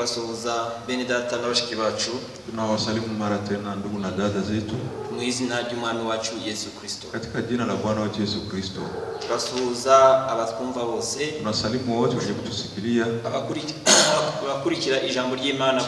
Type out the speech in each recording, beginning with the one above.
kubasuhuza bene data n'abashiki bacu. Tunawasalimu mara tena ndugu na dada zetu mu izina ry'Umwami wacu Yesu Kristo. katika jina la Bwana wetu Yesu Kristo. Turasuhuza abatwumva bose. Tunasalimu wote wenye kutusikilia, abakurikira ijambo ry'Imana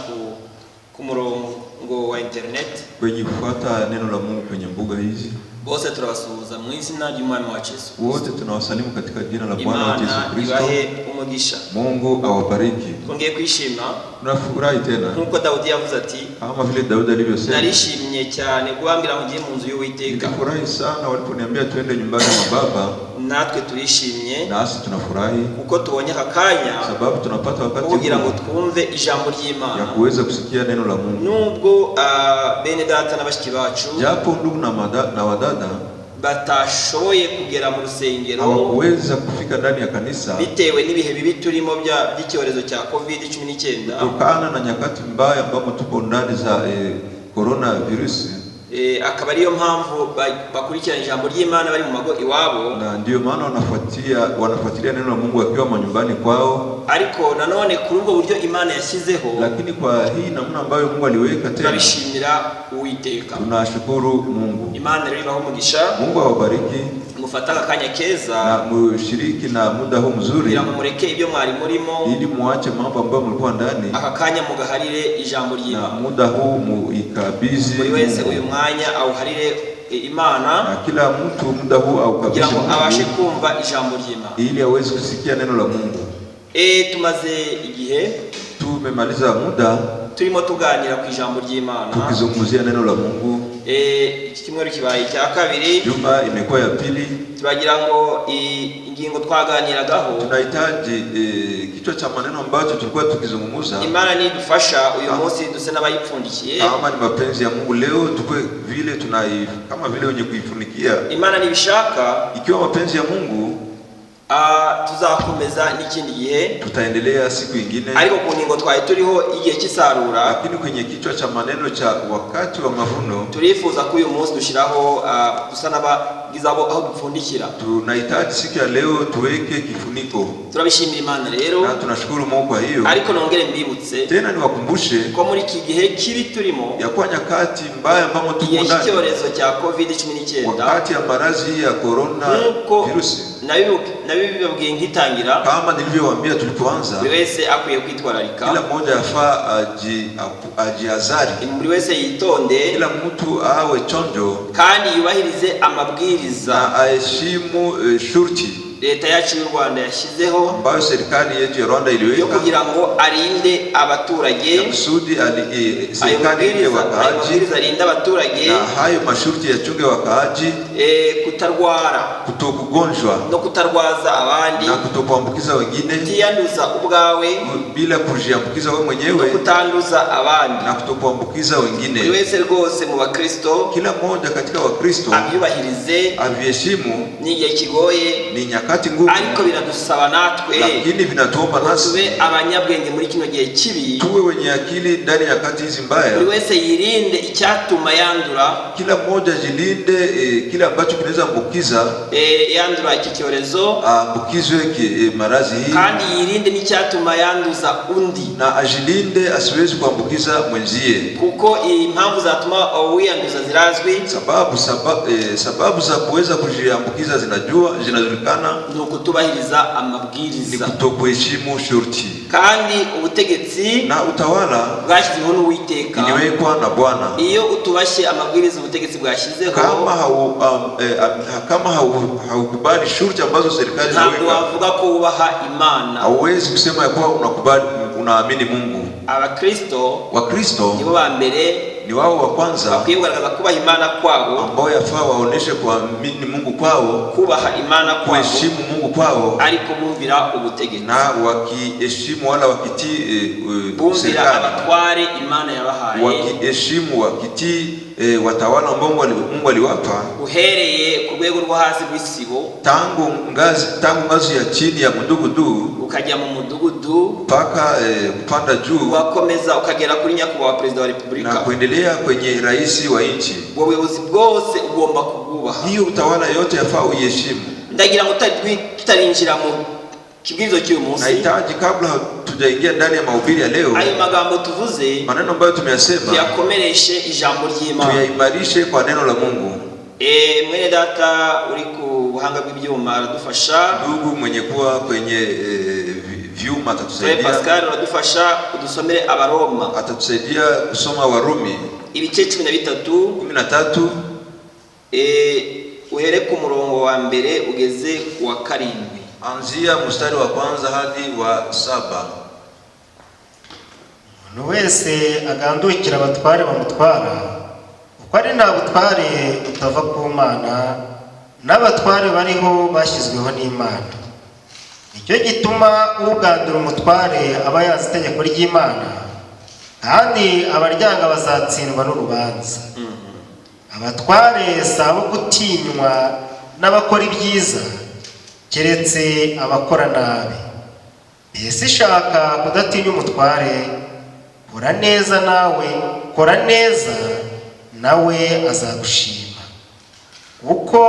ku murongo wa internet, kwenye kufuata neno la Mungu kwenye mbuga hizi. Bose turabasuhuza mu izina ry'Umwami wacu Yesu Kristo. Wote tunawasalimu katika jina la Bwana wetu Yesu Kristo. Ibahe umugisha. Mungu awabariki. Twongeye kwishima. Tunafurahi tena. Nkuko Daudi yavuze ati, kama vile Daudi alivyosema, narishimye cyane kubambira ngiye mu nzu y'Uwiteka. Nilifurahi sana waliponiambia twende nyumbani mwa Baba. Natwe turishimye, nasi tunafurahi kuko tubonye akanya, sababu tunapata wakati kugira ngo twumve ijambo ry'Imana, ya kuweza kusikia neno la Mungu. Nubwo bene data n'abashiki bacu, japo ndugu na wadada batashoboye kugera mu rusengero, hawakuweza kufika ndani ya kanisa bitewe n'ibihe bibi turimo by'icyorezo cya COVID-19, kutokana na nyakati mbaya ambapo tupo ndani za coronavirus. Akaba ariyo mpamvu bakurikira ijambo ry'Imana bari mu mago iwabo, na ndio maana wanafuatilia neno la Mungu wakiwa manyumbani kwao. Ariko nanone kuri ubwo buryo Imana yashyizeho, lakini kwa hii namna ambayo Mungu aliweka tena, tunabishimira Uwiteka. Tunashukuru Mungu. Imana rero ibaho umugisha. Mungu awabariki. Mufata akanya keza na mushiriki na muda huu mzuri, kugira ngo mureke ibyo mwari murimo, ili muache mambo ambayo mlikuwa ndani. Akakanya mugaharire ijambo ry'Imana. Na muda huu muikabizi buri wese uyu mwanya awuharire Imana, na kila mtu muda huu aukabishe Mungu, abashe kumva ijambo ry'Imana, ili aweze kusikia neno la Mungu. Tumaze igihe, tumemaliza muda turimo tuganira ku ijambo ry'Imana, tukizungumzia neno la Mungu. Iki kimwe kibaye cya kabiri, juma imekuwa ya pili. Turagira ngo ingingo twaganiragaho, tunahitaji kichwa cha maneno ambacho tulikuwa tukizungumza. Imana ni dufasha uyu munsi duse n'abayipfundikiye, kama ni mapenzi ya Mungu leo tukue vile kama vile wenye kuifunikia. Imana ni bishaka, ikiwa mapenzi ya Mungu, tuzakomeza n'ikindi gihe, tutaendelea siku nyingine. Ariko ku ngingo twaye turiho igihe cy'isarura, lakini kwenye kichwa cha maneno cha wakati wa mavuno, turifuza ko uyu munsi dushiraho dusa n'abagizabo aho dupfundikira. Tunahitaji siku ya leo tuweke kifuniko. Turabishimira Imana rero, na tunashukuru Mungu kwa hiyo. Ariko nongere mbibutse tena niwakumbushe ko muri iki gihe kibi turimo, ya kwa nyakati mbaya ambamo tuko ndani, icyorezo cya COVID-19, wakati ya maradhi ya corona virusi, na bibabwiye nkitangira, kama nilivyowaambia tulipoanza, buri wese akwiye kwitwararika, kila mmoja yafaa ajihadhari, buri wese yitonde, kila mtu awe chonjo kandi yubahirize amabwiriza na aheshimu shurti leta yacu y'u Rwanda yashyizeho, ambayo serikali yetu ya Rwanda iliweka, kugira ngo arinde abaturage, kusudi serikali ile wakaaji arinda abaturage, na hayo mashurti yachunge wakaaji, kutarwara, kutokugonjwa no kutarwaza abandi, na kutokuambukiza wengine, kutiyanduza ubwawe bila kujiambukiza wewe mwenyewe, no kutanduza abandi, na kutokuambukiza wengine. Buri wese rwose mu bakristo, kila mmoja katika wakristo abyubahirize, aviheshimu. Ni igihe kigoye, ni nyakati ngumu, ariko biradusaba natwe, lakini vinatuomba nasi tube abanyabwenge muri kino gihe kibi, tuwe wenye akili ndani ya nyakati hizi mbaya. Buri wese yirinde icyatuma yandura, kila mmoja jilinde kila ambacho kinaweza ambukiza yandura iki cyorezo, ambukizwe maradhi hii, kandi yirinde n'icyatuma yanduza undi, na ajilinde asiwezi kuambukiza mwenzie, kuko impamvu zatuma wiyanduza zirazwi, sababu za kuweza kujiambukiza zinajulikana, ni ukutubahiriza amabwiriza, ni kutokuheshimu shurti, kandi ubutegetsi na utawala bwashyizeho n'Uwiteka, iliwekwa na Bwana. Iyo utubashye amabwiriza ubutegetsi bwashyizeho, kama haukubali shurti ambazo serikali zinaweka, ntabwo wavuga ko wubaha Imana, hauwezi kusema ya kuwa unaamini Mungu. Wakristo nibo ba mbere, ni wao wa kwanza bakwiye kugaragaza kubaha Imana kwabo, ambao yafaa waoneshe kuamini Mungu kwao, kubaha Imana kwabo, kuheshimu Mungu kwao, ariko bumvira ubutegetsi, na wakiheshimu wala wakitii bumvira abatware Imana yabahaye, wakiheshimu wakitii watawala ambao Mungu aliwapa, uhereye ku rwego rwo hasi rw'isibo, tangu ngazi ya chini ya mudugudu ukajya mu mudugudu mpaka kupanda juu, wakomeza ukagera kuri nyakubahwa Perezida wa Repubulika, na kuendelea kwenye rais wa nchi. Ubuyobozi bwose ugomba kububaha, hiyo utawala yote yafaa uyeshimu. Ndagira ngo tutarinjira kibwizo cy'uyu munsi, nahitaji kabla tujaingia ndani ya mahubiri ya leo, ayo magambo tuvuze, maneno ambayo tumeyasema, tuyakomereshe ijambo ry'Imana, tuyaimarishe kwa neno la Mungu. Mwene data uri ku buhanga bw'ibyuma aradufasha, ndugu mwenye kuwa kwenye vyuma atatusaidia. Pascal aradufasha udusomere Abaroma, atatusaidia kusoma Warumi ibice 13 uhere ku murongo wa mbere ugeze wa 7, anzia mstari wa kwanza hadi wa 7. Umuntu wese agandukira abatware bamutwara, uko ari nta butware utava ku Mana, n'abatware bariho bashyizweho n'Imana. Icyo gituma ugandura umutware aba yazi itegeko ry'Imana, kandi abaryanga bazatsindwa n'urubanza. Abatware sabo gutinywa n'abakora ibyiza, keretse abakora nabi. Mbese shaka kudatinya umutware, kora neza nawe, kora neza nawe azagushima, uko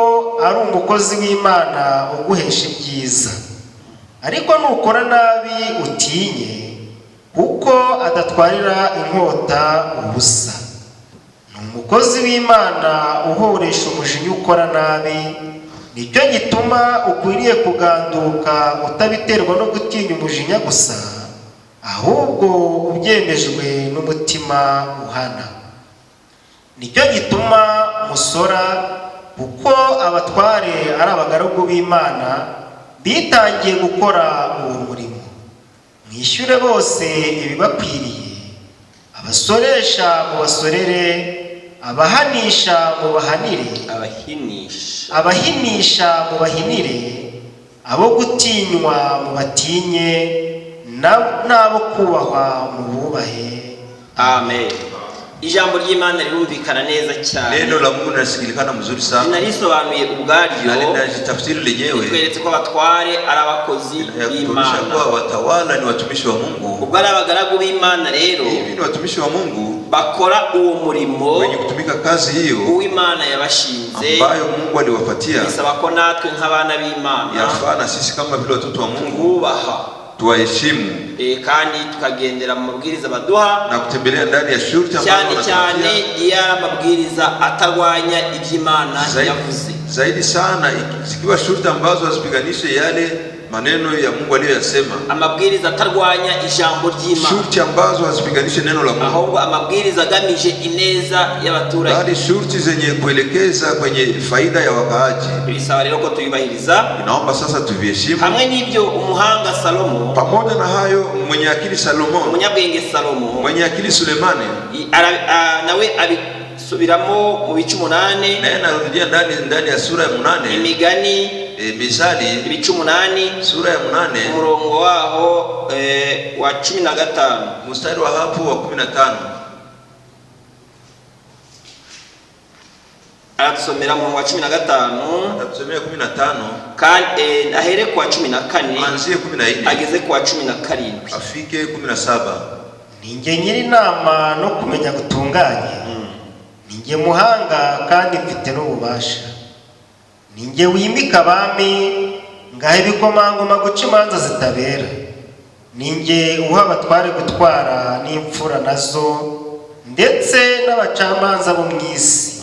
ari umukozi w'Imana uguhesha ibyiza. Ariko nukora nabi utinye, kuko adatwarira inkota ubusa. Ni umukozi w'Imana uhoresha umujinya ukora nabi. Nicyo gituma ukwiriye kuganduka utabiterwa no gutinya umujinya gusa, ahubwo ubyemejwe n'umutima uhana. Nicyo gituma musora, kuko abatware ari abagaragu b'Imana bitangiye gukora uwo murimo. Mwishyure bose ibibakwiriye, abasoresha mubasorere, abahanisha mubahanire, abahinisha mubahinire, abo gutinywa mubatinye, n'abo kubahwa mububahe. Amen. Ijambo ry'Imana rirumvikana neza cyane. Neno la Mungu linasikilikana mzuri sana. Linarisobanuye ubwaryo. Na linajitafsiri lenyewe. Tweretse ko abatware ari abakozi b'Imana. Kwa watawala ni watumishi wa Mungu. Ubwo ari abagaragu b'Imana rero. Hivi ni watumishi wa Mungu. Bakora uwo murimo. Wenye kutumika kazi hiyo. Uw'Imana yabashinze. Ambayo Mungu aliwapatia. Bisaba ko natwe nk'abana b'Imana. Yafana sisi kama vile watoto wa Mungu. Kubaha. Tuwaheshimu. Kandi tukagendera mu mabwiriza baduha, na kutembelea ndani ya shurti ambazo cyane ya mabwiriza atarwanya iby'Imana yavuze. Zaidi sana zikiwa shurti ambazo hazipiganishe yale maneno ya Mungu aliyosema. Amabwiriza atarwanya ijambo ry'Imana. Shurti ambazo hazipiganishe neno la Mungu. Ahubwo amabwiriza agamije ineza y'abaturage. Bali shurti zenye kuelekeza kwenye faida ya wakaaji. Bisaba rero ko tuyubahiriza. Naomba sasa tuviheshimu. Hamwe n'ibyo umuhanga Salomo, pamoja na hayo mwenye akili Salomo, umunyabwenge Salomo, mwenye akili Sulemani, nawe abisubiramo mu bice 8, naye anarudia ndani ya sura ya 8, Imigani Misali ibice 8, sura ya 8, umurongo waho wa 15, mstari wa hapo wa 15. Atusomera mu wa 15, atusomea 15, kandi ahere kwa 14, anzie 14, ageze kwa 17, afike 17. Ninjye nyiri inama no kumenya gutunganye, ninjye muhanga kandi mfite n'ububasha. Ninjye wimika abami, ngahe ibikomangoma guca imanza zitabera. Ninjye uha abatware gutwara n'imfura nazo, ndetse n'abacamanza bo mu isi.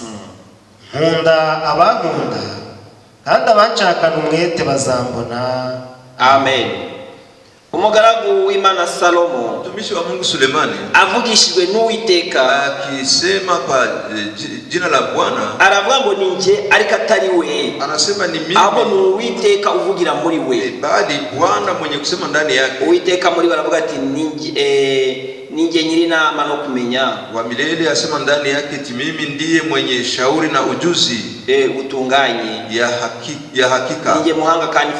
Nkunda abankunda, kandi abanshakana umwete bazambona. Amen. Umugaragu w'Imana Salomo, mtumishi wa Mungu Sulemani, avugishijwe n'Uwiteka, akisema kwa jina la Bwana, aravuga ngo ninjye ariko atari we. Anasema ni mimi. Abo ni Uwiteka uvugira muri we. Bali Bwana mwenye kusema ndani yake. Uwiteka muri we aravuga ati ninjye nyiri inama no kumenya. Wa milele asema ndani yake ati mimi ndiye mwenye shauri na ujuzi utunganye ya hakika. Ninjye muhanga kandi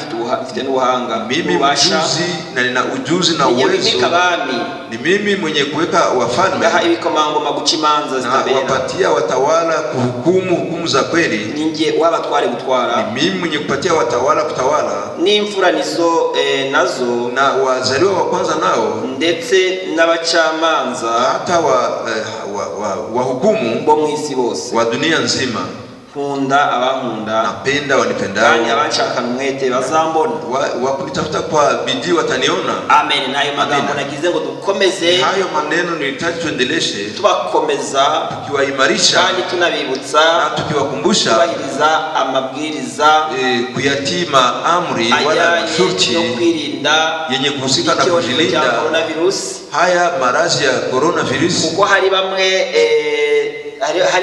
mfite n'ubuhanga. Mimi ujuzi na nina ujuzi na uwezo. Ni mimi mwenye kuweka wafalme. Ngaha ibikomangoma guca imanza zitabera. Wapatia watawala kuhukumu hukumu za kweli. Ninjye wabatware gutwara. Ni mimi mwenye kupatia watawala kutawala. N'imfura nizo nazo, na wazaliwa wa kwanza nao, ndetse n'abacamanza hata wa hukumu bo mu isi bose wa dunia nzima. nkunda abankunda, napenda wanipendao, kandi abanshakana umwete bazambona, wakunitafuta kwa bidii wataniona. Amen. Nayo magambo nagize ngo dukomeze, hayo maneno nilitaji tuendeleshe, tubakomeza, tukiwaimarisha kandi tunabibutsa na tukiwakumbusha kubahiriza amabwiriza kuyatima amri wala masharti no kwirinda yenye kuhusika na kujilinda coronavirus, haya maradhi ya coronavirus. Kuko hari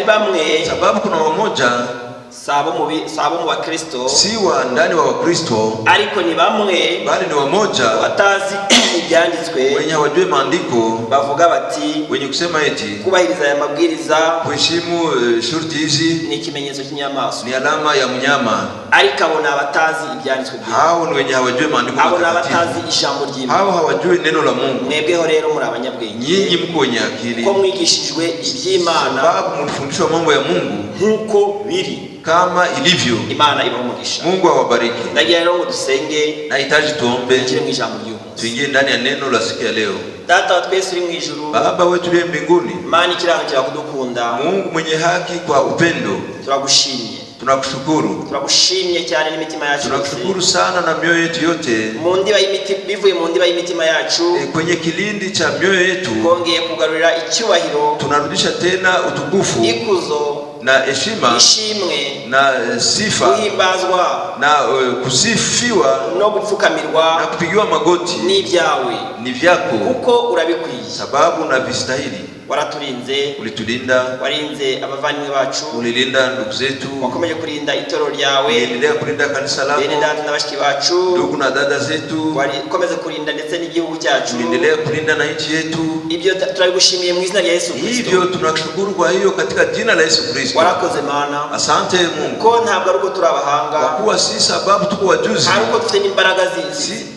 bamwe sababu kuna wamoja sabo mu Bakristo, si wa ndani wa Wakristo, ariko ni bamwe bali ni wamoja batazi ibyanditswe, wenye hawajui maandiko, bavuga bati wenye kusema eti kubahiriza ya mabwiriza, kuheshimu shurti hizi ni ikimenyetso cy'inyamaswa, ni alama ya mnyama. ariko abona batazi ibyanditswe byose, hao ni wenye hawajui maandiko, abona batazi ijambo ry'Imana, hao hawajui neno la Mungu. Mwebweho rero muri abanyabwenge, nyinyi mko wenye akili, ko mwigishijwe iby'Imana, sababu mlifundishwa mambo ya Mungu nkuko biri, kama ilivyo. Imana ibamugisha. Mungu awabariki. Ndagira rero ngo dusenge, nahitaji tuombe, tujye mu ijambo ry'umunsi, tuingie ndani ya neno la siku ya leo. Data wa twese uri mu ijuru, Baba wetu uliye mbinguni, Imana ikirangira kudukunda, Mungu mwenye haki kwa upendo, turagushimye, tunakushukuru, turagushimye cyane n'imitima yacu, tunakushukuru sana na mioyo yetu yote, bivuye mu ndiba y'imitima yacu, kwenye kilindi cha mioyo yetu, kongeye kugarurira icyubahiro, tunarudisha tena utukufu, ikuzo na heshima, ishimwe na sifa, kuhimbazwa na kusifiwa, no gupfukamirwa, na kupigiwa magoti ni ibyawe, ni vyako, kuko urabikwiye, sababu na vistahili. Waraturinze, ulitulinda, warinze abavandimwe bacu, ulilinda ndugu zetu, wakomeje kurinda itoro ryawe, uliendelea kulinda kanisa lako, bene data na bashiki bacu, ndugu na dada zetu, wakomeze kurinda ndetse n'igihugu cyacu, uliendelea kulinda na nchi yetu. Ibyo turabigushimiye mu izina rya Yesu Kristo. Hivyo tunakushukuru kwa hiyo katika jina la Yesu Kristo. Warakoze Mana. Asante Mungu. Ko ntabwo ari uko turabahanga, kwa kuwa si sababu tuko wajuzi, ariko dufite imbaraga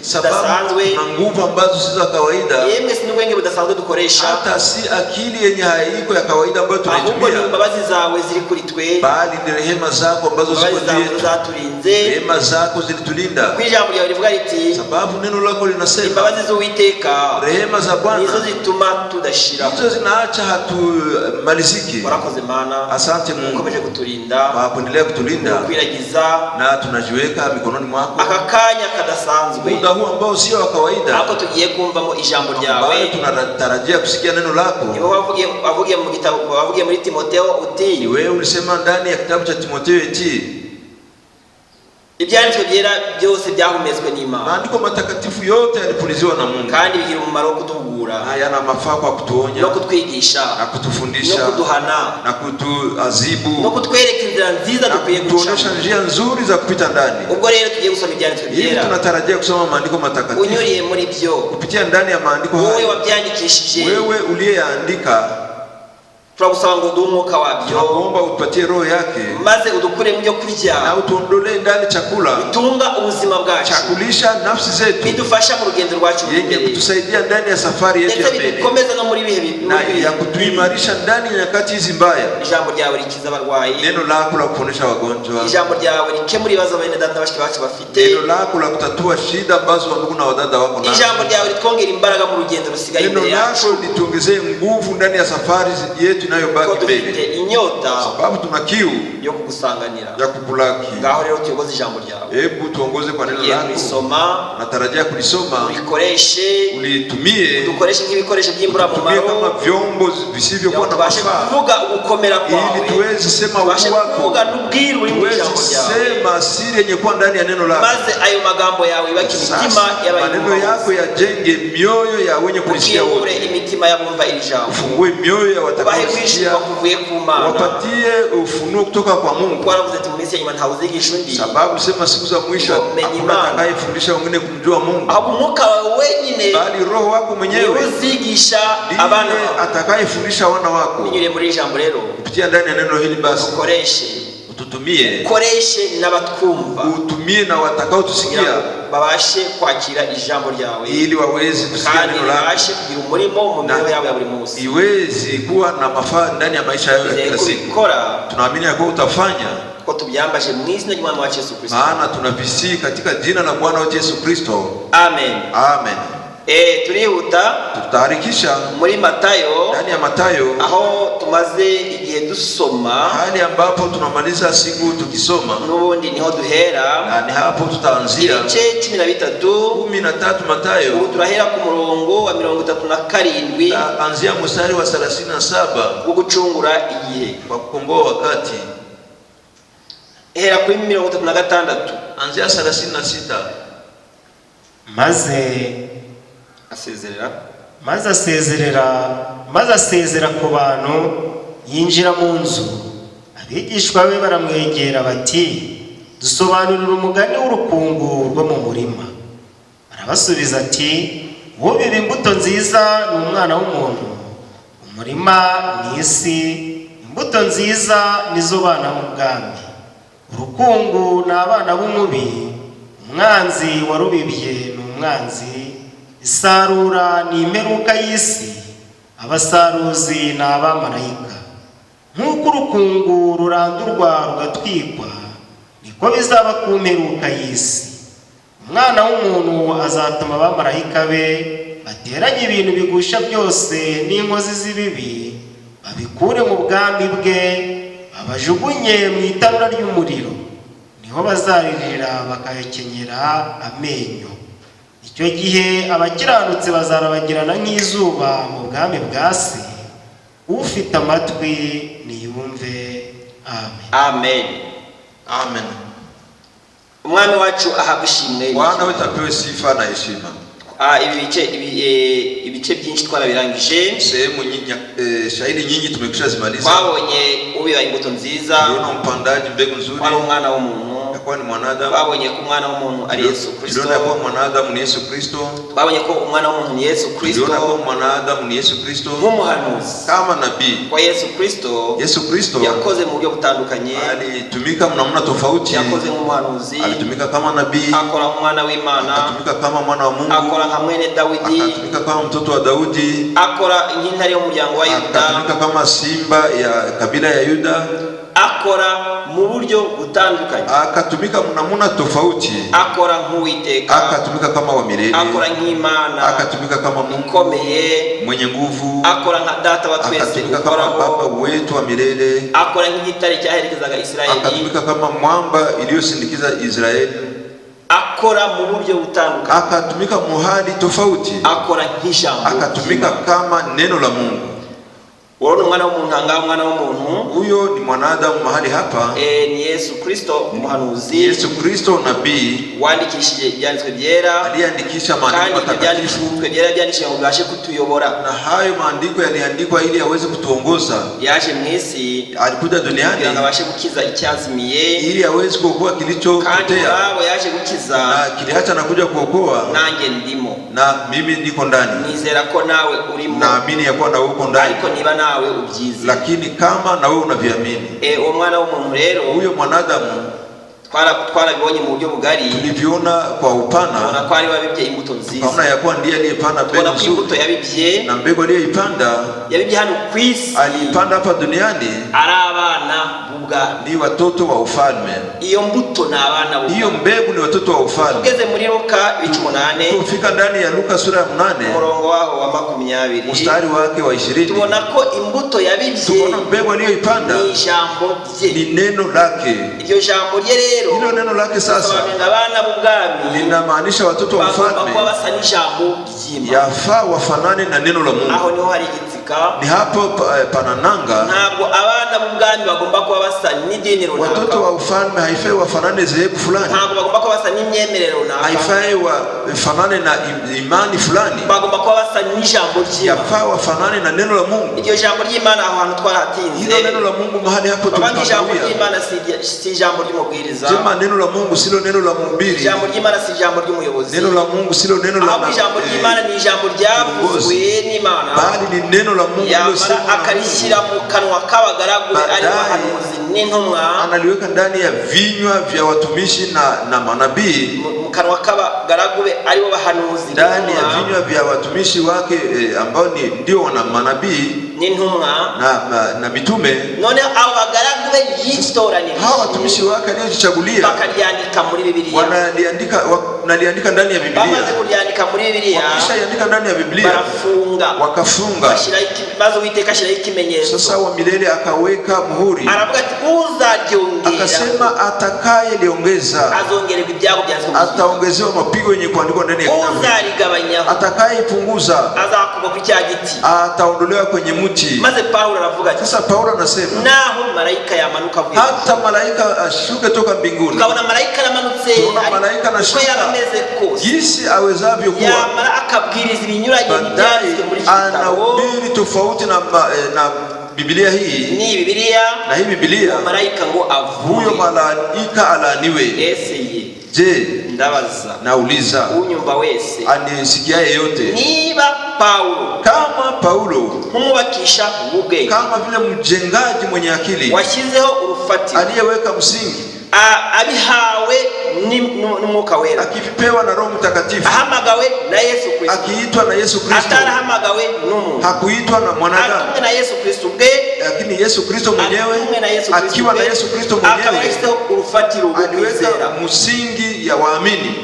sababu na nguvu ambazo si za kawaida, yemwe si n'ubwenge budasanzwe dukoresha, hata si akili yenye haiko ya kawaida ambayo tunaitumia, ahubwo ni imbabazi zawe ziri kuri twe, bali ni rehema zako ambazo ziko kwetu, zaturinze, rehema zako zilitulinda. Kwa ijambo ryawe rivuga riti, sababu neno lako linasema imbabazi z'Uwiteka, rehema za Bwana nizo zituma tudashira, hizo zinaacha hatumaliziki. Warakoze Mana. Asante Mungu, ukomeje kutulinda, waendelea kutulinda, kwiragiza, na tunajiweka mikononi mwako aka kanya kadasanzwe, muda huu ambao sio wa kawaida, hapo tugiye kumvamo ijambo ryawe, tunatarajia kusikia neno lako. Niwe wavugiye mu gitabo, wavugiye muri Timotheo uti, ni wewe ulisema ndani ya kitabu cha Timotheo eti ibyanditswe byera byose byahumetswe n'Imana, maandiko matakatifu yote yalipuliziwa na Mungu, kandi bigira umumaro wo kuduhugura, yana mafaa kwa kutuonya, no kutwigisha, na kutufundisha, no kuduhana, na kutuazibu, no kutwereka inzira nziza dukwiye guca, kutuonesha njia nzuri za kupita ndani. Ubwo rero tugiye gusoma ibyanditswe byera, tunatarajia kusoma maandiko matakatifu, unyuriye muri byo, kupitia ndani ya maandiko haya, wewe wabyandikishije, wewe uliyeandika, turagusaba ngo uduhe umwuka wabyo, tunakuomba utupatie roho yake, maze udukure mu byo kurya, na utuondolee ndani chakula bitunga ubuzima bwacu, chakulisha nafsi zetu, bidufasha mu rugendo rwacu, yenye kutusaidia ndani ya safari yetu ya mbele, bidukomeza no muri bihe na ya kutuimarisha ndani ya nyakati hizi mbaya. Ijambo ryawe rikiza abarwayi, neno lako la kuponesha wagonjwa, ijambo ryawe rikemura ibibazo bene data bashiki bacu bafite, neno lako la kutatua shida ambazo ndugu na wadada wako nazo, ijambo ryawe ritwongera imbaraga mu rugendo rusigaye imbere yacu, neno lako lituongezee nguvu ndani ya safari yetu inayobaki mbele, inyota, sababu tuna kiu yo kugusanganira, ya kukulaki. Ngaho rero tuyoboze ijambo ryawe, hebu tuongoze kwa neno lako, natarajia kulisoma, ulikoreshe, ulitumie, udukoreshe nk'ibikoresho by'imbura mu maro, kama vyombo visivyokuwa na mafaa, kuvuga ugukomera kwawe, ili tuweze sema ukuu wako, kuvuga n'ubwiru uri mu ijambo ryawe, sema siri yenye kuwa ndani ya neno lako, maze ayo magambo yawe ibaki imitima y'abayumva, maneno yako yajenge mioyo ya wenye kulisikia wote, imitima y'abumva iri jambo, ufungue mioyo ya watakaosikia, kuvuye ku Mana, wapatie ufunuo kutoka kwa Mungu, waravuze ati munsi nyuma ntawuzigisha undi, sababu sema siku za mwisho hakuna atakayefundisha wengine kumjua Mungu, ahubwo umwuka wawe wenyine, bali roho wako mwenyewe uzigisha abana atakayefundisha wana wako. Binyure muri ijambo rero, kupitia ndani ya neno hili basi ukoreshe, ututumie, ukoreshe n'abatwumva, utumie na watakao tusikia, babashe kwakira ijambo ryawe, ili waweze kusikia neno lako, babashe kugira umurimo mu mibereho yabo ya buri munsi, iweze kuwa na mafaa ndani ya maisha yao ya kila siku. Tunaamini ya kuwa utafanya, ko tubyambaje mu izina ry'Umwami wacu Yesu Kristo, maana tunavisi katika jina la Bwana wetu Yesu Kristo. Amen. Amen. turihuta tutaharikisha muri Matayo, ndani ya Matayo aho tumaze igihe dusoma, hali ambapo tunamaliza siku tukisoma, n'ubundi niho duhera, na ni hapo tutaanzia ibice 13 Matayo. turahera ku murongo wa 37 anzia mstari wa 37 wo gucungura igihe, kwa kukomboa wakati. hera kuri 36 anzia 36. maze asezera ku bantu, yinjira mu nzu. Abigishwa be baramwegera bati, dusobanurira umugani w'urukungu rwo mu murima. Arabasubiza ati, ubiba imbuto nziza ni umwana w'umuntu, umurima ni isi, imbuto nziza nizo bana b'ubwami. Urukungu ni abana b'umubi, umwanzi warubibye ni umwanzi. Isarura ni imperuka y'isi, abasaruzi ni abamarayika. Nk'uko urukungu rurandurwa rugatwikwa, niko bizaba ku mperuka y'isi. Umwana w'umuntu azatuma abamarayika be bateranye ibintu bigusha byose n'inkozi z'ibibi, babikure mu bwami bwe, babajugunye mu itanura ry'umuriro. Niho bazaririra bakayakenyera amenyo. Icyo gihe abakiranutsi bazarabagirana nk'izuba mu bwami bwa se. Ufite amatwi niyumve. Amen. Amen. Amen. Umwami wacu ahabushimwe. Bwana wetu apewe sifa na heshima. Ibice byinshi twarabirangije. Sehemu nyingi, shahidi nyingi tumekwisha zimaliza. Twabonye ubiba imbuto nziza. Tuliona mpandaji mbegu nzuri. Wari umwana w'umuntu. Yakuwa ni mwanadamu. Twabonye ko umwana w'umuntu ari Yesu Kristo. Tuliona ko mwanadamu ni Yesu Kristo. Twabonye ko umwana w'umuntu ni Yesu Kristo. Tuliona ko mwanadamu ni Yesu Kristo. Nk'umuhanuzi. Kama nabii. Kwa Yesu Kristo. Yesu Kristo yakoze mu buryo butandukanye. Alitumika namna tofauti. Yakoze nk'umuhanuzi. Alitumika kama nabii. Akora nk'umwana w'Imana. Akatumika kama mwana wa Mungu. Akora nka mwene Dawidi. Akatumika kama mtoto wa Daudi. Akora nk'intare y'umuryango wa Yuda. Akatumika kama simba ya kabila ya Yuda. Akora mu buryo butandukanye. Akatumika namna tofauti. Akora nk'Uwiteka. Akatumika kama wa milele. Akora nk'Imana. Akatumika kama Mungu ukomeye mwenye nguvu. Akora nka data wa twese. Akatumika kama baba wetu wa milele. Akora nk'igitare cyaherekezaga Israeli. Akatumika kama mwamba iliyosindikiza Israeli. Akora mu buryo butandukanye. Akatumika muhali tofauti. Akora nk'ijambo. Akatumika kama neno la Mungu. Unaona mwana w'umuntu anga mwana w'umuntu. Huyo ni mwanadamu mahali hapa. Ni Yesu Kristo umuhanuzi. Yesu Kristo nabii. Wandikishije ibyanditswe byera. Aliandikisha maandiko matakatifu. Byandikishije ngo bibashe kutuyobora. Na hayo maandiko yaliandikwa ili aweze kutuongoza. Yaje mu isi. Alikuja duniani kugira ngo abashe gukiza icyazimiye. Ili aweze kuokoa kilichopotea. Kandi abo yaje gukiza. Na kiliacha nakuja kuokoa. Nange ndimo. Na mimi niko ndani. Nizera ko nawe urimo. Naamini ya kuwa na uko ndani. Ariko niba nawe ubyize. Lakini kama na wewe unaviamini. Umwana w'umuntu rero. Huyo mwanadamu twarabibonye mu buryo bugari. Tuliviona kwa upana. Tubona ko ari wabibye imbuto nziza. Tubona ya kuwa ndiye aliyepanda mbegu nzuri. Tubona ko imbuto yabibye. Na mbegu aliyoipanda. Yabibye hano ku isi. Alipanda hapa duniani. Ari abana b'ubwami. Ni watoto wa ufalme. Iyo mbuto na abana b'ubwami. Hiyo mbegu ni watoto wa ufalme. Tugeze muri Luka 8. Tufika ndani ya Luka sura ya 8. Umurongo waho wa 20. Mstari wake wa 20. Tubona ko imbuto yabibye. Tubona mbegu aliyoipanda. Ni jambo rye. Ni neno lake. Iryo jambo rye rero. Hilo neno lake sasa. Abana b'ubwami. Linamaanisha watoto wa ufalme. Bagomba basa n'ijambo ry'Imana. Yafaa wafanane na neno la Mungu. Aho niho hari igitsika. Ni hapo panananga. Ntabwo abana b'ubwami bagomba kuba basa n'idini runaka. Watoto wa ufalme haifai wafanane zehebu fulani. Ntabwo bagomba kuba basa n'imyemerere runaka. Haifai wafanane na imani fulani. Bagomba kuba basa n'ijambo ry'Imana. Yafaa wafanane na neno la Mungu. Iryo jambo ry'Imana aho hantu twaratinze. Hilo neno la Mungu mahali hapo tunapakawia. Ijambo ry'Imana si ijambo ry'umubwiriza. Sema neno la Mungu silo neno la mhubiri. Ijambo ry'Imana si ijambo ry'umuyobozi. Neno la Mungu silo neno la nabii. Ijambo ry'Imana ni ijambo ryavuzwe n'Imana. Bali ni neno la Mungu lilosema akarishyira mu kanwa k'abagaragu ari bahanuzi n'intumwa. Analiweka ndani ya vinywa vya watumishi na manabii. Mu kanwa k'abagaragu ari bo bahanuzi. Ndani ya vinywa vya watumishi wake ambao ndio wana manabii. n'intumwa na mitume, none abo bagaragu be yitoranirije hawa watumishi wake aliyojichagulia bakaliandika muri Biblia, wanaliandika ndani ya Biblia, bamaze kuliandika muri Biblia, wakishaandika ndani ya Biblia wakafunga, maze Uwiteka ashiraho ikimenyetso. Sasa wa milele akaweka muhuri, aravuga ati uzaryongera, akasema atakaye liongeza azongererwa ibyago byazwe, ataongezewa mapigo yenye kuandikwa ndani ya kitabu, uzarigabanya, atakaye punguza azakugwa ku cya giti, ataondolewa kwenye mti. maze Paulo aravuga ati, sasa Paulo anasema naho malaika yamanuka avuye, hata malaika ashuke toka mbinguni, ukabona malaika aramanutse, malaika anashuka jinsi awezavyo kuwa, yamara akabwiriza ibinyuranye n'ibyanditswe muri iki gitabo, anahubiri tofauti na Biblia hii, ni Biblia na hii Biblia, malaika ngo avuye, huyo malaika alaniwe. Eseye, je, ndabaza, nauliza, unyumva wese anisikia yeyote, niba Paulo kama Paulo kumubakisha ubwenge, kama vile mjengaji mwenye akili washyizeho urufatiro, aliyeweka msingi, abihawe n'Umwuka Wera, akivipewa na Roho Mtakatifu, ahamagawe na Yesu Kristo, akiitwa na Yesu Kristo, atarahamagawe n'umuntu, hakuitwa na mwanadamu, atumwe na Yesu Kristo ubwe, lakini Yesu Kristo mwenyewe, akiwa na Yesu Kristo mwenyewe, akaweka urufatiro rwo kwizera, msingi ya waamini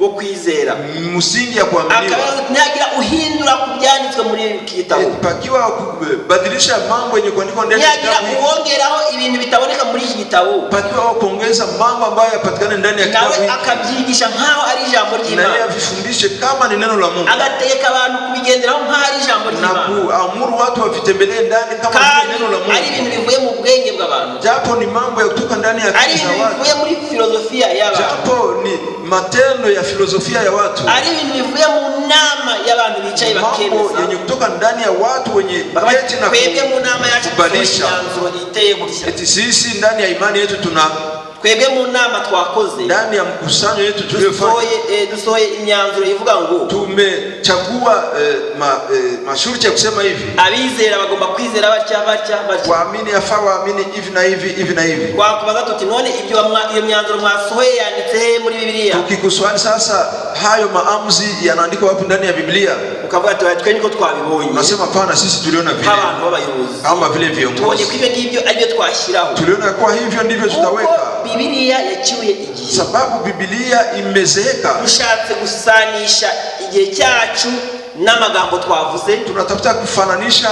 yo kwizera, msingi ya kuaminiwa, akagira uhindura kubyanditswe muri iki gitabo, pakiwa kubadilisha mambo yenye kuandikwa ndani ya kitabu, uongeraho ibintu bitaboneka muri iki gitabo, pakiwa kuongeza mambo ambayo yapatikana ndani ya kitabu, nawe akabyigisha nkaho ari ijambo ry'Imana, naye afundishe kama ni neno la Mungu, agateka abantu kubigenderaho nkaho ari ijambo ry'Imana, na kuamuru watu wavitembelee ndani kama ni neno la Mungu, ari ibintu bivuye mu bwenge bw'abantu, japo ni mambo ya kutoka ndani ya akili za watu, ari ibintu bivuye muri filosofia y'abantu, japo ni matendo ya filosofia ya watu, ari ibintu bivuye mu nama y'abantu bicaye bakemeza, mambo yenye kutoka ndani ya watu wenye eti na kwebwe mu nama yacu kubadilisha, iteye gutya, eti sisi ndani ya imani yetu kwebwe mu nama twakoze, ndani ya mkusanyo yetu tuliyofanya, dusohoye imyanzuro ivuga ngo tumechagua masharti ya kusema hivi, abizera bagomba kwizera batya, waamini afaa waamini hivi na hivi hivi na hivi. Twakubaza tuti none iyo myanzuro mwasohoye yanditse muri Biblia, tukikuswali sasa hayo maamuzi yanaandikwa wapi ndani ya Biblia, ukavuga twe niko twabibonye, unasema pana sisi tuliona vile, abantu b'abayobozi kama vile viongozi tubonye kwibyo ngibyo aribyo twashiraho, tuliona kwa hivyo ndivyo tutaweka, Biblia yaciye igihe, sababu Biblia imezeeka, dushatse gusanisha igihe cyacu n'amagambo twavuze, tunatafuta kufananisha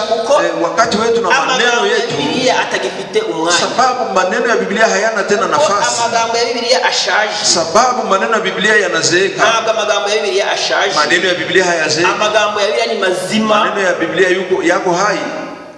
wakati wetu na maneno yetu, Biblia atagifite umwanya, sababu maneno ya Biblia hayana tena nafasi, amagambo ya Biblia ashaje, sababu maneno ya Biblia yanazeeka, amagambo ya Biblia ashaje, maneno ya Biblia hayazeeki, amagambo ya Biblia ni mazima, maneno ya Biblia yako hai,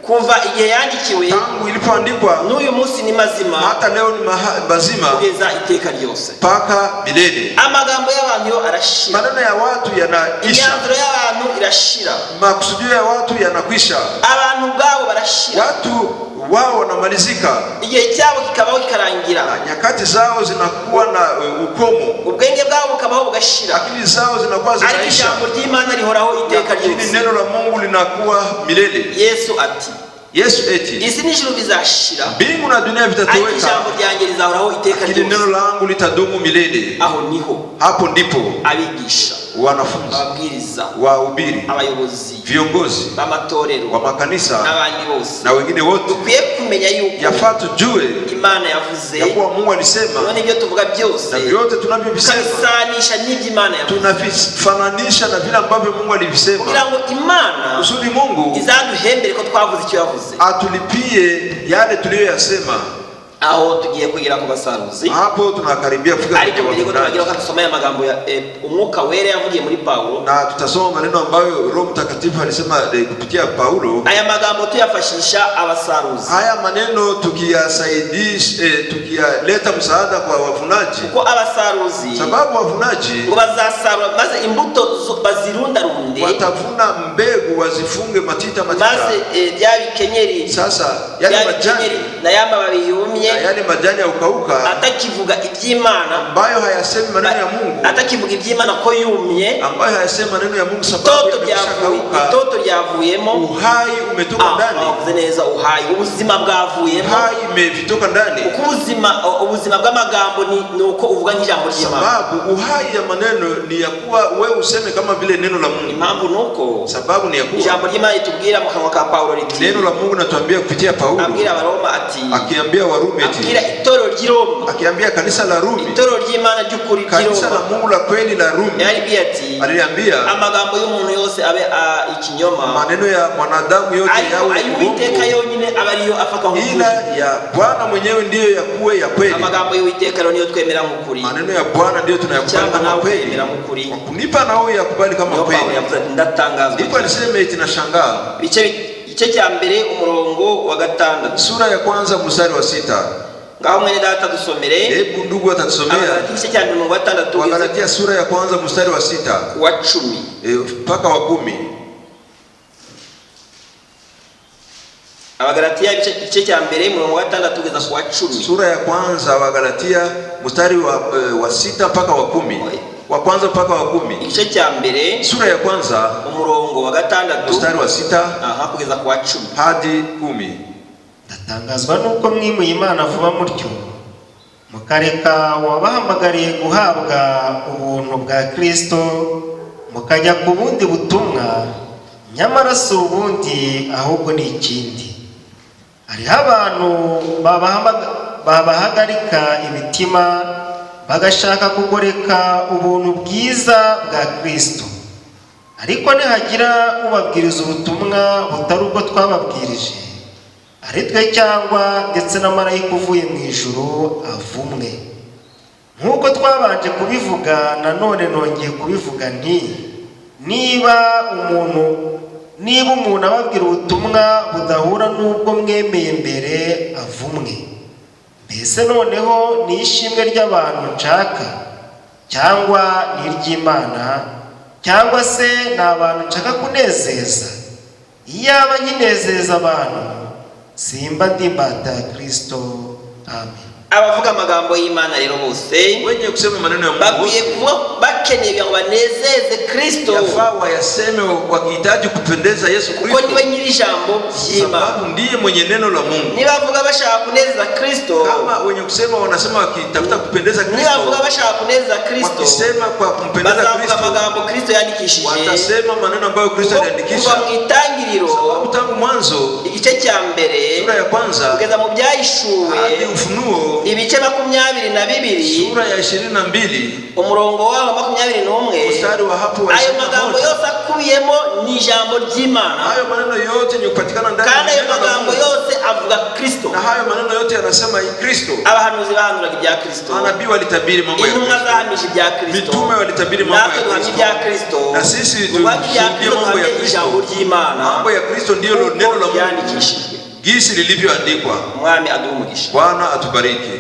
kuva igihe yandikiwe tangu ilipoandikwa n'uyu munsi ni mazima, hata leo ni mazima kugeza iteka ryose, paka milele. Amagambo y'abantu yo arashira, maneno ya watu yanaisha, imyanzuro y'abantu irashira, makusudio ya watu yanakwisha, abantu ubwabo barashira, watu wao wanamalizika, igihe cyabo kikabaho kikarangira, nyakati zao zinakuwa na ukomo, ubwenge bwabo bukabaho bugashira, akili zao zinakuwa zinaisha, ariko ijambo ry'Imana rihoraho iteka ryose, neno la Mungu linakuwa milele. Yesu eti isi n'ijuru bizashira, mbingu na dunia vitatoweka, ariko ijambo ryanjye rizahoraho iteka ryose, neno langu litadumu milele. Hapo ndipo abigisha, wanafunzi, ababwiriza, wahubiri, abayobozi, viongozi b'amatorero, wa makanisa n'abandi bose na wengine wote dukwiye kumenya yuko yafaa tujue Imana yavuze, ya kuwa Mungu alisema, none ibyo tuvuga byose na vyote tunavyovisema tunavisanisha n'ibyo Imana yavuze, tunavifananisha na vile ambavyo Mungu alivisema, kugira ngo Imana usudi Mungu izaduhembere ko twavuze icyo yavuze, atulipie yale tuliyoyasema. aho tugiye kugira ku basaruzi, hapo tunakaribia kufika ariko mbere yuko tunagira ko tusomeye amagambo ya Umwuka Wera yavugiye muri Paulo, na tutasoma maneno ambayo Roho Mtakatifu alisema kupitia Paulo. Aya magambo tuyafashisha abasaruzi, haya maneno tukiyasaidisha, tukiyaleta msaada kwa wavunaji, kuko abasaruzi, sababu wavunaji ngo bazasarura maze imbuto bazirundarunde, watavuna mbegu wazifunge matita, maze bya bikenyeri, sasa yale majani na yamba babiyumye yumye, yale majani ya ukauka atakivuga iby'Imana, ambayo hayasemi maneno ya Mungu, atakivuga iby'Imana ko yumye, ambayo hayasemi maneno ya Mungu sababu itoto ryavuyemo, uhai umetoka ndani. Bavuze neza, uhai, ubuzima bwavuyemo, uhai umevitoka ndani. Uko ubuzima bw'amagambo ni uko uvuga nk'ijambo ry'Imana, sababu uhai ya maneno ni ya kuwa wewe useme kama vile neno la Mungu. Impamvu nuko sababu ni ya kuwa ijambo ry'Imana itubwira mu kanwa ka Paulo riti, neno la Mungu natuambia kupitia Paulo, abwira Abaroma ati, akiambia Warumi ati, abwira itorero ry'Iroma, akiambia kanisa la Rumi, itorero ry'Imana ry'ukuri ry'Iroma, kanisa la Mungu la kweli la Rumi, aliambia amagambo y'umuntu yose abe ikinyoma, maneno ya mwanadamu yote yawe Uwiteka yonyine abariyo afaka nk'ukuri, ila ya Bwana mwenyewe ndiyo yakuwe ya kweli. Amagambo y'Uwiteka niyo twemera nk'ukuri, maneno ya Bwana ndiyo tunayakubali kama kweli, kunipa nao yakubali kama kweli. Ndipo alisema eti nashangaa. Igice cya mbere umurongo wa 6, sura ya kwanza mstari wa 6. Ngaho mwene data dusomere, hebu ndugu atatusomea igice cya mbere umurongo wa 6, Wagalatia sura ya kwanza mstari wa 6 wa 10 mpaka wa 10. Abagalatia igice cya mbere umurongo wa 6 kugeza ku wa 10. Sura ya kwanza Wagalatia mstari wa 6 mpaka wa 10. Wa kwanza mpaka wa 10. Igice cya mbere sura ya kwanza umurongo wa 6 mstari wa 6 kugeza ku wa 10 hadi 10. Ndatangazwa nuko mwimuye Imana vuba mutyo, mukareka wabahamagariye guhabwa ubuntu bwa Kristo, mukajya ku bundi butumwa, nyamara si ubundi ahubwo ni ikindi. Hariho abantu babahagarika imitima, bagashaka kugoreka ubuntu bwiza bwa Kristo. Ariko nihagira ubabwiriza ubutumwa butari ubwo twababwirije, ari twe cyangwa ndetse na marayika uvuye mu ijuru, avumwe. Nk'uko twabanje kubivuga, nanone nongeye kubivuga nti, niba umuntu ababwira ubutumwa budahura n'ubwo mwemeye mbere, avumwe. Mbese noneho ni ishimwe ry'abantu nshaka, cyangwa ni iry'Imana, cyangwa se ni abantu nshaka kunezeza? Iyaba nkinezeza abantu, simba ndi imbata ya Kristo. Amen. Abavuga amagambo y'Imana rero bose wenye kusema maneno ya Mungu bagiye kuba bakeneye ngo banezeze Kristo, yafaa wayaseme wakihitaji kupendeza Yesu Kristo, kuko niwe nyiri ijambo ry'Imana, sababu ndiye mwenye neno la Mungu. Nibavuga bashaka kunezeza Kristo, kama wenye kusema wanasema wakitafuta kupendeza Kristo, nibavuga bashaka kunezeza Kristo, wakisema kwa kumpendeza Kristo, amagambo Kristo yandikishije, watasema maneno ambayo Kristo aliandikisha kuva mu itangiriro, sababu tangu mwanzo igice cya mbere sura ya kwanza kugeza mu byahishuwe hadi Ufunuo ibice 22 sura ya 22 umurongo wa 21 mstari wa hapo wa 21. Ayo magambo yose akubiyemo ni ijambo ry'Imana, hayo maneno yote ni kupatikana ndani kandi ayo magambo yose avuga Kristo, na hayo maneno yote yanasema Kristo. Abahanuzi bahanuraga ibya Kristo, manabii walitabiri mambo ya Kristo, intumwa zahamije ibya Kristo, mitume walitabiri mambo ya Kristo, na sisi tunashuhudia mambo ya Kristo. Mambo ya Kristo ndio neno la Mungu gisi lilivyoandikwa. Mwami aduhumugisha. Bwana atubariki.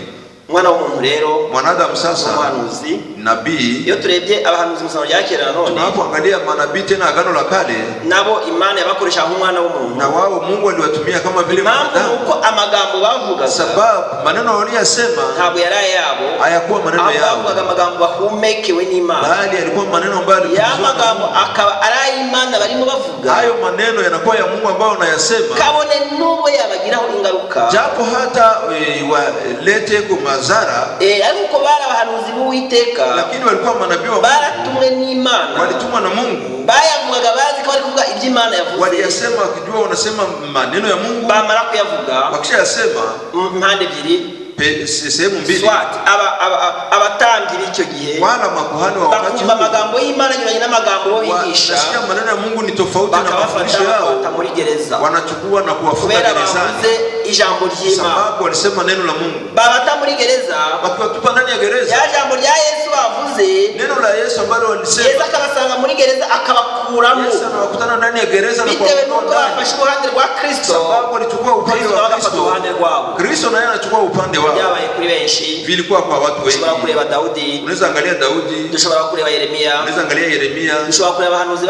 Mwana w'umuntu rero, mwanadamu sasa, umuhanuzi, nabii. Iyo turebye abahanuzi mu Isano rya Kera none, tunapoangalia manabii tena Agano la Kale, nabo Imana yabakoresha nk'umwana w'umuntu, na wao Mungu aliwatumia kama vile mwanadamu, uko amagambo bavuga, sababu maneno waliyosema ntabwo yari yabo, hayakuwa maneno yao, bavuga amagambo bahumekewe n'Imana, bali alikuwa maneno ambayo ya magambo akaba ari Imana barimo bavuga. Hayo maneno yanakuwa ya Mungu ambao unayasema, kabone nubo yabagiraho ingaruka, japo hata walete kumazara, ariko bari abahanuzi b'Uwiteka, lakini walikuwa manabii wa baratumwe n'Imana, walitumwa na Mungu, bayavugaga bazi ko bari kuvuga iby'Imana yavuze, waliyasema wakijua wanasema maneno ya Mungu, bamara kuyavuga wakishayasema impande ebyiri, sehemu mbili, abatambyi b'icyo gihe wala makuhani wa wakati huo amagambo y'Imana nyuranye n'amagambo bigisha, nasikia maneno ya Mungu ni tofauti na mafundisho yao, wanachukua na kuwafunga gerezani ijambo ry'Imana, sababu walisema neno la Mungu, babata muri gereza, wakiwatupa ndani ya gereza, ya jambo rya Yesu bavuze, neno la Yesu ambalo walisema, Yesu akabasanga muri gereza akabakuramo, Yesu anawakutana ndani ya gereza na bitewe nuko bafashe uruhande rwa Kristo, sababu walichukua upande wa Kristo, Kristo naye anachukua upande wao. Byabaye kuri benshi, vilikuwa kwa watu wengi. Dushobora kureba Daudi, unaweza angalia Daudi, dushobora kureba Yeremia, unaweza angalia Yeremia, dushobora kureba abahanuzi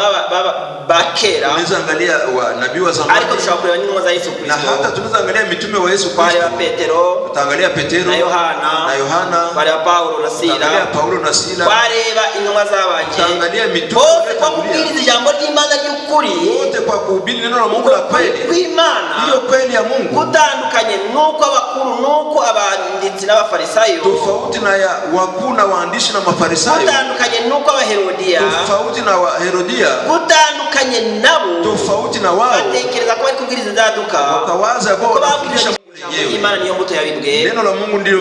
bakera, unaweza angalia nabii wa zamani, ariko dushobora kureba n'intumwa za Yesu Kristo, na hata tunaweza angalia mitume wa Yesu Kristo, tutaangalia Petero na Yohana, Paulo na Sila, bareba intumwa zabanje, tutaangalia mitume kwa kubwiriza ijambo ry'Imana ry'ukuri, wote kwa kuhubiri neno la Mungu la kweli, hiyo kweli ya Mungu, gutandukanye nuko abakuru nuko abanditsi n'abafarisayo, tofauti na ya wakuu na waandishi na mafarisayo, gutandukanye nuko abaherodia, tofauti na Herodia, gutandukanye nabo, tofauti na wao, batekereza ko bari kubwiriza zaduka, wakawaza kwa wanafundisha Imana niyo mbuto yabibwe. Neno la Mungu ndio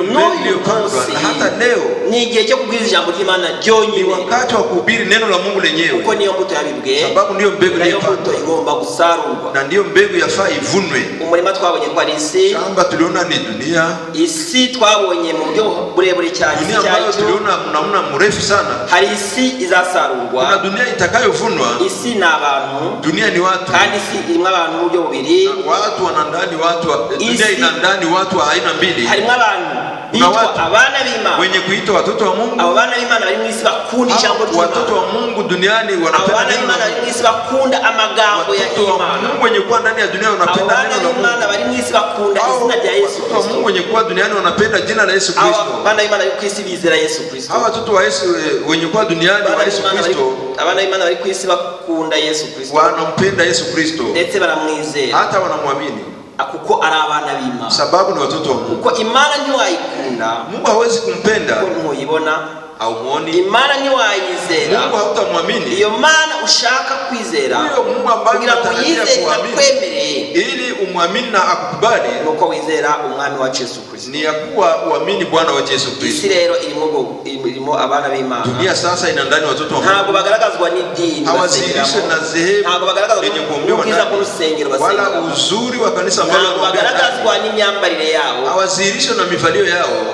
pandwa, na hata leo ni igihe cyo kubwiriza ijambo ry'Imana ryonyine, ni wakati wa kuhubiri neno la Mungu lenyewe, kuko niyo mbuto yabibwe, sababu ndio mbegu iliyopandwa, igomba gusarurwa, na ndio mbegu yafaa ivunwe. Umurima twabonye kwa isi, shamba tuliona ni dunia, isi twabonye mu buryo burebure cyane, dunia ambayo tuliona mnamna mrefu sana. Hari isi izasarurwa, kuna dunia itakayovunwa. Isi na abantu, dunia ni watu, kandi isi irimo abantu mu buryo bubiri, watu wanandani, dunia ina ndani watu wa aina mbili. Harimo abantu bitwa abana b'Imana, wenye kuitwa watoto wa Mungu. Abo bana b'Imana bari mu isi bakunda ijambo ry'Imana, watoto wa Mungu duniani wanapenda abana b'Imana bari mu isi bakunda amagambo ya Imana. Mungu wenye kuwa ndani ya dunia wanapenda neno la Mungu. Abana bari mu isi bakunda izina rya Yesu Kristo. Watoto wa Mungu wenye kuwa duniani wanapenda jina la Yesu Kristo. Abana b'Imana bari ku isi bizera Yesu Kristo. Hawa watoto wa Yesu wenye kuwa duniani wa Yesu Kristo, abana b'Imana bari ku isi bakunda Yesu Kristo, wanampenda Yesu Kristo, ndetse baramwizera, hata wanamwamini, kuko ari abana b'Imana, sababu ni watoto wa Mungu. Kuko Imana ntiwayikunda, Mungu hawezi kumpenda kuko ntuyibona au muoni. Imana ntiwayizera, Mungu hautamwamini. Iyo Mana ushaka kwizera, huyo Mungu ambaye unatarajia kuamini, ili umwamini na akukubali, nuko wizera umwami wa Yesu Kristo, ni yakuwa uamini Bwana wa Yesu Kristo. Isi rero irimo abana b'Imana. Dunia sasa ina ndani watoto wa Mungu, ntabwo bagaragazwa n'idini, hawazidishe na dhehebu, ntabwo bagaragazwa n'ubwiza bw'urusengero wala uzuri wa kanisa, ntabwo bagaragazwa n'imyambarire yao, hawazidishe na mivalio yao,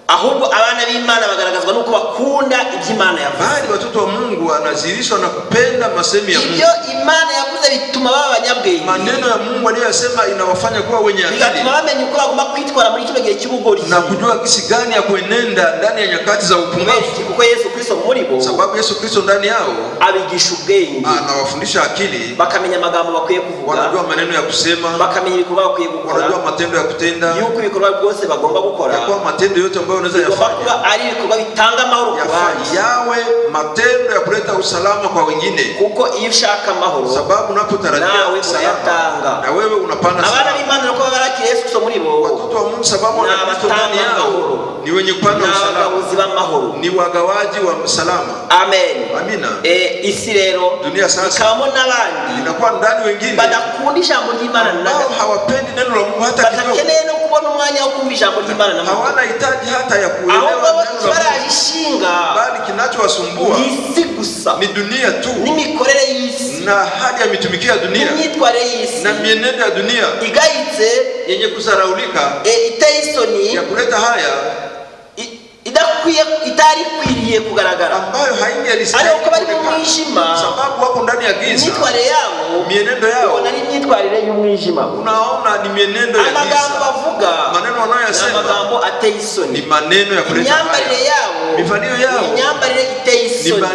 ahubwo abana b'Imana bagaragazwa nuko bakunda iby'Imana yavuze. Bali watoto wa Mungu wanazidishwa na kupenda masemi ya Mungu. Ibyo Imana yavuze bituma baba abanyabwenge, maneno ya Mungu aliyosema inawafanya kuwa wenye akili, bigatuma bamenya uko bagomba kwitwara muri kino gihe cy'ubugori, na kujua kisi gani ya kuenenda ndani ya nyakati za upungufu, kuko Yesu Kristo muri bo, sababu Yesu Kristo ndani yao abigisha ubwenge, anawafundisha akili, bakamenya amagambo bakwiye kuvuga, wanajua maneno ya kusema, bakamenya ibikorwa bakwiye gukora, wanajua matendo ya kutenda, yuko ibikorwa byose bagomba gukora, kwa matendo yote ambayo unaweza yafanya ari ibikorwa bitanga amahoro kwa watu, yawe matendo ya kuleta usalama kwa wengine, kuko iyo ushaka amahoro, sababu unapotarajia usalama na wewe unapana sana. Abana b'Imana nako barakira Yesu Kristo muri bo, watoto wa Mungu, sababu wana Kristo ndani yao, ni wenye kupana usalama, ni wagawaji wa salama. Amen. Amina. Isi rero dunia sasa ikamo n'abandi inakuwa ndani wengine badakunda ijambo ry'Imana, nao hawapendi neno la Mungu hata kidogo, batakeneye no kubona umwanya wo kumva ijambo ry'Imana, na hawana hitaji hata ya kuelewa neno la Mungu, bali kinachowasumbua ni dunia tu, ni mikorere y'isi, na hali ya mitumikio ya dunia, ni mitware y'isi, na mienendo ya dunia igayitse, yenye kusaraulika, iteye isoni, ya kuleta haya itari kwiriye kugaragara, ambayo haingelistahi, ariko bari mu mwijima, sababu wako ndani ya giza, mitware yao, mienendo yao, nari mitwarire y'umwijima, unaona ni mienendo ya giza, amagambo bavuga, maneno wanayosema, amagambo ateye isoni, ni maneno ya kuleta haya, imyambarire yao, mivalio yao, imyambarire iteye isoni,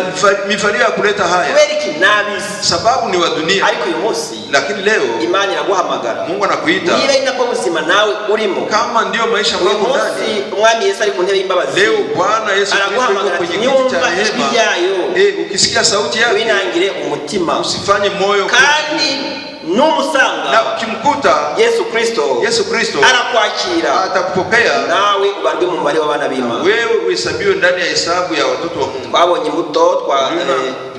ni mivalio ya kuleta haya, kweriki nabisi, sababu ni wa dunia. Ariko uyu munsi, lakini leo Imana iraguhamagara, Mungu anakuita, niba inapo buzima nawe urimo, kama ndio maisha yako ndani, umwami Yesu ari ku ntebe y'imbabazi, leo Bwana Yesu Kristo kwenye kiti cha rehema, ukisikia sauti yake, winangire umutima, usifanye moyo, kandi numusanga, na ukimkuta Yesu Kristo arakwakira, atakupokea, nawe ubarwe mu mubare w'abana b'Imana, wewe uhesabiwe ndani ya hesabu ya watoto wa Mungu. Twabonye imbuto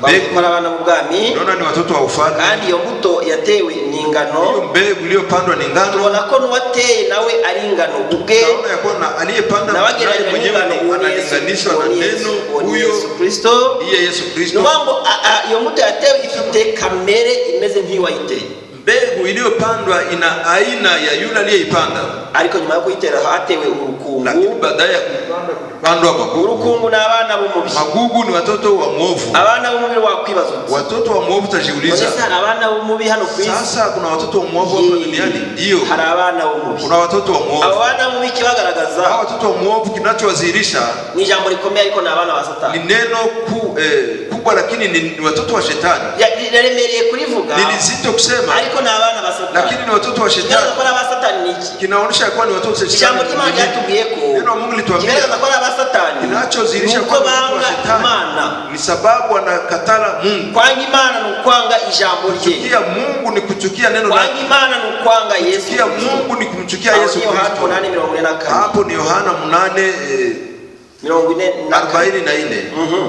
bakora abana b'ubwami, unaona ni watoto wa ufalme, kandi iyo mbuto yatewe ni ingano, hiyo mbegu iliyopandwa ni ngano, tubona ko nuwateye nawe ari ingano ubwe, naona yakona aliyepanda naye mwenyewe analinganishwa na neno huyo Kristo, iye Yesu Kristo. Nubango iyo mbuto yatewe ifite kamere imeze nk'iyayiteye, mbegu iliyopandwa ina aina ya yule aliyeipanda, ariko nyuma yo kuyitera hatewe urukungu, lakini baadaye ya kuipanda urukungu na abana b'umubiri. Magugu ni watoto wa mwovu. Abana b'umubiri wakwibaza uti, watoto wa mwovu utajiuliza, sasa abana b'umubiri hano ku isi? Sasa kuna watoto wa mwovu hapa duniani? Ndio, hari abana b'umubiri. Kuna watoto wa mwovu. Abana b'umubiri kibagaragaza, hao watoto wa mwovu kinachowazihirisha ni jambo likomeye, ariko na abana wa Satani. Ni neno kubwa, lakini ni watoto wa shetani. Yaremereye kurivuga, ni nzito kusema, ariko na abana wa Satani. Lakini ni watoto wa shetani. Kwa wa Satani niki kinaonyesha kwa ni watoto wa shetani. Jambo kimani yatubiyeko, neno wa Mungu lituambia kwa wa Satani kinachozihirisha kwa watoto wa shetani ni sababu wanakatala Mungu. Kwanga Imana ni kwanga ijambo rye. Kuchukia Mungu ni kuchukia neno lake. Kwanga Imana ni kwanga Yesu. Kuchukia Mungu ni kumchukia Yesu Kristo. Hapo ni Yohana 8:44.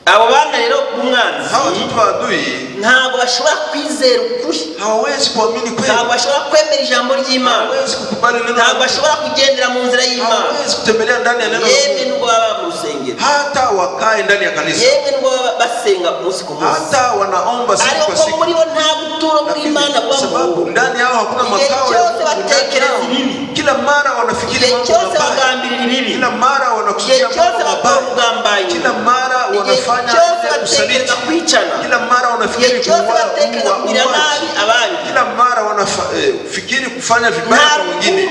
Abo bana rero umwanzi, hao watoto wa adui ntabwo bashobora kwizera ukuri, hawezi kuamini kweli, ntabwo bashobora kwemera ijambo ry'Imana, hawezi kukubali neno, ntabwo bashobora kugendera mu nzira y'Imana, hawezi kutembelea ndani ya neno. Yemwe nubwo baba mu rusengero, hata wakae ndani ya kanisa, yemwe nubwo basenga umunsi ku munsi, hata wanaomba siku kwa siku, ariko muri bo nta buturo bw'Imana bwabo, sababu ndani yao hakuna makao ya Mungu. Kila mara wanafikiri mambo mabaya, kila mara wanakusudia mambo mabaya, kila mara wanafanya usaliti, kila mara wanafikiri kuua, kila mara wanafikiri kufanya vibaya kwa wengine.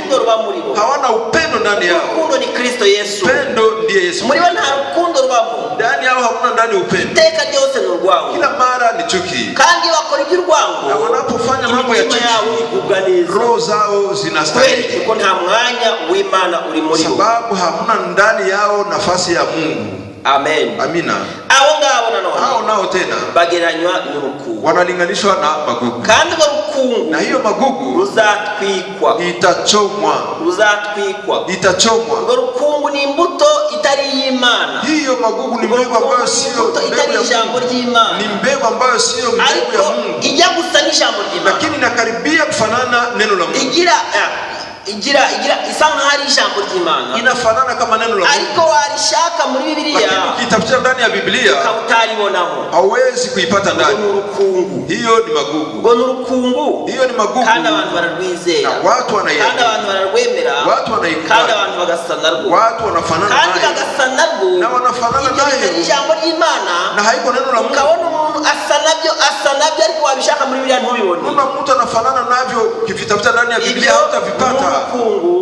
Hawana upendo ndani yao. Upendo ni Kristo Yesu. Upendo ndiye Yesu. Muri wana urukundo rwabo. Ndani yao hakuna ndani upendo. Teka ryose ni urwango. Kila mara ni chuki. Kandi bakora iby'urwango. Na wanapofanya mambo ya chuki, roho zao zinastahili. Kuko nta mwanya w'Imana uri muri bo. Sababu hamna ndani yao nafasi ya Mungu. Amen. Amina. Abo ngabo nanone, hao nao tena bageranywa n'urukungu, wanalinganishwa na magugu. Kandi urukungu, na hiyo magugu ruzatwikwa, itachomwa, urwo rukungu ni imbuto itari y'Imana. Hiyo magugu ni mbegu ambayo sio mbegu ya ijambo ry'Imana, ni mbegu ambayo sio mbegu ya Mungu, ijya gusa n'ijambo ry'Imana, lakini inakaribia kufanana neno la Mungu. igira isa nk'ari ijambo ry'Imana, inafanana kama neno la Mungu, ariko warishaka muri Biblia, lakini ukitafuta ndani ya Biblia kautaribonamo, hauwezi kuipata ndani. Hiyo ni magugu, ngo nurukungu, hiyo ni magugu, kandi abantu bararwizera, na watu wanaiamini, kandi abantu bararwemera, watu wanaikubali, kandi abantu bagasana rwo, watu wanafanana naye, kandi bagasana rwo, na wanafanana naye ijambo ry'Imana, na haiko neno la Mungu. Ukabona umuntu asanabyo ariko wabishaka muri Biblia ntubibone. Kuna mtu anafanana navyo, ukivitafuta ndani ya Biblia hutavipata.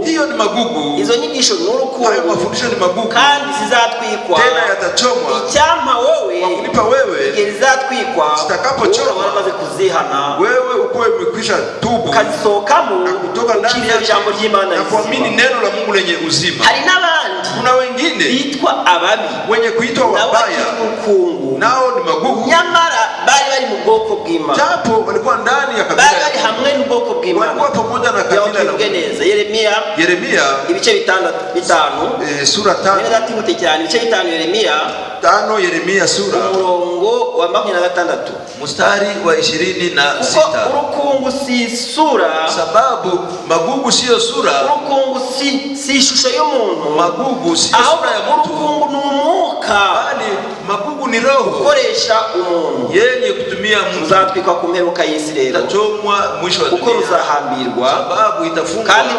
Hiyo ni magugu. Izo nyigisho ni urukungu. Hayo mafundisho ni magugu. Kandi zizatwikwa. Tena yatachomwa. Icyampa wewe, wakunipa wewe, zizatwikwa. Zitakapochomwa, wamaze kuzihana, wewe uko umekwisha tubu, kazisokamo, na kutoka ndani ya jambo ry'Imana, na kuamini neno la Mungu lenye uzima. Hari n'abandi, kuna wengine bitwa ababi, wenye kuitwa wabaya, nao ni magugu, nyamara bari mu bwoko bw'Imana, japo walikuwa ndani ya kabila, bari hamwe n'ubwoko bw'Imana, walikuwa pamoja na kabila la Mungu. Yeremia ibice 5 sura 5, neza tibute cyane, ibice 5 Yeremia sura umurongo wa 26 mstari wa 26. Urukungu si sura, sababu magugu sio sura, urukungu si ishusho y'umuntu, magugu sio sura ya mtu, urukungu ni umwuka, bali magugu ni roho ukoresha umuntu, yenye kutumia mtu. Uzatwikwa ku mperuka y'isi rero, itachomwa mwisho wa dunia, kuko ruzahambirwa, sababu itafungwa, kandi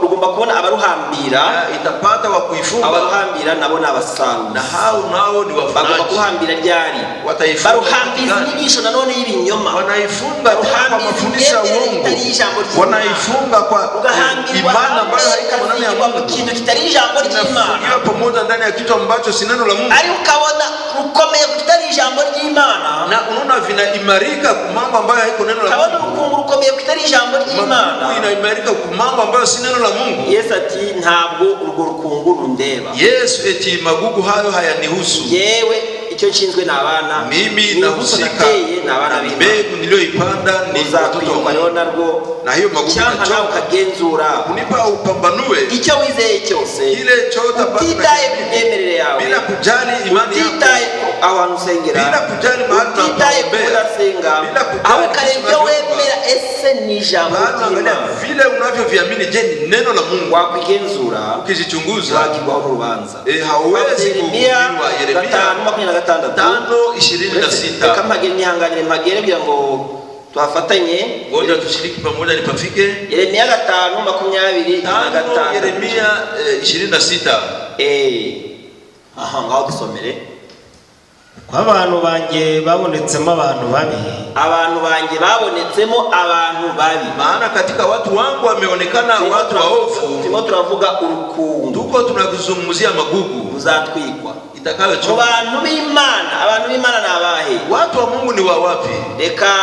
rugomba kubona abaruhambira, itapata wa kuifunga, abaruhambira nabo n'abasaruzi, na hao nao ni wafunaji. Bagomba kuhambira ryari, baruhambiza inyigisho nanone y'ibinyoma, wanaifunga kwa mafundisho ya uongo, wanaifunga kwa imani ambayo haiko ndani ya Mungu, kitu kitari ijambo ry'Imana, pamoja ndani ya kitu ambacho si neno la Mungu, ari ukabona rukomeye kitari ijambo ry'Imana, na unaona vinaimarika kwa mambo ambayo haiko neno la Mungu. Kabona urukungu rukomeye kitari ijambo ry'Imana, inaimarika kwa mambo ambayo si neno la Mungu. Yesu ati ntabwo urwo rukungu rundeba. Yesu eti magugu hayo hayanihusu. Yewe icyo nshinzwe n'abana, mimi nahusika n'abana mbegu niliyoipanda ni watoto wa Mungu, na hiyo magugu cyangwa ukagenzura kunipa upambanue icyo wizeye cyose, ile chota utitaye ku myemerere yawe, bila kujali imani yako, utitaye ahantu usengera, bila kujali mahali utitaye kudasenga, aho karebye wemera ese ni ijambo ry'Imana, vile unavyoviamini, je ni neno la Mungu, wakwigenzura, ukizichunguza wakigwa mu rubanza. Hauwezi kuhukumiwa. Yeremia 5:26. Kama nihanganire magere kugira ngo tuhafatanye, ngoja tushiriki pamoja nipafike. Yeremia 5:25. Yeremia 26. aha ngaho dusomere. Abantu banjye babonetsemo abantu babi. Abantu banjye babonetsemo abantu babi. Maana katika watu wangu wameonekana watu waovu. Timo turavuga urukungu. Tuko tunakuzungumzia magugu. Uzatwikwa. Itakayochoka. Abantu b'Imana nabahe. Watu wa Mungu ni wa wapi? Reka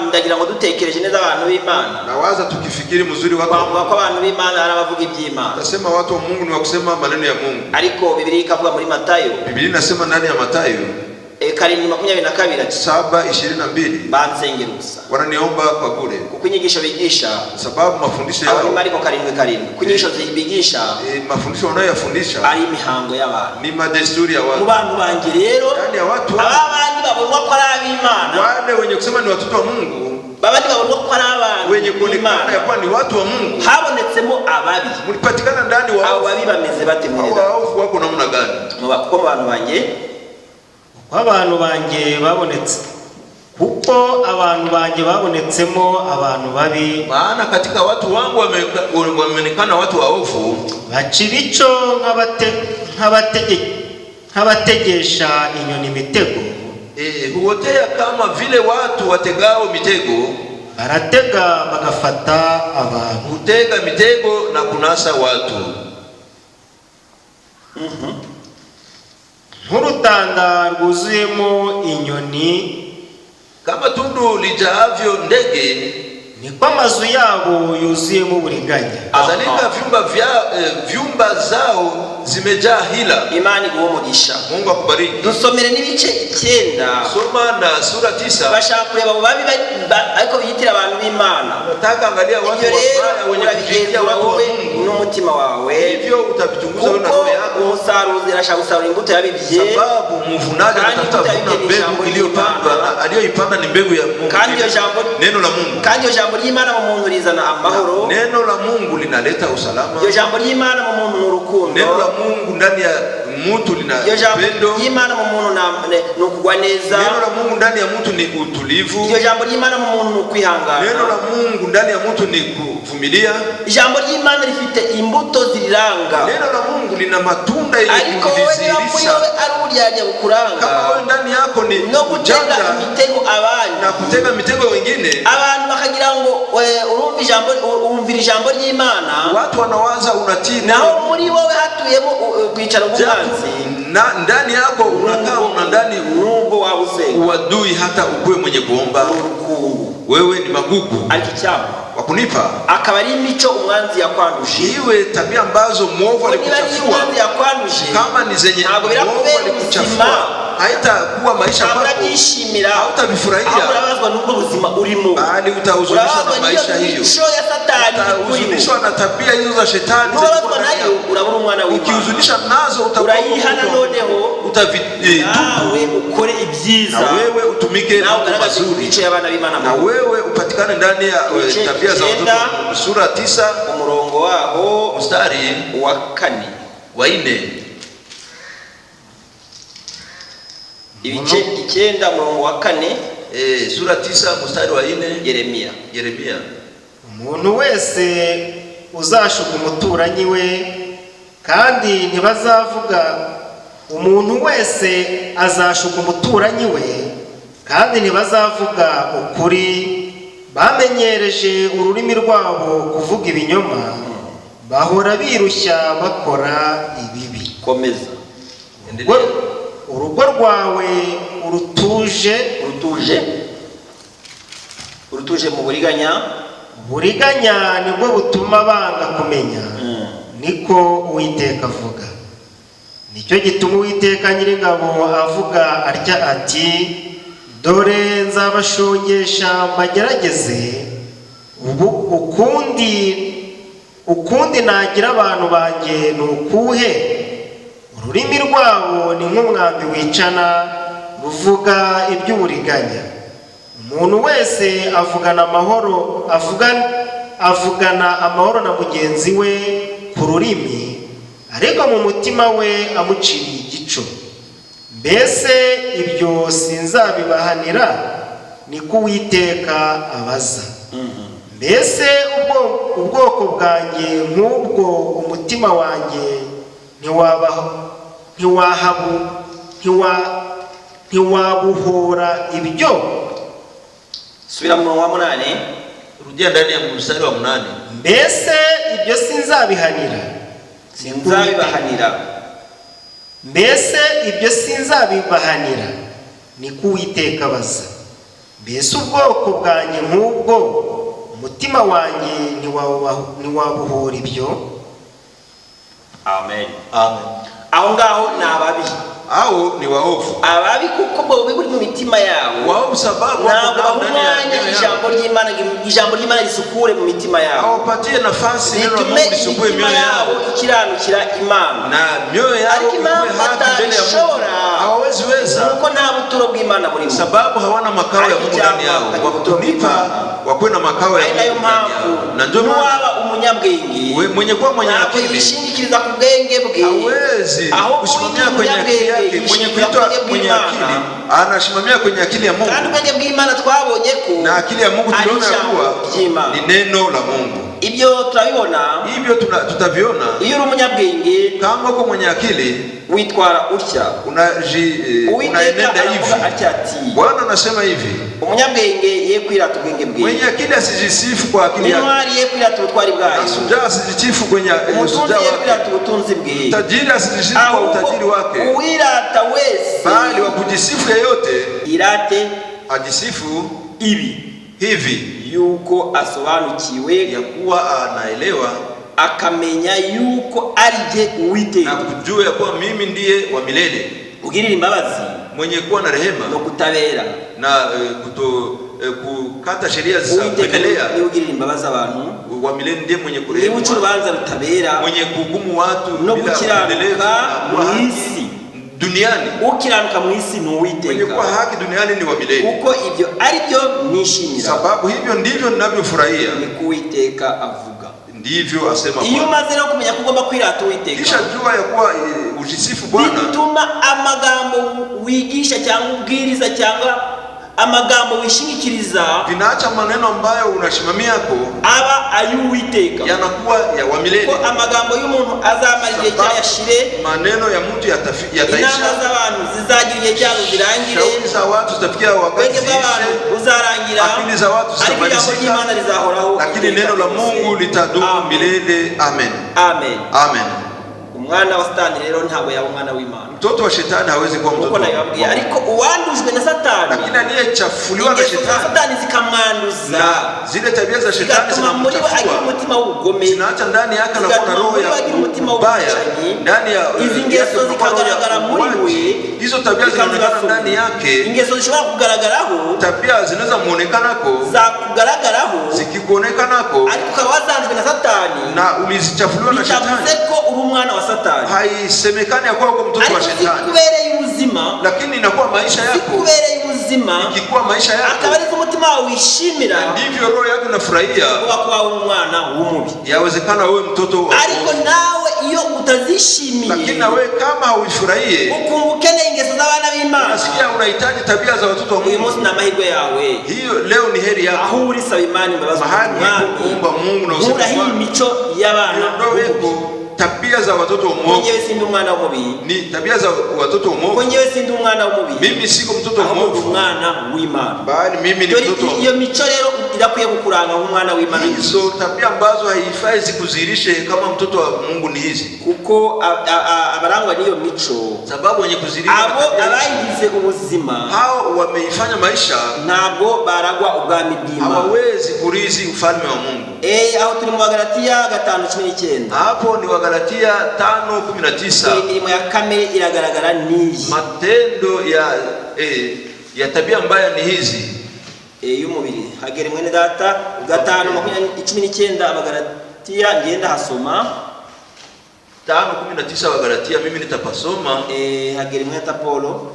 ndagira ngo dutekereje neza abantu b'Imana. Nawaza tukifikiri mzuri watu. Kwa abantu b'Imana arabavuga iby'Imana. Nasema watu wa Mungu ni wa kusema maneno ya Mungu. Ariko Biblia ikavuga muri Matayo. Biblia inasema ndani ya Matayo 7:22 bansengera ubusa. Wananiomba kwa bure. Kuko inyigisho bigisha sababu mafundisho yao. Mariko 7:7. Kunyigisho zibigisha. Mafundisho wanayofundisha ari imihango y'abantu. Ni madesturi ya watu. Mu bantu banjye rero. Ndani ya watu. Abandi babonwa ko ari ab'Imana. Wale wenye kusema ni watoto wa Mungu. Babandi babonwa ko ari abantu. Wenye kuonekana ya kuwa ni watu wa Mungu. Habonetsemo ababi. Mulipatikana ndani wa abo babi bameze bate mweza. Hao wako namna gani? Kuko abantu banjye abantu banjye babonetse kuko abantu banjye babonetsemo abantu babi. Maana katika watu wangu wameonekana watu waovu. Bacirico nk'abategesha inyoni imitego. Huotea kama vile watu wategao mitego. Baratega bagafata abantu. Hutega mitego na kunasa watu. Nk'urutanda rwuzuyemo inyoni, kama tundu lijaavyo ndege, niko amazu yabo yuzuyemo uburiganya. Kadhalika vyumba zao zimejaa hila. Imani guhomugisha. Mungu akubariki. Dusomere n'ibice 9. Soma na sura 9. Bashaka kureba babi ariko biyitira abantu b'Imana. Nataka angalia watu wabaya wenye kujitia watu wa Mungu n'umutima wawe. Hivyo utavichunguza na roho yako. Umusaruzi arashaka gusarura imbuto yabibye. Sababu mvunaji anatafuta mbegu iliyopandwa, aliyoipanda ni mbegu ya Mungu. Kandi yo jambo neno la Mungu. Kandi yo jambo y'Imana mu muntu rizana amahoro. Neno la Mungu linaleta usalama. Yo jambo y'Imana mu muntu n'urukundo. Neno la Mungu ndani ya mtu lina upendo. Y'Imana mu muntu no kugwa neza. Neno la Mungu ndani ya mtu ni utulivu. Yo jambo y'Imana mu muntu no kwihangana. Neno la Mungu ndani ya mtu ni kuvumilia. Jambo y'Imana rifite imbuto ziriranga. Neno la Mungu lina matunda yenye kudhihirisha. Kama wewe ndani yako ni no kutega imitego abandi na kutega mitego wengine, abantu bakagira ngo urumvira ijambo ry'Imana, watu wanawaza unatii, naho muri wowe hatuyemo kwicara ubuganzi, na ndani yako unakaa una ndani nubwo wabusenga uadui, hata ukuwe mwenye kuomba wewe ni magugu alikichama wakunipa akaba ari imico umwanzi yakwandusha. Iwe tabia ambazo muovu alikuchafua, kama ni zenye muovu alikuchafua, haitakuwa maisha yako, hautabifurahia, bali utahuzunishwa na maisha hiyo, utahuzunishwa na tabia hizo za shetani. Ukihuzunisha nazo utakuwa ukore ibyiza, na wewe utumike mazuri, na wewe upatikane ndani ya tabia za watoto. Sura 9 umurongo waho mstari wa 4 ibice 9 umurongo wa 4. Sura 9 mstari wa 4. Yeremia. Umuntu wese uzashuka umuturanyi we kandi ntibazavuga, umuntu wese azashuka umuturanyi we kandi ntibazavuga ukuri. Bamenyereje ururimi rwabo kuvuga ibinyoma, bahora birushya bakora ibibi. Komeza. Urugo rwawe urutuje mu buriganya nibwo butuma banga kumenya. Niko Uwiteka avuga. Nicyo gituma Uwiteka Nyiringabo avuga atya ati, dore nzabashongesha mbagerageze, ukundi nagira abantu banjye ni ukuhe. Ururimi rwabo ni nk'umwambi wicana, ruvuga iby'uburiganya. Umuntu wese avugana amahoro na mugenzi we ku rurimi, ariko mu mutima we amuciriye igico. Mbese ibyo sinzabibahanira? Niko Uwiteka abaza. Mbese ubwoko bwanjye nk'ubwo umutima wanjye ntiwabuhora ibyo. Subira mu wa 8. Rudia ndani ya mstari wa 8. Mbese ibyo sinzabihanira. Mbese ibyo sinzabibahanira ni kuwiteka baza. Mbese ubwoko bwanjye nk'ubwo umutima wanjye ntiwabuhora ibyo. Amen. Amen. Aho ngaho nababi. Hao ni waovu. Ababi kuko bo biri mu mitima yabo. Waovu sababu ijambo ry'Imana risukure mu mitima yabo. Hawapatie nafasi neno la Mungu lisukue mioyo yao. Ikiranukira Imana. Na mioyo yao ikuwe haki mbele ya Mungu. Hawawezi weza. Kuko nta buturo bw'Imana buri. Sababu hawana makao ya Mungu ndani yao. Wakutulipa wakuwe na makao ya Mungu ndani yao. Na ndio maana umunyabwenge mwenye kuwa mwenye akili yishingikiriza ku bwenge bwe. Hawezi kusimamia kwenye akili yake. Mwenye kuitwa mwenye akili anasimamia kwenye akili ya Mungu. Kandi ubwenge bw'Imana twabonye ko na akili ya Mungu tuliona kuwa ni neno la Mungu. Ibyo turabibona, hivyo tutaviona. Iyo uri umunyabwenge kama uko mwenye akili witwara utya, unaenenda hivi. Bwana anasema hivi, umunyabwenge ye kwirata ubwenge bwe. Mwenye akili asijisifu kwa akili yake. Intwari ye kwirata ubutwari bwayo. Asujaa asijisifu kwenye usujaa wake. Kwirata ubutunzi bwe. Tajiri asijisifu kwa utajiri wake. Uwirata wese bali wa kujisifu yeyote irate ajisifu hivi yuko asobanukiwe, ya kuwa anaelewa, akamenya yuko arije Uwiteka, na kujua ya kuwa mimi ndiye wa milele, ugirira imbabazi, mwenye kuwa na rehema no kutabera, na kukata sheria za kuendelea. Ni ugirira imbabazi abantu, wa milele ndiye mwenye kurehemu, ni urubanza rutabera, mwenye kuhukumu watu no gukiranuka mwisi duniani. Ukiranuka mwisi ni Uwiteka, mwenye kuwa haki duniani ni wa milele. Uko ibyo ari byo nishimira, sababu hivyo ndivyo ninavyofurahia. Ni kuwiteka avuga, ndivyo asema Bwana. Iyo maze no kumenya kugomba kwirata Uwiteka, kisha jua ya kuwa ujisifu Bwana, bituma amagambo wigisha cyangwa ubwiriza cyangwa amagambo wishingikiriza vinaacha maneno ambayo unashimamia ko aba ayuwiteka, yanakuwa ya wa milele. Ko amagambo y'umuntu azamarije cyashire, maneno ya mtu yataisha, inama z'abantu zizagira igihe cyabo zirangire, shauri za watu zitafikia wakati uzarangira, akili za watu zitamalizika, lakini neno la Mungu litadumu milele. Amen. Amen. Amen. Umwana wa Satani rero ntabwo yaba umwana w'Imana. Mtoto wa shetani hawezi kuwa mtoto wa Mungu. Ariko uwandujwe na Satani, lakini aliyechafuliwa na shetani, Satani zikamwanduza, na zile tabia za shetani zinamchafua, umutima w'ubugome, zinaacha ndani yake na kuna roho ya ubaya ndani ya ingeso zikagaragara muri we. Hizo tabia zinaonekana ndani yake, ingeso zishobora kugaragaraho, tabia zinaweza muonekanako, za kugaragaraho, zikikuonekanako, ariko ukawazanzwe na Satani na ulizichafuliwa na shetani, bitamuzeko uri umwana wa Satani. Haisemekani ya kuwa mtoto wa shetani, zikubereye ubuzima, lakini inakuwa maisha yako, zikubereye ubuzima, ikikuwa maisha yako, akabariza umutima wawe wishimira, ndivyo roho yako inafurahia kuba umwana w'umubi. Yawezekana wewe mtoto wa, ariko nawe iyo utazishimiye, lakini na wewe kama hauifurahie, ukumva ukeneye ingeso z'abana b'Imana, unasikia unahitaji tabia za watoto wa Mungu, uyu munsi na mahirwe yawe, hiyo leo ni heri yako. Aho uri saba Imana imbabazi, kuomba Mungu na useme hii mico y'abana tabia za watoto wa Mungu. Mwenyewe si ndi umwana w'umubi, ni tabia za watoto wa Mungu. Mwenyewe si ndi umwana w'umubi, mimi siko mtoto wa Mungu, umwana w'Imana, bali mimi ni mtoto wa. Iyo mico rero irakwiye gukuranga nk'umwana w'Imana. Hizo tabia ambazo haifai zikuzirishe kama mtoto wa Mungu ni hizi, kuko abarangwa niyo mico, sababu wenye kuzirisha abo abayigize ubuzima, hao wameifanya maisha, ntabwo baragwa ubwami bw'Imana, hawawezi kurizi ufalme wa Mungu. Aho turi mu Galatia 5:19, hapo ni Galatia 5:19. Imirimo ya kamere iragaragara niyi, matendo ya tabia mbaya ni hizi y'umubiri. Hagere mwene data 5:19 Abagalatia, ngenda hasoma 5:19 Abagalatia, mimi nitapasoma. Hagere mwene data Paulo,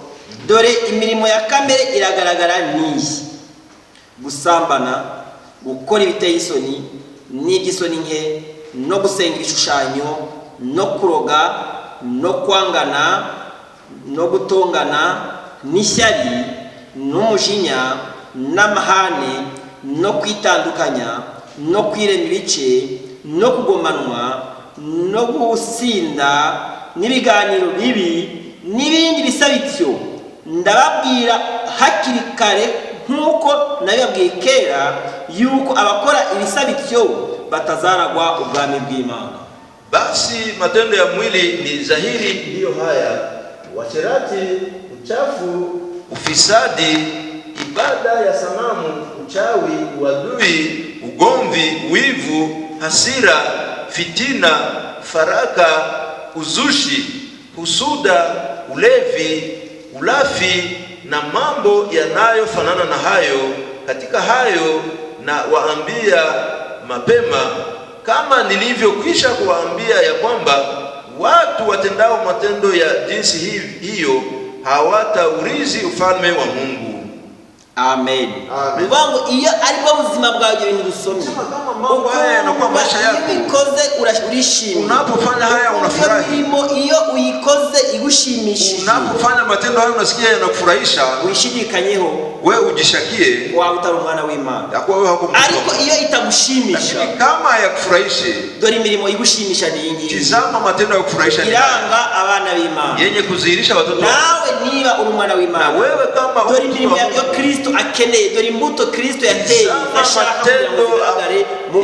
dore imirimo ya kamere iragaragara niyi: gusambana, gukora ibiteye isoni n'iby'isoni nke, no gusenga ibishushanyo, no kuroga, no kwangana, no gutongana, n'ishyari, n'umujinya, n'amahane, no kwitandukanya, no kwirema ibice, no kugomanwa, no gusinda n'ibiganiro bibi n'ibindi bisabityo ndababwira hakiri kare nkuko nabibabwiye kera yuko abakora ibisabityo batazaragwa ubwami bw'Imana. Basi matendo ya mwili ni dhahiri, ndiyo haya: uasherati, uchafu, ufisadi, ibada ya sanamu, uchawi, uadui, ugomvi, wivu, hasira, fitina, faraka, uzushi, husuda, ulevi, ulafi na mambo yanayofanana na hayo. Katika hayo na waambia mapema, kama nilivyokwisha kuwaambia, ya kwamba watu watendao matendo ya jinsi hiyo hawataurithi ufalme wa Mungu. Amen. Mubango iyo ariko ubuzima bwawe ibintu dusomye. Mambo haya yanakuwa maisha yako. Ubikoze urashimishwa. Unapofanya haya unafurahi. Iyo uyikoze igushimisha. Unapofanya matendo haya unasikia yanakufurahisha. Uishidikanyeho. Wewe ujishakie. Wa utari umwana w'Imana. Yakuwa wewe hako mtu. Ariko iyo itagushimisha. Lakini kama yakufurahishe. Dore imirimo igushimisha ni ingi. Tizama matendo yakufurahisha ni. Iranga abana b'Imana. Yenye kuzihirisha watoto. Nawe niba uri umwana w'Imana. Na wewe kama dore imirimo ya Kristo akeneye, dore imbuto Kristo yateye ashaka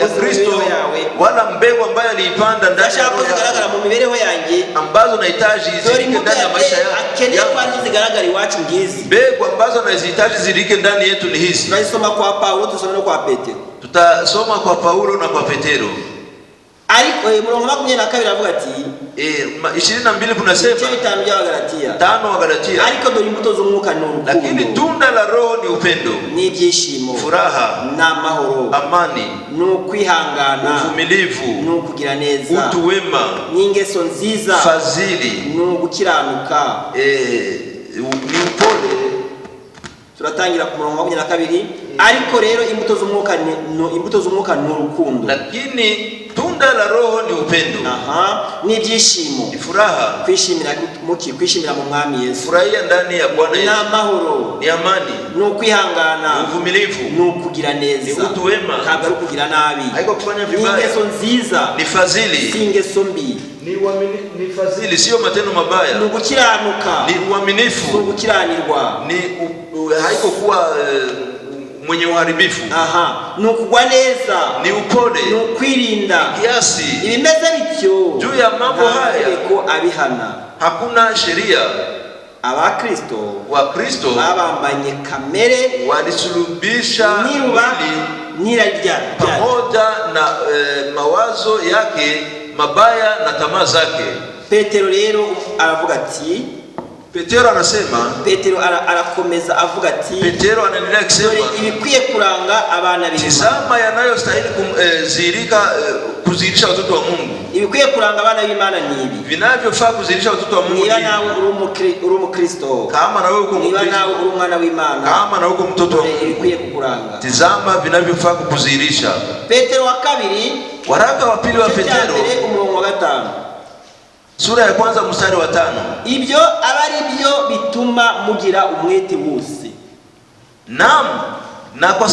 ya Kristo yawe, wala mbegu ambayo aliipanda ndani yako zigaragara mu mibereho yanjye ambazo nahitaji zirike ndani ya maisha yako. Akeneye kwani zigaragara iwacu ngizi mbegu ambazo nazihitaji zirike ndani yetu ni hizi. Tunasoma kwa Paulo, tusome no kwa Petero. Tutasoma kwa Paulo na kwa Petero. Ariko murongo 22 avuga ati 22 kunasema 5 wa Galatia. Ariko dore imbuto z'umwuka ni urukundo. Lakini tunda la Roho ni upendo, ni ibyishimo, furaha, na mahoro, amani, no kwihangana, uvumilivu, no kugira neza, utu wema, n'ingeso nziza, fadhili, no gukiranuka, ni upole. Turatangira ku murongo 22. Ariko rero imbuto z'umwuka ni urukundo. Lakini tunda la Roho ni upendo. Ni ibyishimo, ni furaha, kwishimira mu Mwami Yesu, furahia ndani ya Bwana Yesu, na mahoro, ni amani, no kwihangana, uvumilivu, no kugira neza, ni utu wema, ntabwo ari kugira nabi, haiko kufanya vibaya, ni ingeso nziza, ni fadhili, si ingeso mbi, ni fadhili, sio matendo mabaya, ni gukiranuka, ni uaminifu, ni gukiranirwa, ni haiko kuwa mwenye uharibifu, ni ukugwa neza, ni upole, ni ukwirinda, kiasi. Ibimeze bityo juu ya mambo haya ko abihana. Hakuna sheria. Wakristo babambanye kamere, walisulubisha mwili pamoja na mawazo yake mabaya na tamaa zake. Petero rero aravuga ati, Petero anasema, Petero arakomeza avuga ati, Petero anaendelea kusema, ibikwiye kuranga abana b'Imana. Tazama yanayostahili kuzihirisha watoto wa Mungu. Ibikwiye kuranga abana b'Imana ni ibi. Vinavyofaa kuzihirisha watoto wa Mungu. Niba nawe uri umukristo, kama nawe uko Mkristo, niba nawe uri umwana w'Imana, kama nawe uko mtoto wa Mungu, ibikwiye kukuranga. Tazama vinavyofaa kuzihirisha. Petero wa kabiri, waraka wa pili wa Petero, umurongo wa 5. Sura ya kwanza mstari wa 5. Ibyo abari byo bituma mugira umwete wose. Naam, na kwa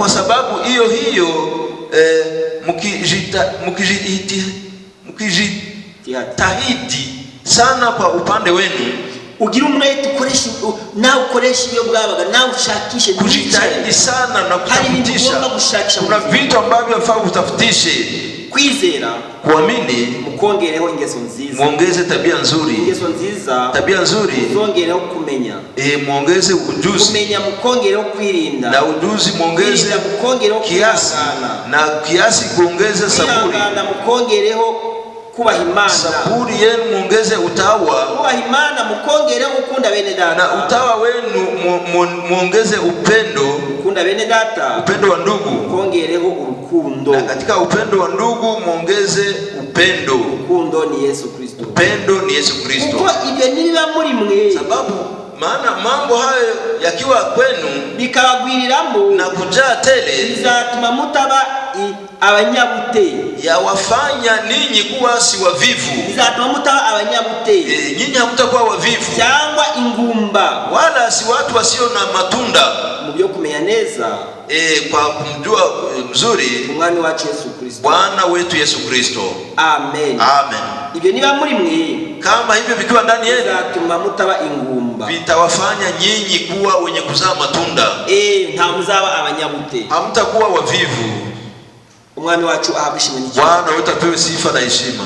sababu hiyo mkijitahidi sana kwa upande wenu, ugira umwete ukoresha iyo bwabaga, nawe ushakishe, kujitahidi sana na kutafutisha. Kuna vitu ambavyo unafaa utafutishe: kwizera, kuamini, mukongereho ingeso nziza, muongeze tabia nzuri, ingeso nziza, tabia nzuri, muongereho kumenya, muongeze ujuzi, kumenya mukongereho kwirinda, na ujuzi muongeze kiasi, na kiasi kuongeze saburi, na mukongereho kubaha Imana, saburi yenu muongeze utawa, kubaha Imana mukongereho ukunda bene data, na utawa wenu muongeze upendo, ukunda bene data, upendo wa ndugu, mukongereho urukundo, na katika upendo wa ndugu muongeze upendo. Urukundo ni Yesu Kristo, upendo ni Yesu Kristo. Kuko ibyo nibiba muri mwe, sababu maana mambo hayo yakiwa kwenu bikabagwiriramo na kujaa tele, bizatuma mutaba abanyabute, yawafanya ninyi kuwa si wavivu. bizatuma mutaba abanyabute, Nyinyi hamtakuwa wavivu cyangwa ingumba, wala si watu wasio na matunda mu byo kumenya neza kwa kumjua mzuri umwami wacu Yesu Kristo. Bwana wetu Yesu Kristo. Amen. Amen. Ibyo niba muri mwe, Kama hivyo vikiwa ndani yenu, bizatuma mutaba ingumba, vitawafanya nyinyi kuwa wenye kuzaa matunda. nta muzaba abanyabute, Hamtakuwa wavivu. umwami wacu ahabishimwe n'icyo. Bwana wetu apewe sifa na heshima.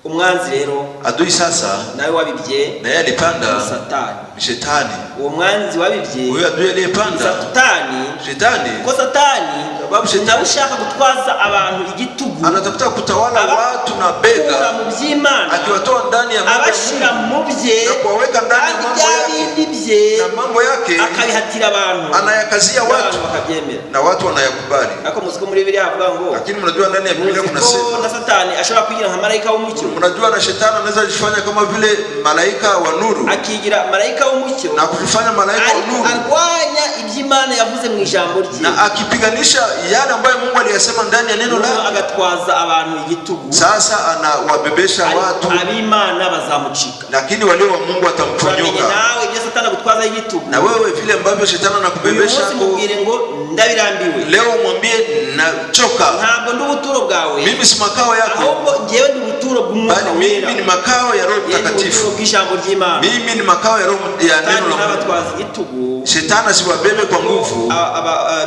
Umwanzi rero Adui sasa nawe wabibye, na yeye alipanda Satani. Shetani. Uwo mwanzi wabibye, Huyo adui aliyepanda Satani, Shetani, ko Satani sababu Shetani nawe ushaka gutwaza abantu igitugu, anatafuta kutawala watu na bega, mu by'Imana, akiwatoa ndani ya mambo abashira mu bye na kuwaweka ndani ya mambo yake bye na mambo yake, akabihatira abantu, anayakazia watu bakabyemera na watu wanayakubali. ariko muziko muri Bibiliya havuga ngo, Lakini mnajua ndani ya Biblia kuna sema na Satani ashobora kugira nka marayika w'umucyo, mnajua na Shetani anaweza kujifanya kama vile malaika wa nuru akigira marayika w'umucyo na kujifanya malaika wa nuru, arwanya iby'Imana yavuze mu ijambo rye, na akipiganisha yale ambayo Mungu aliyasema ndani ya neno lake, agatwaza abantu igitugu. sasa anawabebesha watu, ab'Imana bazamucika, lakini walio wa Mungu watamponyoka. nawe ibyo Satani agutwaza igitugu, Na wewe vile ambavyo Shetani anakubebesha, mubwire ngo ndabirambiwe, leo mwambie nachoka, ntabwo ndi ubuturo bwawe, mimi si makao yako, ahubwo njyewe ndi ubuturo bw'Umwuka bali wera, mimi ni makao ya Roho Mtakatifu, bw'ijambo ry'Imana. mimi ni makao ya Roho ya neno la Mungu. N'abatwaza igitugu, Shetani asiwabebe kwa nguvu.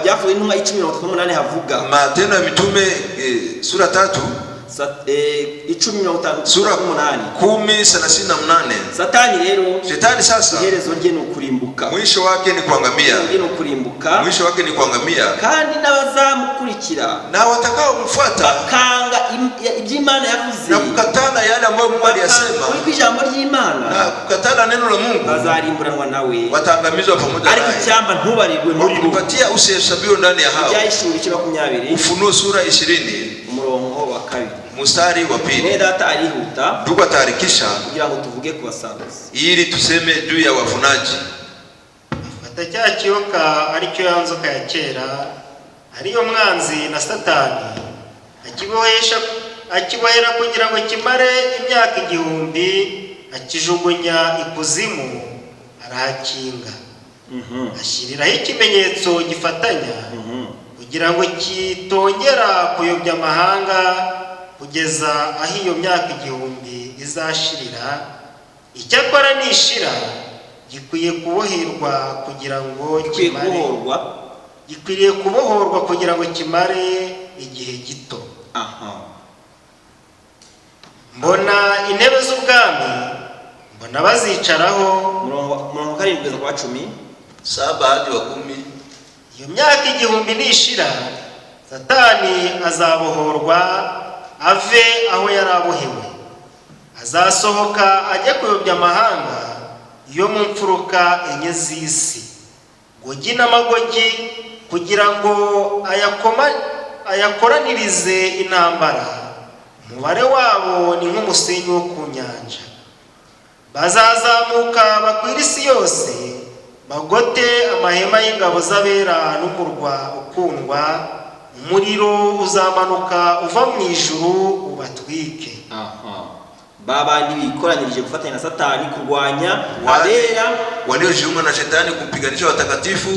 byavuye intumwa 10:38 havuga, Matendo ya Mitume sura 3 sura 10:38. Satani rero, Shetani sasa iherezo rye ni ukurimbuka, mwisho wake ni kuangamia, mwisho wake ni kuangamia, kandi n'abazamukurikira na watakao kumfuata bakanga iby'Imana yavuze na kukatana yale ambayo Mungu aliyasema kuri ijambo ry'Imana, na kukatana neno la Mungu, bazarimburanwa nawe, wataangamizwa pamoja ariko naye. icyamba ntubarirwe muri bo. Kupatia usihesabiwe ndani ya hao. Ibyahishuri 20, Ufunuo sura 20 umurongo wa 2. mstari wa 2. Mwene data arihuta Ndugu ataharikisha kugira ngo tuvuge ku basaruzi, ili tuseme juu ya wavunaji. Fata cya kiyoka aricyo ya nzoka ya kera, ariyo mwanzi na Satani, akibohera kugira ngo kimare imyaka 1000, akijugunya ikuzimu, arahakinga, ashyiriraho ikimenyetso gifatanya, kugira ngo kitongera kuyobya amahanga kugeza aho iyo myaka 1000 izashirira. Icyakora nishira, gikwiye kuboherwa kugira ngo kimare, gikwiriye kubohorwa kugira ngo kimare igihe gito. Mbona intebe z'ubwami, mbona bazicaraho. murongo 7-10 7 hadi 10. Iyo myaka 1000 nishira, Satani azabohorwa ave aho yarabohewe, azasohoka ajya kuyobya amahanga yo mu mfuruka enye z'isi, gogi n'amagogi, kugira ngo ayakoranirize intambara. Umubare wabo ni nk'umusenyi wo ku nyanja. Bazazamuka bakwira isi yose, bagote amahema y'ingabo z'abera n'umurwa ukundwa. Umuriro uzamanuka uva mu ijuru ubatwike. babandi bikoranirije gufatanya na Satani kurwanya abera, waliojiunga na Shetani kumpiganisha watakatifu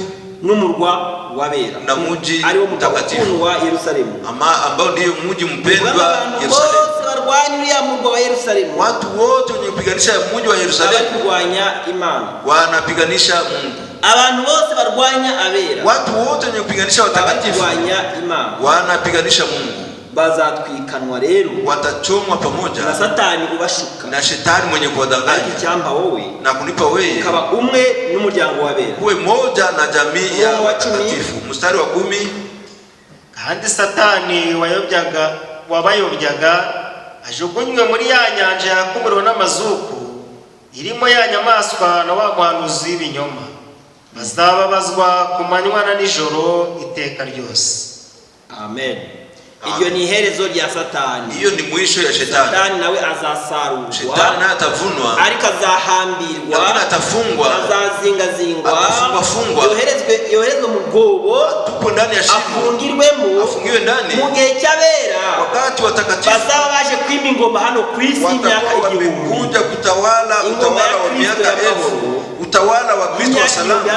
n'umurwa wabera, na mji mtakatifu wa Yerusalemu, ambao ndio mji mpendwa Yerusalemu. Bose barwanya murwa wa Yerusalemu, watu wote wenye kupiganisha mji wa Yerusalemu kurwanya Imana, wanapiganisha Mungu. Abantu bose barwanya abera, watu wote wenye kupiganisha watakatifu barwanya Imana, wanapiganisha Mungu. bazatwikanwa rero, watachomwa pamoja na Satani ubashuka, na Shetani mwenye kuwadanganya, icyamba wowe na kunipa wewe kaba umwe n'umuryango wabera, uwe moja na jamii ya watakatifu. Mstari wa 10. Kandi Satani wabayobyaga ajugunywe muri ya nyanja yakumuriwe n'amazuku, irimo ya nyamaswa na wa muhanuzi w'ibinyoma, bazababazwa ku manywa na nijoro iteka ryose. Amen. Iryo ni iherezo rya Satani. Hiyo ni mwisho ya shetani. Satani nawe azasarurwa. Shetani naye atavunwa. Ariko azahambirwa. Lakini atafungwa. Azazingazingwa. Atafungwa. Yoherezwe mu rwobo. Tupo ndani ya shimo. Afungirwemo. Afungiwe ndani. Mu gihe cy'abera. Wakati watakatifu. Bazaba baje kwima ingoma hano ku isi imyaka igihumbi. Kuja kutawala wa miaka 1000. Utawala wa Kristo wa salama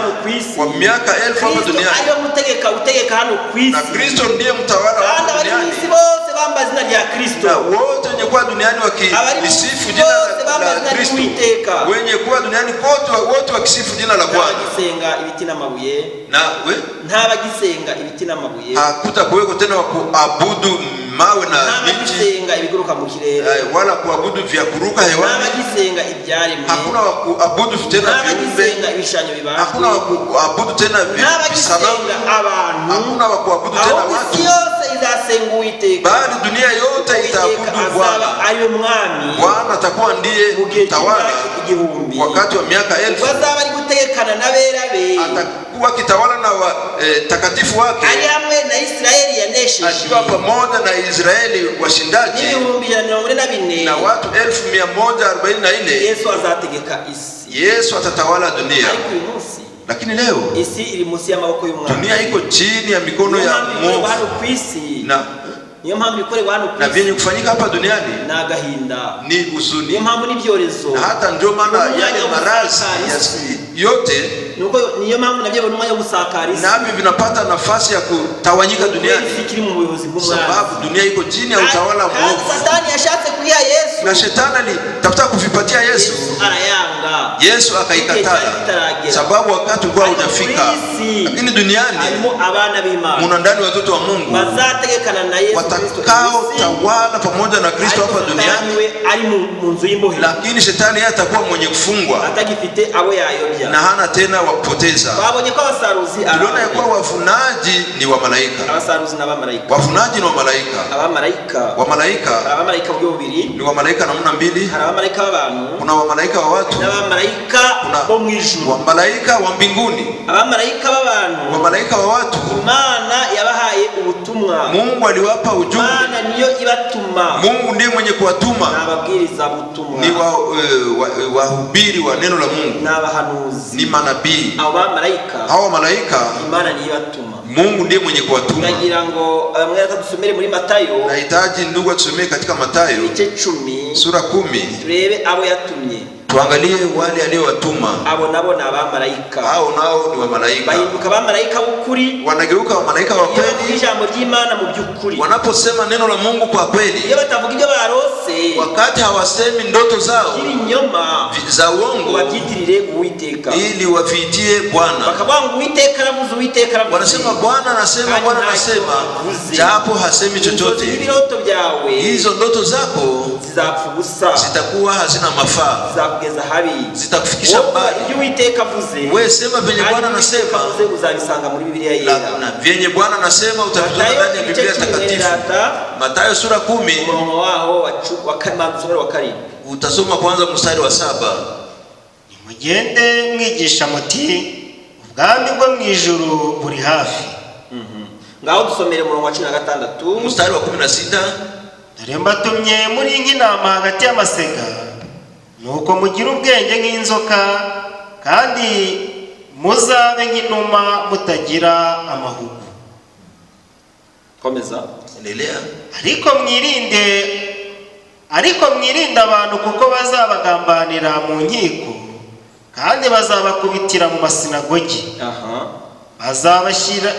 wa miaka 1000 hapa duniani. Kristo utegeka hano ku isi. Na Kristo ndiye mtawala wa duniani. Bose bamba zina rya Kristo. Na wote wenye kuwa duniani wakisifu jina la Kristo. Wenye kuwa duniani wote wakisifu jina la Bwana. Ntabagisenga ibiti n'amabuye. Ntabagisenga ibiti n'amabuye. Hakutakuweko tena wa kuabudu mawe na miti. Ntabagisenga ibiguruka mu kirere. Wala kuabudu vya kuruka hewani. Ntabagisenga ibyaremwe. Hakuna wa kuabudu tena ntabagisenga ibishushanyo bibajwe. Hakuna wa kuabudu tena sanamu. Hakuna wa kuabudu tena watu. Izasenga Uwiteka. Bali dunia yote itaabudu Bwana. Ayo mwami. Bwana atakuwa ndiye mtawala wakati wa miaka 1000. Bazaba ari gutekana n'abera be. Atakuwa kitawala na takatifu wake. Ari hamwe na Israeli yanesheje. Akiwa pamoja na Israeli washindaji. Ibihumbi 144. Na watu 1144. Yesu azategeka isi. Yesu atatawala dunia. Lakini leo isi iri munsi y'amaboko y'umwana. Dunia iko chini ya mikono ya Mungu. Niyo mpamvu ikorerwa hano ku isi. Na vyenye kufanyika hapa duniani na agahinda, ni huzuni. Niyo mpamvu n'ibyorezo. Na hata ndio maana yale maradhi yote nuko niyo mpamvu nabyo buri mwanya gusakara isi. Nabi vinapata nafasi ya kutawanyika duniani. Fikiri mu buyobozi bw'umwana. Sababu dunia iko chini ya utawala mwovu. Satani yashatse kuya Yesu. Na shetani alitafuta kuvipatia Yesu. Arayanga. Yesu akaikataa. Sababu wakati ulikuwa hujafika. Lakini duniani abana b'Imana. Muna ndani watoto wa Mungu. Bazategekana na Yesu Kristo. Watakao tawala pamoja na Kristo hapa duniani. Ari mu nzu y'imbohe. Lakini shetani yeye atakuwa mwenye kufungwa. Atagifite abo yayobya. Na hana tena wa kupoteza. Babonye ko abasaruzi tuliona ya kuwa wavunaji ni wa malaika. Abasaruzi na bamalaika. Wavunaji ni wa malaika. Abamalaika. Wa malaika. Abamalaika bwo bubiri. Ni wa malaika namna mbili. Hari abamalaika b'abantu. Kuna wa malaika wa watu. Na abamalaika bo mwijuru. Wa malaika wa mbinguni. Abamalaika b'abantu. Wa malaika wa watu. Imana yabahaye ubutumwa. Mungu aliwapa ujumbe. Imana niyo ibatuma. Mungu ndiye mwenye kuwatuma. Na ababwiriza ubutumwa. Ni wahubiri wa neno la Mungu. Na abahanuzi. Ni manabii. Hao malaika Imana niyo ibatuma. Mungu ndiye mwenye kuwatuma. Nagira ngo mweza tusomere muri Matayo. Nahitaji ndugu atusomee katika Matayo sura 10. Turebe abo yatumye. Tuangalie wale aliowatuma. Abo nabo na abamalaika. Hao nao ni wa malaika. Bahinduka abamalaika b'ukuri. Wanageuka wa malaika wa kweli. Ijambo ry'Imana mu by'ukuri. Wanaposema neno la Mungu kwa kweli. Iyo batavuga ibyo barose. Wakati hawasemi ndoto zao. Ibinyoma za uongo. Wabyitirire Uwiteka. Ili wafiitie Bwana. Bakabanga Uwiteka ravuze Uwiteka ravuze. Wanasema Bwana anasema Bwana anasema. Japo hasemi chochote. Ibiroto byawe. Hizo ndoto zako zizapfa ubusa. Zitakuwa hazina mafaa. Zitakufikisha mbali. Wewe sema venye Bwana anasema. Uzabisanga muri Biblia yera. Na venye Bwana anasema utaviona ndani ya Biblia takatifu. Mathayo sura 10. Mwanzo wao wa karibu. Utasoma kwanza mstari wa 7. Nimugende mwigisha muti ubwami bwo mwijuru buri hafi. Ngaho dusomere murongo wa 16. Mstari wa 16. Dore mbatumye muri nk'intama hagati y'amasega. Nuko mugira ubwenge nk'inzoka kandi muzabe nk'inuma mutagira amahugu. Komeza. Endelea. Ariko mwirinde abantu kuko bazabagambanira mu nkiko kandi bazabakubitira mu masinagogi.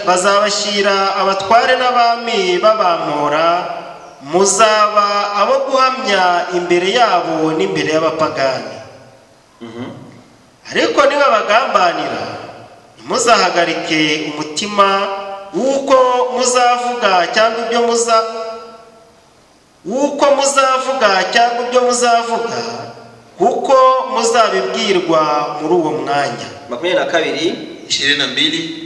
Bazabashyira abatware n'abami babampora. Muzaba abo guhamya imbere yabo n'imbere y'abapagani. Ariko niba bagambanira muzahagarike umutima uko muzavuga cyangwa ibyo muzavuga kuko muzabibwirwa muri uwo mwanya. 22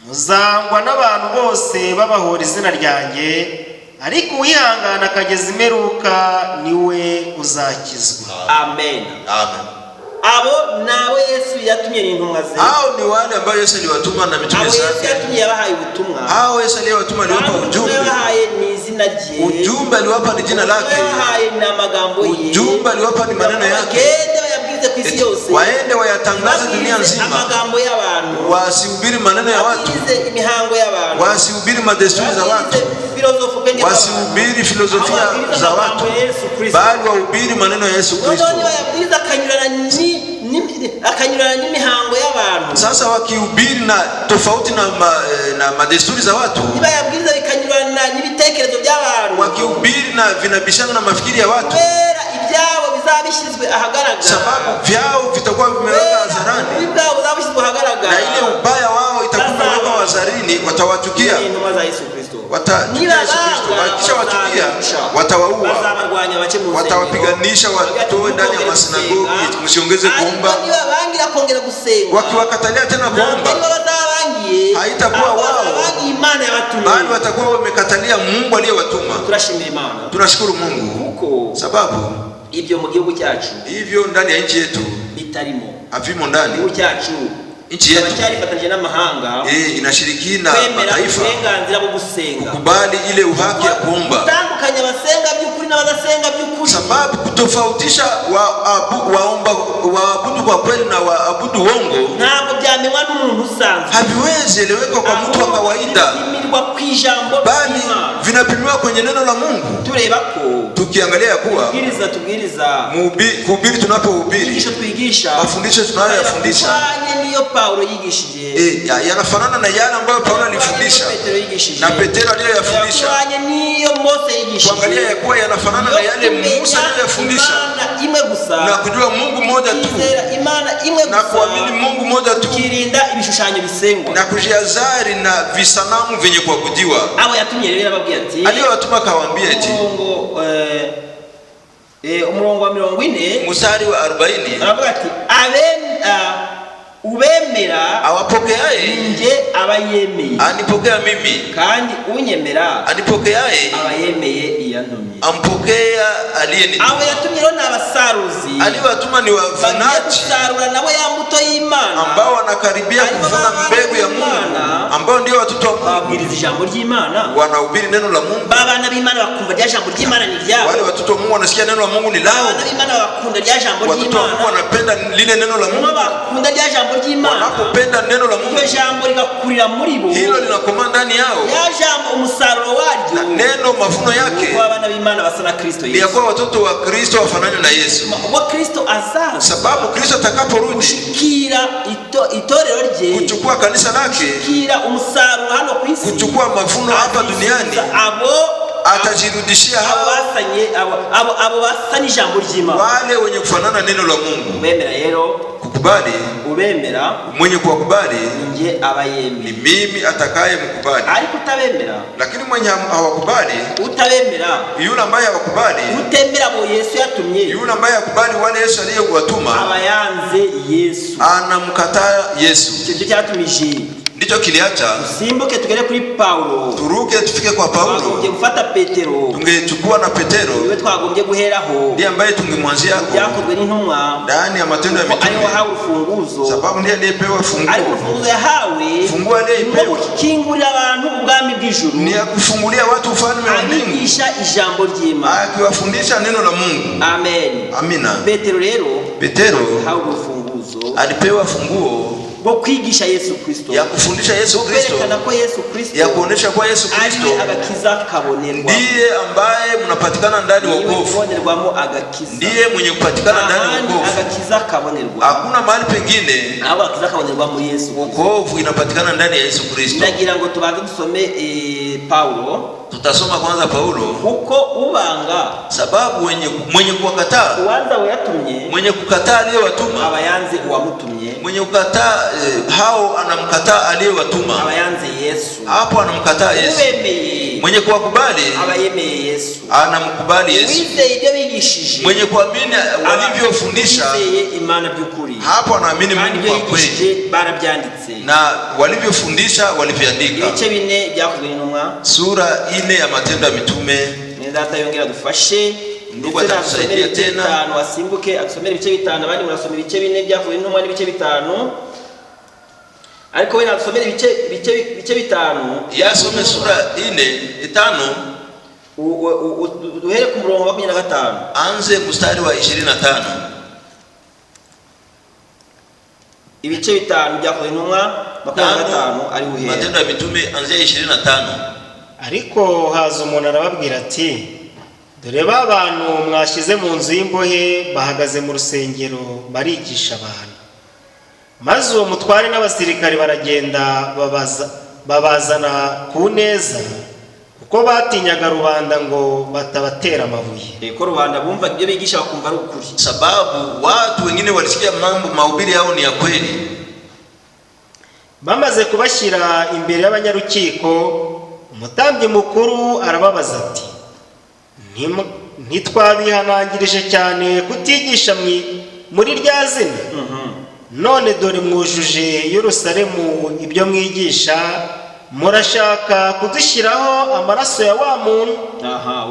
Muzangwa n'abantu bose babahora izina ryanjye, ariko uwihangana akageza imperuka niwe uzakizwa. Amen. Amen. Abo nawe Yesu yatumye n'intumwa ze. Hao ni wale ambao Yesu aliwatuma na mitume zake. Yesu yatumye yabahaye ubutumwa. Hao Yesu aliwatuma aliwapa ujumbe. Yabahaye ni izina izina rye, ujumbe aliwapa ni jina lake, yahaye ni amagambo ye, ujumbe aliwapa ni maneno yake, bagende bayabwize ku isi yose, waende wayatangaze dunia nzima, amagambo y'abantu, wasihubiri maneno ya watu, imihango y'abantu, wasihubiri madesturi za watu, wasihubiri filosofia za watu, bali wahubiri maneno ya Yesu Kristo. Akanyurana n'imihango y'abantu. Sasa wakihubiri na tofauti na madesturi za watu, nibayabwiriza bikanyurana n'ibitekerezo by'abantu, wakihubiri na vinabishana na mafikiri ya watu, ibyabo bizabishizwe ahagaragara, sababu vyao vitakuwa vimeweka hadharani, ibyabo bizabishizwe ahagaragara, na ile ubaya wao itakuwa imeweka hadharani, watawachukia, wakisha wachukia watawaua, watawapiganisha, watoe ndani ya masinagogi, msiongeze kuomba. Wakiwakatalia tena kuomba, haitakuwa wao, bali watakuwa wamekatalia Mungu aliyewatuma. Tunashukuru Mungu sababu ibyo mu gihugu cyacu, hivyo ndani ya nchi yetu bitarimo, havimo ndani gihugu cyacu. Nchi yetu cyarifatanyije n'amahanga inashirikina mataifa uburenganzira bwo gusenga, kukubali ile uhaki ya kuomba, kutandukanya abasenga by'ukuri n'abadasenga by'ukuri, sababu kutofautisha waabudu kwa kweli na waabudu uongo ntabwo byamenywa n'umuntu usanzwe, haviwezi elewekwa kwa mtu wa kawaida, bali vinapimiwa kwenye neno la Mungu. Tureba ko tukiangalia kuwa kuhubiri, tunapohubiri mafundisho tunayoyafundisha yanafanana na yale ambayo Paulo alifundisha na Petero aliyoyafundisha, kuangalia ya kuwa yanafanana na yale Musa aliyoyafundisha, na kujua Mungu mmoja tu, na kuamini Mungu mmoja tu, na kujihadhari na visanamu vyenye kuabudiwa. Aliyowatuma kawaambia eti umurongo wa 40 mstari wa 40 anavuga ati ubemera awapokeaye nje abayemeye, anipokea mimi, kandi unyemera anipokeaye abayemeye iyantumye, ampokea aliyenitumye. abo yatumye rero n'abasaruzi, aliwatuma ni wavunaji, sarura nabo ya mbuto y'Imana, ambao wanakaribia kuvuna mbegu ya Mungu, ambao ndio watoto wa Mungu, babwiriza ijambo ry'Imana, wanahubiri neno la Mungu. Bana b'Imana bakumva rya jambo ry'Imana ni ryabo, wale watoto wa Mungu wanasikia neno la Mungu ni lao, bana b'Imana bakunda rya jambo ry'Imana, watoto wa Mungu wanapenda lile neno la Mungu, bakunda rya jambo ry'Imana, wanapopenda neno la Mungu, iyo jambo ligakurira muri bo, hilo linakoma ndani yao, ya jambo umusaruro waryo, neno mavuno yake, kwa bana b'Imana basana Kristo Yesu, ni kwa watoto wa Kristo wafanane na Yesu, wa Kristo azaza, sababu Kristo atakaporudi kira itorero rye, kuchukua kanisa lake, kira umusaruro hano ku isi, kuchukua mavuno hapa duniani, abo atajirudishia abo basani jambo ry'Imana, wale wenye kufanana neno la Mungu. Ubemera rero, kukubali, ubemera mwenye kuwakubali nje abayemeye, ni mimi atakaye mkubali. Ariko utabemera, lakini mwenye hawakubali, utabemera, yule ambaye hawakubali, utembera bo Yesu yatumye, yule ambaye hakubali wale Yesu aliyowatuma, abayanze Yesu, anamkataa Yesu. Cyo cyatumije, ndicho kiliacha usimbuke tugere kuri Paulo, turuke tufike kwa Paulo. Twagombye gufata Petero, tungechukua na Petero, niwe twagombye guheraho, ndiye ambaye tungemwanzia hapo, byakozwe n'intumwa ndani ya matendo ya mitume, ariho hawe ufunguzo, sababu ndiye aliyepewa funguo, ariko ufunguzo yahawe, funguo aliyepewa gukingurira abantu ubwami bw'ijuru, ni ya kufungulia watu ufalme wa mbingu, abigisha ijambo ry'Imana, akiwafundisha neno la Mungu. Amen. Amina. Petero rero, Petero hawe ufunguzo, alipewa funguo bo kwigisha Yesu Kristo, ya kufundisha Yesu Kristo, ya kuonesha kwa Yesu Kristo ndiye ambaye mnapatikana ndani wokovu, ndiye mwenye kupatikana ndani wokovu. Hakuna mahali pengine wokovu inapatikana ndani ya Yesu Kristo. Ndagira ngo tubanze dusome Paulo. Tutasoma kwanza Paulo, uko ubanga, sababu mwenye kuwakataa, uanza wayatumye, mwenye kukataa aliyewatuma, abayanze uwamutumye, mwenye kukataa hao anamkataa aliyewatuma, abayanze Yesu, hapo anamkataa Yesu. Ubemeye, mwenye kuwakubali, abayemeye Yesu, anamkubali Yesu. Wizeye ibyo bigishije, mwenye kuamini walivyofundisha, wizeye Imana by'ukuri, hapo anaamini Mungu kwa kweli, barabyanditse, na walivyofundisha walivyandika. Ibice 4 byakozwe n'intumwa, sura 4 ya matendo ya mitume. Nenda yongera dufashe, ndugu atatusaidia tena, wasimbuke atusomera ibice 5, abandi murasoma ibice 4 byakozwe n'intumwa n'ibice 5, ariko we nasomera ibice 5, yasome sura 4 5. uhere ku murongo wa 25. Anze mstari wa 25. Ibice bitanu byakoze intumwa 25 ari uhere. Matendo ya Mitume anze 25. Ariko haza umuntu arababwira ati, dore ba bantu mwashyize mu nzu y'imbohe bahagaze mu rusengero barigisha abantu. Maze uwo mutware n'abasirikari baragenda babazana ku neza, kuko batinyaga rubanda ngo batabatera amabuye. Ko rubanda bumva ibyo bigisha bakumva ari ukuri. Sababu watu wengine walisikia mambo mahubiri yao ni ya kweli. Bamaze kubashyira imbere y'abanyarukiko, umutambyi mukuru arababaza ati, ntitwabihanangirije cyane kutigisha muri rya zina? None dore mwujuje Yerusalemu ibyo mwigisha, murashaka kudushyiraho amaraso ya wa muntu?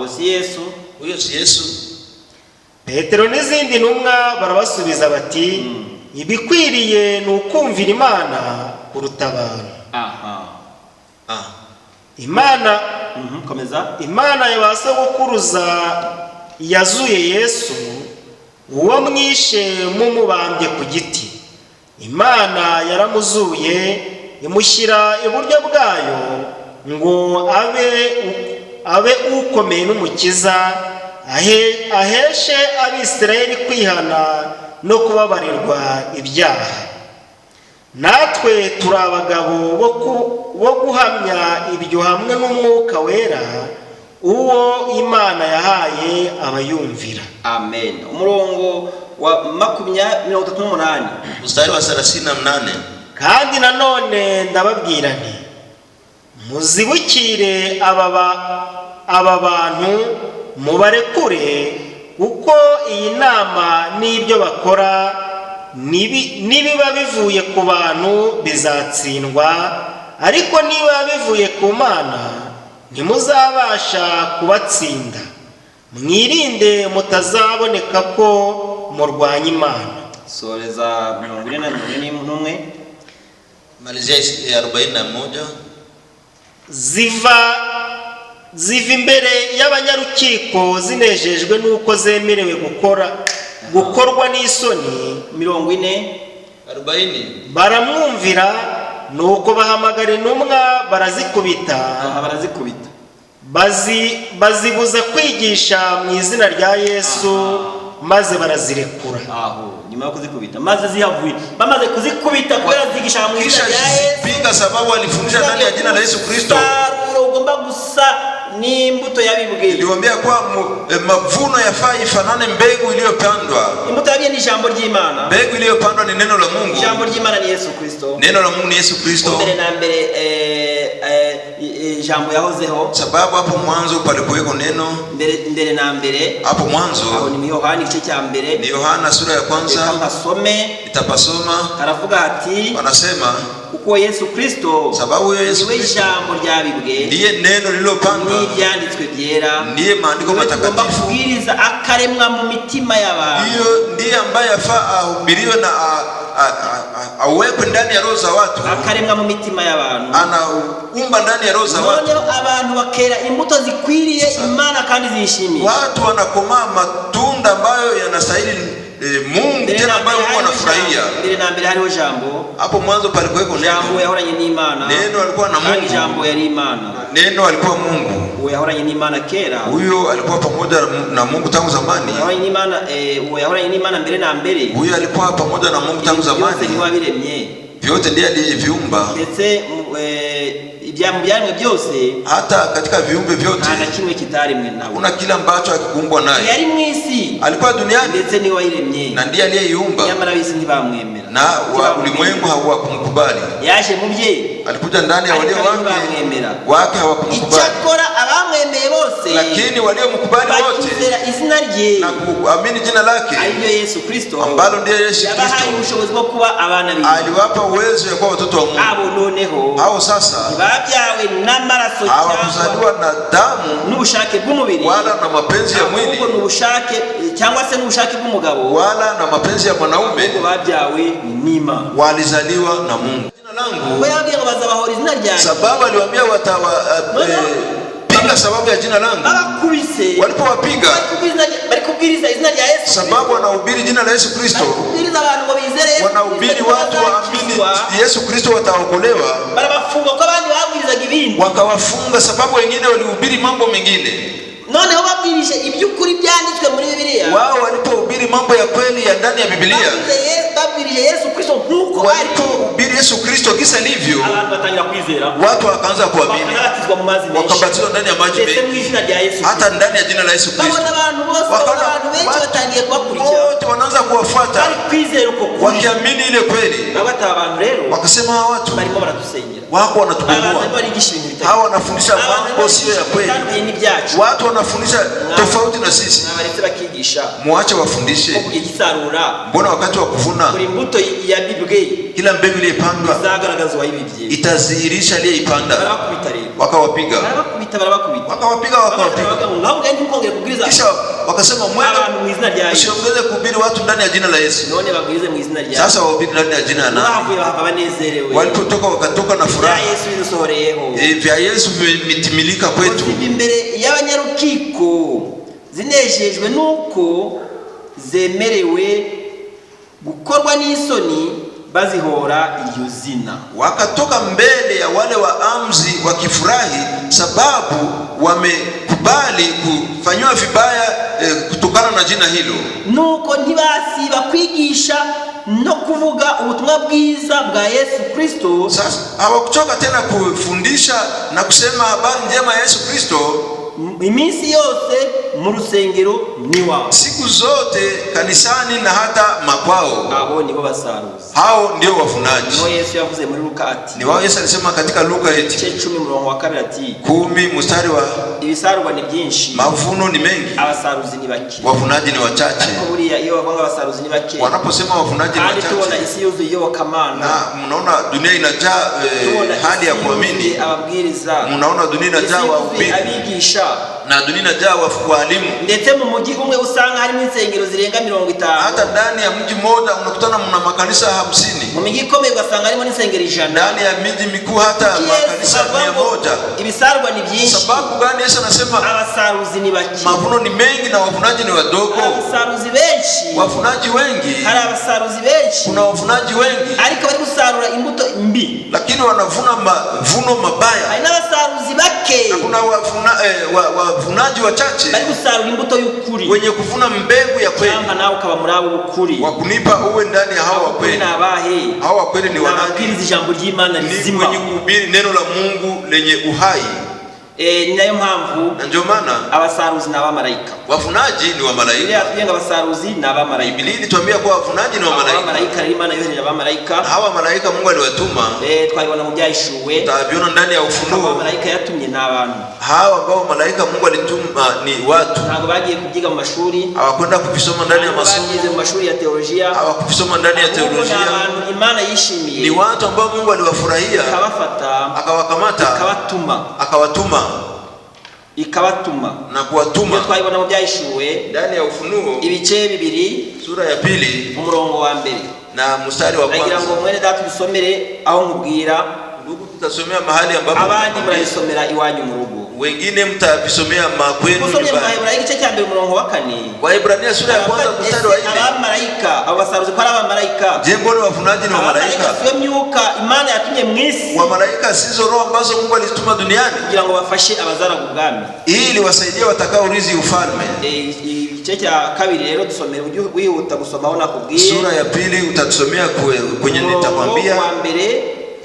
Wasi Yesu. Uyo si Yesu. Petero n'izindi ntumwa barabasubiza bati, ibikwiriye ni ukumvira Imana kuruta abantu. Imana Imana ya ba sogokuruza yazuye Yesu, uwo mwishe mumubambye ku giti. Imana yaramuzuye imushyira iburyo bwayo ngo abe ukomeye n'umukiza, aheshe Abisirayeli kwihana no kubabarirwa ibyaha. Natwe turi abagabo bo guhamya ibyo hamwe n'Umwuka Wera, uwo Imana yahaye abayumvira. Amen. Umurongo wa 38. Mstari wa 38. Kandi nanone ndababwira nti, muzibukire aba bantu mubarekure, kuko iyi nama n'ibyo bakora nibiba bivuye ku bantu bizatsindwa, ariko niba bivuye ku Mana ntimuzabasha kubatsinda. Mwirinde mutazaboneka ko murwanya Imana. Soreza 41. Malizia 41. Ziva imbere y'abanyarukiko zinejejwe nuko zemerewe gukorwa n'isoni. 40. Baramwumvira, nuko bahamagara intumwa barazikubita. Bazibuza kwigisha mu izina rya Yesu, maze barazirekura. Nyuma yo kuzikubita maze zihavuye, bamaze kuzikubita kubera zigisha mu izina rya Yesu, pinga sababu alifundisha ndani ya jina la Yesu Kristo. Ugomba gusa ni imbuto yabibwe. Niliwaambia kwa mavuno yafaa ifanane mbegu iliyopandwa. Imbuto yabibwe ni jambo ry'Imana. Mbegu iliyopandwa ni neno la Mungu. Jambo ry'Imana ni Yesu Kristo. Neno la Mungu ni Yesu Kristo. Mbere na mbere jambo yahozeho. Sababu hapo mwanzo palikuweko neno. Mbere na mbere. Hapo mwanzo. Aho ni Yohana igice cya mbere. Ni Yohana sura ya kwanza. Itapasoma. Karavuga ati. Wanasema kuko Yesu Kristo sababu Yesu Kristo jambo ryabibwe ndiye neno lililopandwa, n'ibyanditswe byera, ndiye maandiko matakatifu, kubwiriza akaremwa mu mitima y'abantu. Ndiye ambaye afaa ahubiriwe na awekwe ndani ya roho za watu, akaremwa mu mitima y'abantu, anaumba ndani ya roho za watu. Noneho abantu bakera imbuto zikwiriye Imana kandi zishimiye. Watu wanakomaa matunda ambayo yanastahili Mungu, tena ambayo Mungu anafurahia. Mbere na mbere hariho jambo. Hapo mwanzo palikuweko neno. Jambo yahoranye n'Imana. Neno alikuwa na Mungu. Jambo yari Imana. Neno alikuwa Mungu. Uwo yahoranye n'Imana kera. Huyo alikuwa pamoja na Mungu tangu zamani. Yahoranye n'Imana, uwo yahoranye n'Imana mbere na mbere. Huyo alikuwa pamoja na Mungu tangu zamani. Byose ni wabiremye. Vyote ndiye aliyeviumba. Ndetse ibyaremwe byose, hata katika viumbe vyote nta kimwe kitarimwe nawe. Kuna kila ambacho hakikuumbwa naye. Yari mwisi, alikuwa duniani, ndetse ni wayiremye, na ndiye aliyeiumba. Nyamara bisi ntibamwemera, na ulimwengu hawakumkubali. Yaje mu bye, alikuja ndani ya walio wake hawakumkubali. Icyakora abamwemeye bose, lakini waliomkubali wote bakizera izina rye na kuamini jina lake, aliyo Yesu Kristo, ambalo ndiye Yesu Kristo, yabahaye ubushobozi bwo kuba abana b'Imana. Aliwapa uwezo ya kuwa watoto wa Mungu. Abo noneho, hao sasa babyawe n'amaraso cyangwa hawakuzaliwa na damu n'ubushake bw'umubiri, wala na mapenzi ya mwili, ahubwo n'ubushake cyangwa se n'ubushake bw'umugabo, wala na mapenzi ya mwanaume, babyawe n'Imana, walizaliwa na Mungu. Jina langu bayabwiye ngo bazabahora izina ryanjye, sababu aliwaambia walipiga sababu ya jina langu. Babakubise Walipowapiga bari kubwiriza izina rya Yesu, sababu wanahubiri jina la Yesu Kristo, kubwiriza abantu ngo bizere Yesu, wanahubiri watu waamini Yesu Kristo wataokolewa, barabafunga kwa abandi babwirizaga ibindi, wakawafunga sababu wengine walihubiri mambo mengine. noneho babwirishe iby'ukuri byanditswe muri Bibiliya. Wao walipohubiri mambo ya kweli ya ndani ya Biblia, babwirije Yesu Kristo nkuko walipohubiri Yesu Kristo kisa alivyo, abantu batangira kwizera, watu wakaanza kuamini, bakabatizwa mu mazi menshi, wakabatizwa ndani ya maji mengi, hata ndani ya jina la Yesu Kristo. Abantu bose, abantu benshi batangiye kubakurikira, wote wanaanza kuwafuata kwizera uko kuri, wakiamini ile kweli. bagata abantu rero Wakasema hawa watu barimo baratusengera, wako wanatukomboa, hawa wanafundisha mambo sio ya kweli, watu wanafundisha tofauti na sisi. Muache wafundishe. Mbona wakati wa kuvuna kila mbegu iliyopandwa itadhihirisha aliyeipanda? Wakawapiga, kisha wakasema mwende usiongeze kuhubiri watu ndani ya jina la Yesu. Sasa wahubiri ndani ya jina la nani? Walipotoka wakatoka na furaha, vya Yesu vimetimilika kwetu. Imbere y'abanyarukiko zinejejwe nuko zemerewe gukorwa n'isoni bazihora iryo zina. Wakatoka mbele ya wale waamzi wakifurahi sababu wamekubali kufanywa vibaya kutokana na jina hilo. Nuko ntibasiba kwigisha no kuvuga ubutumwa bwiza bwa Yesu Kristo. Sasa hawakuchoka tena kufundisha na kusema habari njema ya Yesu Kristo iminsi yose mu rusengero niwao, siku zote kanisani na hata makwao. Abo nibo basaruzi, hao ndio wavunaji. Ni Yesu yavuze muri Luka ati, ni wao Yesu alisema katika Luka 10:2 ati 10 mstari wa ibisarurwa ni byinshi, mavuno ni mengi, abasaruzi ni bake, wavunaji ni wachache. Buriya iyo bavanga abasaruzi ni bake, wanaposema wavunaji ni wachache, tubona isi yuzuye iyobokamana, na mnaona dunia inajaa hali ya kuamini, ababwiriza, mnaona dunia inajaa wahubiri, abigisha, na dunia inajaa walimu. Ndetse mu mujyi umwe usanga harimo insengero zirenga 50, hata ndani ya mji mmoja unakutana mna makanisa 50. Mu miji ikomeye ugasanga harimo insengero 100, ndani ya miji mikuu hata makanisa 100. Ibisarurwa ni byinshi. Sababu gani Yesu anasema abasaruzi ni bake, mavuno ni mengi na wavunaji ni wadogo? Abasaruzi benshi, wavunaji wengi, hari abasaruzi benshi, kuna wavunaji wengi, ariko bari gusarura imbuto mbi, lakini wanavuna mavuno mabaya. Hari n'abasaruzi bake, na kuna wavunaji wachache bari gusarura imbuto y'ukuri, wenye kuvuna mbegu ya kweli. Kama nawe ukaba muri abo ukuri, wakunipa uwe ndani ya hao wa kweli. Hao wa kweli ni wanabwiriza ijambo ry'Imana rizima, wenye kuhubiri neno la Mungu lenye uhai. Ni nayo mpamvu, na ndio maana abasaruzi na abamarayika, wavunaji ni wa malaika. Biblia yatuyenga abasaruzi na abamarayika. Biblia inatuambia kwa wavunaji ni wa malaika. Abamarayika Imana yohereje abamarayika. Hawa malaika Mungu aliwatuma. Twabibona mu byahishuwe. Tutaviona ndani ya Ufunuo. Abamarayika yatumye n'abantu. Hawa ambao malaika Mungu alituma ni watu. Ntabwo bagiye kubyiga mu mashuri. Hawakwenda kuvisoma ndani ya masomo. Bagiye mu mashuri ya teolojia. Hawakuvisoma ndani ya teolojia. Imana yishimiye. Ni watu ambao Mungu aliwafurahia. Akabafata. Akawakamata. Akawatuma na kuwatuma. Twabibona mu byahishuwe ndani ya Ufunuo ibice 2 sura ya 2 umurongo wa 2 na mstari wa 1. Nagira ngo mwene data dusomere aho nkubwira. Ndugu, tutasomea mahali ambapo abandi murayisomera iwanyu mu rugo, wengine mtavisomea makwenu nyumbani. Kusomea Waebrania igice cya 2 umurongo wa 4. Waebrania sura ya 1 mstari wa 4. Abamarayika abasaruzi kwa abamarayika, je, mbona wavunaji ni wamarayika? Sio myuka Imana yatumye mwisi. Wamarayika sizo roho ambazo Mungu alituma duniani kugira ngo bafashe abazara kubwami, ili wasaidie watakao urithi ufalme. Igice cya 2 rero dusomera ujye wihuta gusoma aho nakubwiye. Sura ya 2 utatusomea kwenye nitakwambia.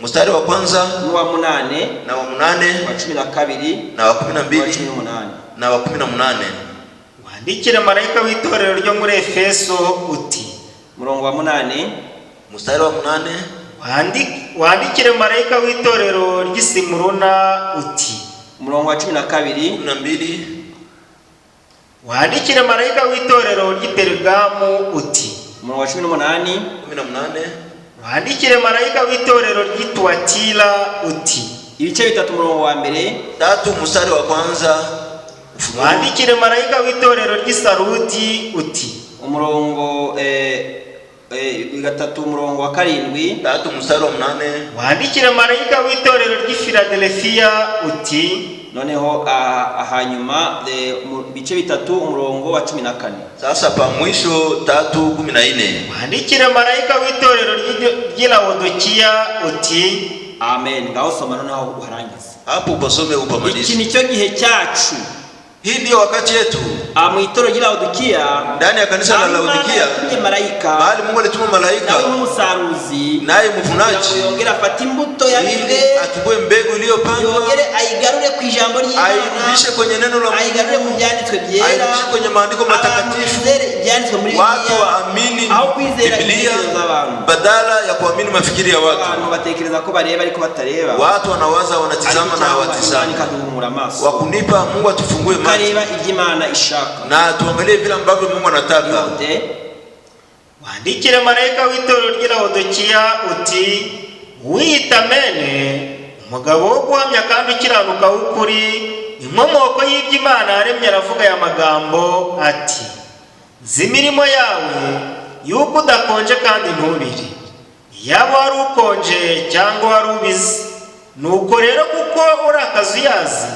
Mstari wa 1 wa 8 na wa 8 wa 12 na wa 12 na wa 18. Wandikire marayika w'itorero ryo muri Efeso uti. Murongo wa 8. Mstari wa 8. Wandikire marayika w'itorero ry'Isimuruna uti. Murongo wa 12. Wandikire marayika w'itorero ry'Iperugamu uti. Murongo wa 18. Wandikire marayika w'itorero ry'Ituatira uti. Ibice 3 murongo wa 1. 3 mstari wa 1. Wandikire marayika w'itorero ry'Isarudi uti. Umurongo 3 murongo wa 7. 3 mstari wa 8. Wandikire marayika w'itorero ry'Filadelfiya uti. noneho hanyuma bice bitatu umurongo wa 14. Sasa pa mwisho 3:14. Andikira marayika w'itorero ry'i Laodikiya uti amen. Ngaho soma noneho uharangiza hapo basome upamalize. Iki nicyo gihe cyacu, hii ndio wakati yetu mu itorero ry'i Laodikiya, ndani ya kanisa la Laodikiya, bali Mungu alituma malaika nawe umusaruzi naye mvunaji yongera afata imbuto yabibwe, achukue mbegu iliyopandwa, yongere ayigarure ku ijambo ry'Imana, airudishe kwenye neno la Mungu, ayigarure mu byanditswe byera, airudishe kwenye maandiko matakatifu, byanditswe muri watu waamini Biblia badala ya kuamini mafikiri ya watu. Abantu batekereza ko bareba ariko batareba, watu wanawaza wanatizama na hawatizami. Wakunipa Mungu atufungue macho kareba iby'Imana ishaka na tuangalie vile ambavyo Mungu anataka. Wandikire marayika w'itorero ry'i Laodikiya uti wiyita Amene, umugabo wo guhamya kandi ukiranuka w'ukuri, inkomoko y'iby'Imana yaremye, aravuga aya magambo ati z'imirimo yawe yuko udakonje kandi ntubire, yaba wari ukonje cyangwa wari ubizi. Nuko rero kuko uri akazuyazi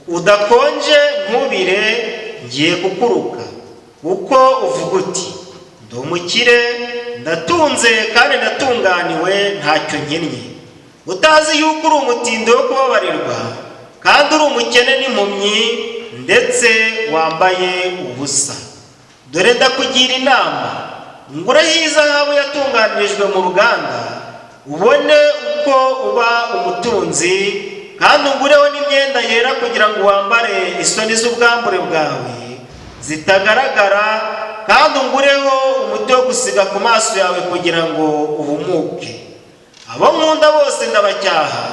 udakonje ntubire, ngiye kukuruka, kuko uvuga uti ndi umukire, ndatunze kandi ndatunganiwe, ntacyo nkennye, utazi yuko uri umutindi wo kubabarirwa kandi uri umukene n'impumyi, ndetse wambaye ubusa. Dore ndakugira inama, ngureho izahabu yatunganirijwe mu ruganda, ubone uko uba umutunzi, kandi ungureho n'imyenda yera kugira ngo wambare isoni z'ubwambure bwawe zitagaragara, kandi ungureho umuti wo gusiga ku maso yawe kugira ngo uhumuke. Abo nkunda bose ndabacyaha,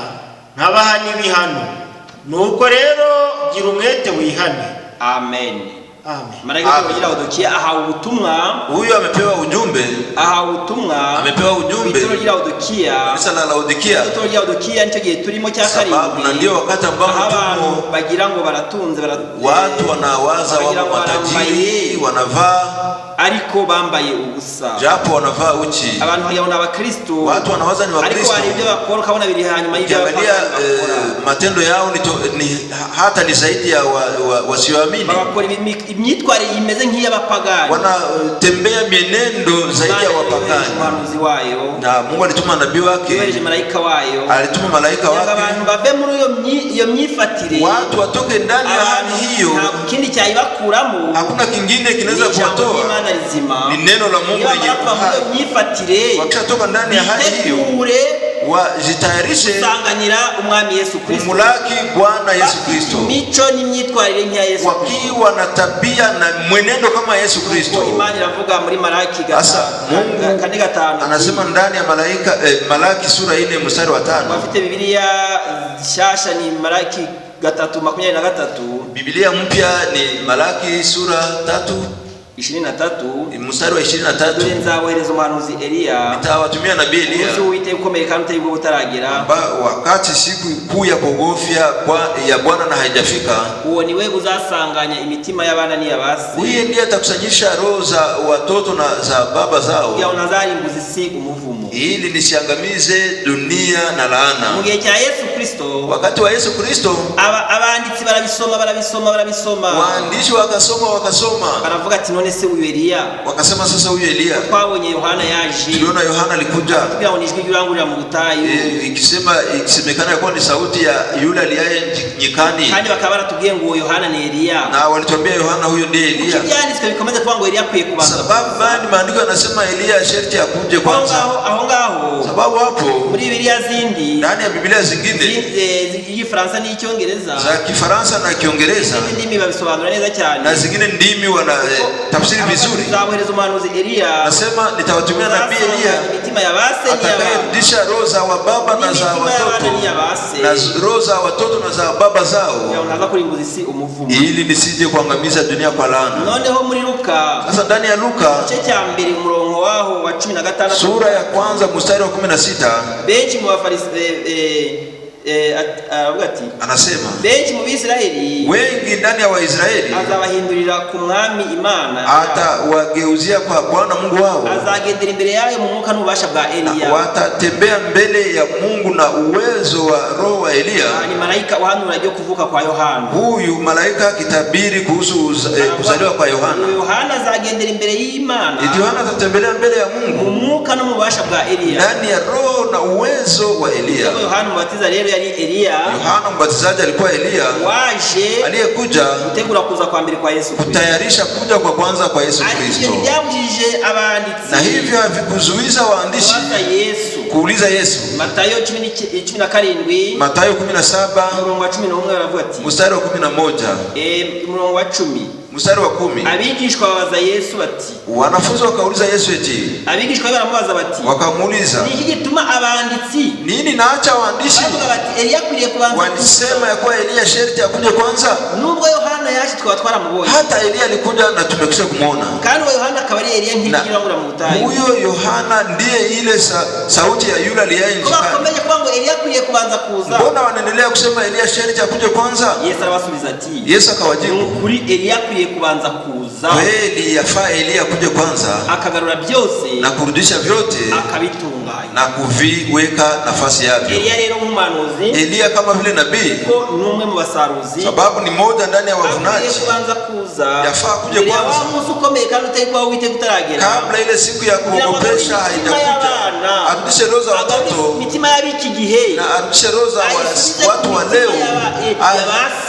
nkabaha n'ibihano. Nuko rero gira umwete wihane. Amen. Amen. Marayika wa Laodikiya ahawe ubutumwa, huyo amepewa ujumbe, ahawe ubutumwa, amepewa ujumbe itorero ry'i Laodikiya, kanisa la Laodikiya. Itorero ry'i Laodikiya nicyo gihe turimo cya karindwi, na ndio wakati ambao abantu bagira ngo baratunze, watu wanawaza wako matajiri, wanavaa ariko bambaye ubusa, japo wanavaa uchi. Abantu bayabona abakristo, watu wanawaza ni wakristo, ariko hari ibyo bakora ukabona biri hanyuma y'ibyo bakora. Matendo yao ni hata ni zaidi ya wasioamini. Bakora imyitwarire imeze nk'iy'abapagani, wanatembea mienendo zaidi ya wapagani. Na Mungu alituma nabii wake, alituma malaika wake, abantu bave muri iyo myifatire, watu watoke ndani ya hali hiyo. Kindi cyayibakuramo, hakuna kingine kinaweza kuwatoa, ni neno la Mungu lenye wakishatoka ndani ya hali hiyo wajitayarishe kusanganira umwami Yesu Kristo, kumulaki Bwana Yesu Kristo, mico n'imyitwarire nk'iya Yesu Kristo, wakiwa na tabia na mwenendo kama Yesu Kristo. Imani iravuga muri Malaki 4:5, anasema ndani ya Malaki sura 4 mstari wa 5. Bafite Biblia shasha ni Malaki 3:23, Biblia mpya ni Malaki sura 3:23 mstari wa 23. Dore nzabohereza umuhanuzi Eliya, nitawatumia nabii Eliya, uwite ukomeye kandi utari bwo butaragera, wakati siku kuu ya kugofya ya Bwana na haijafika. Uwo niwe uzasanganya imitima y'abana n'iyabasi, huyo ndiye atakusanyisha roho za watoto na za baba zao, ya unazarimbuza isi umuvumo, ili nisiangamize dunia na laana. Mu gihe cya Yesu Kristo, wakati wa Yesu Kristo, abanditsi barabisoma, waandishi wakasoma, baravuga ati none se uyu Eliya, wakasema sasa huyu Eliya, twabonye Yohana yaje, tuliona Yohana alikuja, kugira ngo nijwi ryurangurira mu butayu, ikisemekana yakuwa ni sauti ya yule aliaye nyikani, kandi bakaba baratubwiye ngo Yohana ni Eliya, na walituambia Yohana huyo ndiye Eliya. Ibyanditswe bikomeza kuvuga ngo Eliya akwiye kubanza. Sababu gani maandiko yanasema Eliya sharti akuje kwanza? Aho ngaho, sababu hapo muri Biblia zindi, ndani ya Biblia zingine y'Ifaransa n'Icyongereza, za Kifaransa na Kiingereza, ndimi babisobanura neza cyane, na zingine ndimi wana tafsiri vizuri. Zabohereza umuhanuzi Eliya, nasema nitawatumia nabii Eliya, imitima ya base atakayerudisha roho za baba na za watoto, na roho za watoto na za baba zao, unaanza kurimbuza isi umuvumo, ili nisije kuangamiza dunia kwa laana. Noneho muri Luka, sasa ndani ya Luka igice cya mbere umurongo waho wa 15, sura ya kwanza mstari wa 16, benshi mu bafarisi aravuga ati anasema benshi mu Bisirayeli wengi ndani ya Waisraeli azabahindurira ku mwami Imana atawageuzia kwa Bwana Mungu wao azagendera imbere yayo mu mwuka n'ububasha bwa Eliya watatembea mbele ya Mungu na uwezo wa roho wa Eliya. Ni malaika wahanura ryo kuvuka kwa Yohana. Huyu malaika kitabiri kuhusu kuzaliwa kwa Yohana. Yohana azagendera imbere y'Imana. Yohana atatembelea mbele ya Mungu mu mwuka no mu bubasha bwa Eliya ndani ya roho na uwezo wa Eliya. Yohana Mbatiza rero yari Eliya. Yohana Mbatizaji alikuwa Eliya waje aliyekuja gutegura kuza kwa mbere kwa Yesu Kristo, kutayarisha kuja kwa kwanza kwa Yesu Kristo. Na hivyo havikuzuiza waandishi kuuliza Yesu. Mathayo 17 Mathayo 17 mstari wa 11 baravuga ati mstari wa 11 mstari wa 10 mstari wa 10 abigishwa babaza Yesu bati, wanafunzi wakauliza Yesu eti, abigishwa baramubaza bati, wakamuuliza ni iki gituma abanditsi nini naacha waandishi bavuga bati Eliya akwiriye kubanza, walisema ya kuwa Eliya sharti akuje kwanza, nubwo Yohana yaje tukaba twaramubonye, hata Eliya alikuja na tumekwisha kumuona, kandi Yohana akaba ari Eliya ntigira ngo ramutaye. Huyo Yohana ndiye ile sauti ya yule aliyeinjika. Kwa komeje kwangu Eliya akwiriye kubanza kuza, mbona wanaendelea kusema Eliya sharti akuje kwanza? Yesu arabasubiza ati, Yesu akawajibu, kuri Eliya akwiriye kubanza kuza, kweli yafaa Eliya kuje kwanza akagarura byose na kurudisha vyote akabitunganya na kuviweka nafasi yake. Eliya rero nk'umuhanuzi, Eliya kama vile nabii, ko numwe mu basaruzi, sababu ni moja ndani ya wavunaji, kubanza kuza yafaa kuje kwanza umunsi ukomeye kandi utarikwa wite kutaragera, kabla ile siku ya kuogopesha haijakuja, arudishe roho za watoto, mitima y'abiki gihe, na arudishe roho za watu wa leo,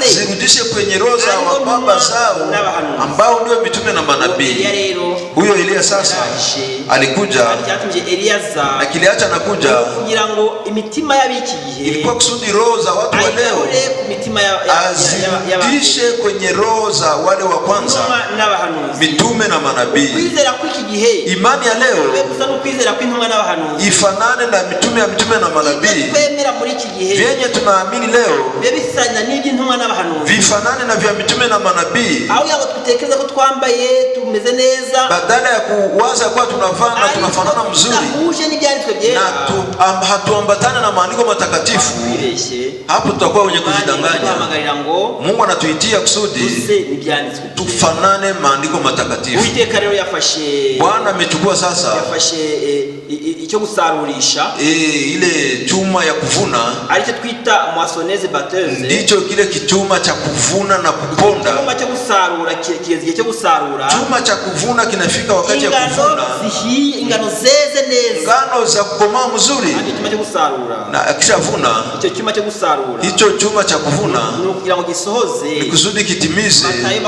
zirudishe kwenye roho za wababa zao ambao ndio mitume na manabii. Huyo Eliya sasa alikuja na kiliacha nakuja kugira ngo imitima y'abiki gihe, ilikuwa kusudi roho za watu wa leo azirudishe kwenye roho za wale wa kwanza, mitume na manabii. Imani ya leo ifanane na mitume ya mitume na manabii. Vyenye tunaamini leo vifanane na vya mitume na manabii, badala ya kuwaza kwa tunavaa na tunafanana mzuri na hatuambatana na maandiko matakatifu. Hapo tutakuwa wenye kujidanganya. Mungu anatuitia kusudi tufanane maandiko matakatifu. Bwana amechukua sasa icyo gusarurisha, ile chuma ya kuvuna, alicho twita moissonneuse batteuse, ndicho kile kichuma cha kuvuna na kuponda. Chuma cha gusarura kigeziye cyo gusarura, chuma cha kuvuna kinafika wakati ya kuvuna, ingano zeze neza, ingano za kukomaa mzuri, chuma cha gusarura, na akishavuna icyo chuma cha gusarura, hicho chuma cha kuvuna kugira ngo gisohoze, ni kusudi kitimize Mathayo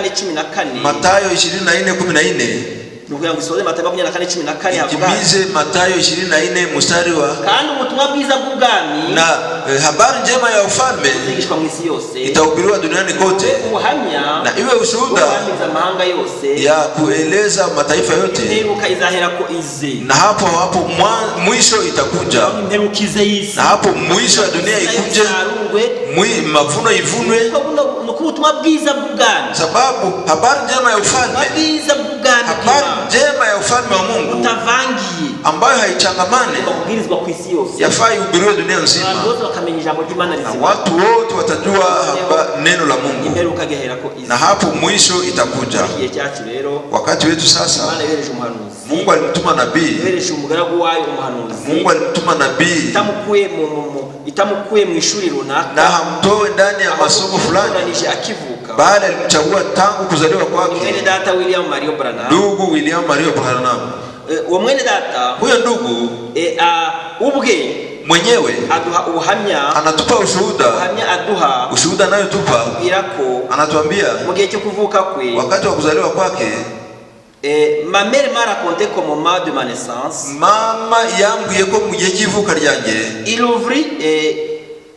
24:14, Mathayo 24:14, nukugira ngo gisohoze Mathayo 24:14 havuga, itimize Mathayo 24 mstari wa, kandi ubutumwa bwiza bw'ubwami na habari njema ya ufalme zigishwa mu isi yose, itahubiriwa duniani kote, ubuhamya na iwe ushuhuda mahanga yose, ya kueleza mataifa yote, imperuka izahera ko ize, na hapo mwisho itakuja, imperukize y'isi, na hapo mwisho ya dunia ikuje, mavuno ivunwe, ubutumwa bwiza bw'ubwami, sababu habari njema ya ufalme, habari njema ya ufalme wa Mungu utavangiye, ambayo haichangamane, kugirizwa ku isi yose, yafaa ihubiriwe dunia nzima, na watu wote watajua neno la Mungu, imperuka gehera ko ize, na hapo mwisho itakuja. Wakati wetu sasa, Mungu alimtuma nabii, Mungu alimtuma nabii itamukuye mu ishuri runaka, na hamtoe ndani ya masomo fulani, bali alimchagua tangu kuzaliwa kwake. Mwene data William Mario Branham, ndugu William Mario Branham, uwo mwene data, huyo ndugu ubwe mwenyewe aduha ubuhamya, anatupa ushuhuda, ushuhuda nayo tupa, anatuambia mu gihe cyo kuvuka kwe, wakati wa kuzaliwa kwake, ma mère m'a raconté qu'au moment de ma naissance, mama yambwiye ko mu gihe cy'ivuka ryanjye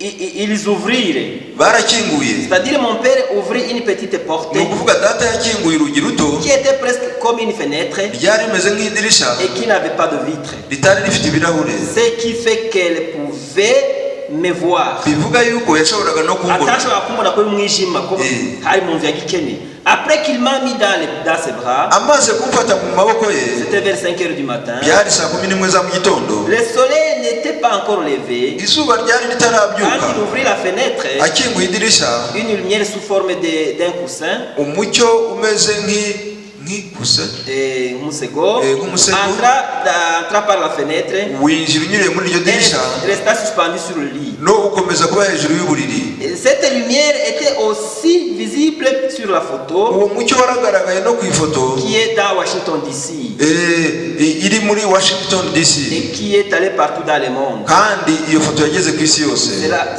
ils ouvrirent, barakinguye, c'est-à-dire mon père ouvrit une petite porte, ni ukuvuga data yakinguye urugi ruto, qui était presque comme une fenêtre, ryari rimeze nk'idirisha, et qui n'avait pas de vitre, ritari rifite ibirahure, ce qui fait qu'elle pouvait me voir, bivuga yuko yashoboraga no kumbona, atashobora kumbona ko mwijima ko hari mu nzu ya gikene. Après qu'il m'a mis dans ses bras, amaze kumfata mu maboko ye, c'était vers 5 heures du matin, byari saa 11 za mu gitondo, le soleil n'était pas encore levé, izuba ryari quand ritarabyuka, il ouvrit la fenêtre, akinguye idirisha, une lumière sous forme d'un coussin, umucyo umeze nk'ikusa, umusego, entra par la fenêtre, winjira unyuriye muri iryo dirisha, resta suspendu sur le lit. no ukomeza kuba hejuru y'uburiri. Cette lumière était aussi visible sur la photo, uwo mucyo waragaragaye no ku ifoto qui est dans Washington DC, iri muri Washington DC, et qui est allée partout dans le monde. kandi iyo foto yageze ku isi yose.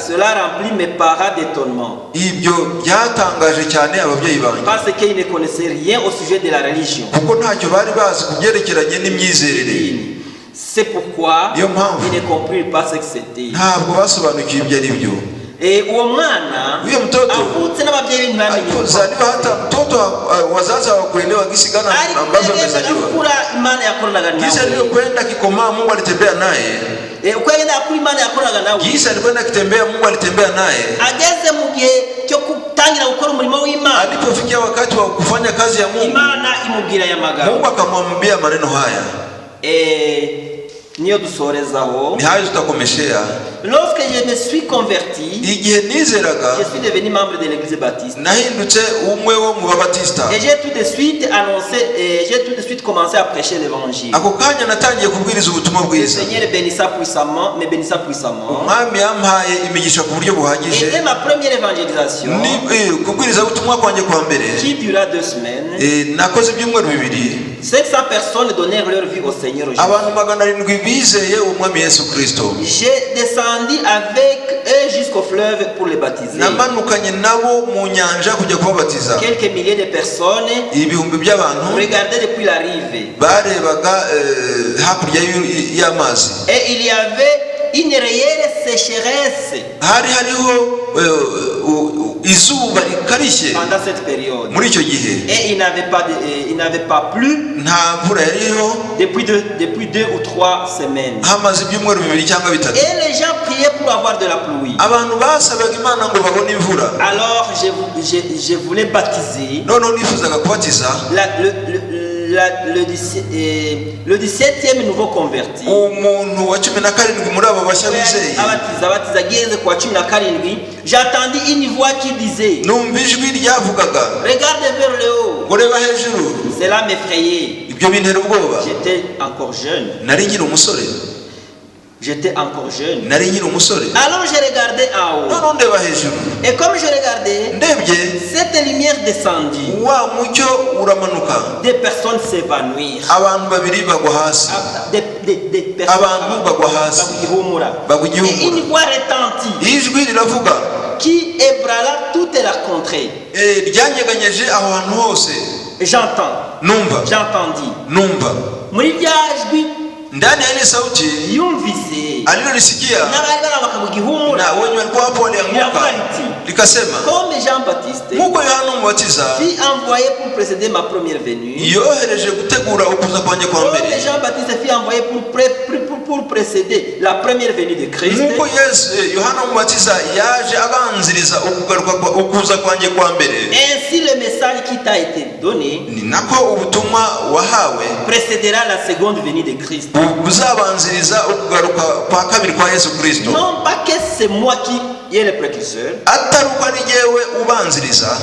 Cela remplit mes parents d'étonnement, ibyo byatangaje cyane ababyeyi banjye, parce qu'ils ne connaissaient rien au sujet de la religion. kuko ntacyo bari bazi ku byerekeranye n'imyizerere. C'est pourquoi ils ne comprirent pas ce que c'était. ntabwo basobanukiwe ibyo ari byo. Uwo mwana avutse n'ababyeyi ntibamenye kuzaliwa hata mtoto wazazi hawakuelewa gisi gani ambavyo amezaliwa. Imana yakoranaga nawe. Gisi aliyokwenda kikomaa Mungu alitembea naye. Uko yenda kuri Imana yakoranaga nawe. Gisi alikwenda kitembea Mungu alitembea naye. Ageze mu gihe cyo kutangira gukora umurimo w'Imana. Alipofikia wakati wa kufanya kazi ya Mungu, Imana imubwira ya magambo. Mungu akamwambia maneno haya. Niyo dusorezaho. Ni hayo tutakomeshea. Lorsque je me suis converti, igihe nizeraga, je suis devenu membre de l'église baptiste. Nahindutse umwe wo mu babatista. Et j'ai tout de suite commencé à prêcher l'évangile. Ako kanya natangiye kubwiriza ubutumwa bwiza. Le Seigneur me bénissa puissamment. Umwami yampaye imigisha ku buryo buhagije. Et ma première évangélisation, kubwiriza ubutumwa kwanjye kwa mbere, qui dura 2 semaines, nakoze ibyumweru bibiri. 500 personnes donnèrent leur vie au Seigneur Jésus. Abantu 700 bizeye umwami Yesu Kristo. J'ai descendu avec eux jusqu'au fleuve pour les baptiser. Namanukanye nabo mu nyanja kujya kubabatiza. Quelques milliers de personnes ibihumbi by'abantu regardaient depuis la rive. Barebaga hakurya y'amazi. Et il y avait une réelle sécheresse izuba rikarishye pendant cette période. Muri icyo gihe. Et il n'avait pas plu nta mvura yariho depuis 2 ou 3 semaines. hamaze ibyumweru bibiri cyangwa bitatu. Et les gens priaient pour avoir de la pluie. Abantu basabaga Imana ngo babone imvura. Alors je voulais baptiser. Noneho nifuzaga kubatiza le 17e nouveau converti. Umuntu wa 17 muri abo bashya bizeye. Abatiza ageze kwa 17, j'entendis une voix qui disait, numva ijwi ryavugaga, regarde vers le haut. Ureba hejuru. Cela m'effrayait. Ibyo bintera ubwoba. J'étais encore jeune. Nari nkiri umusore. J'étais encore jeune. Nari nkiri umusore. Alors je regardais en haut. Noneho ndeba hejuru. Et comme je regardais, ndebye, cette lumière descendit. Wa mucyo uramanuka. Des personnes s'évanouirent. Abantu babiri bagwa hasi. Des personnes abantu bagwa hasi. Et une voix retentit. Ijwi riravuga. Qui ébranla toute la contrée. Ryanyeganyeje aho hantu hose. J'entends. Numva. J'entendis. Numva. Muri bya jwi ndani ya ile sauti yumvise alilolisikia n'abari bakamugihumura na wenye walikuwa hapo walianguka, likasema comme Jean Baptiste muko Yohana Umubatiza fut envoyé pour précéder ma première venue, yohereje gutegura ukuza kwanjye kwa mbere. Comme Jean Baptiste fut envoyé pour précéder la première venue de Christ, muko Yohana Umubatiza yaje abanziriza ukuza kwanjye kwa mbere. Ainsi le message qui t'a été donné ni nako ubutumwa wahawe précédera la seconde venue de Christ. buzabanziriza ukugaruka kwa kabiri kwa Yesu Kristo. Non pas que c'est moi qui est le précurseur, ataruko ari jewe ubanziriza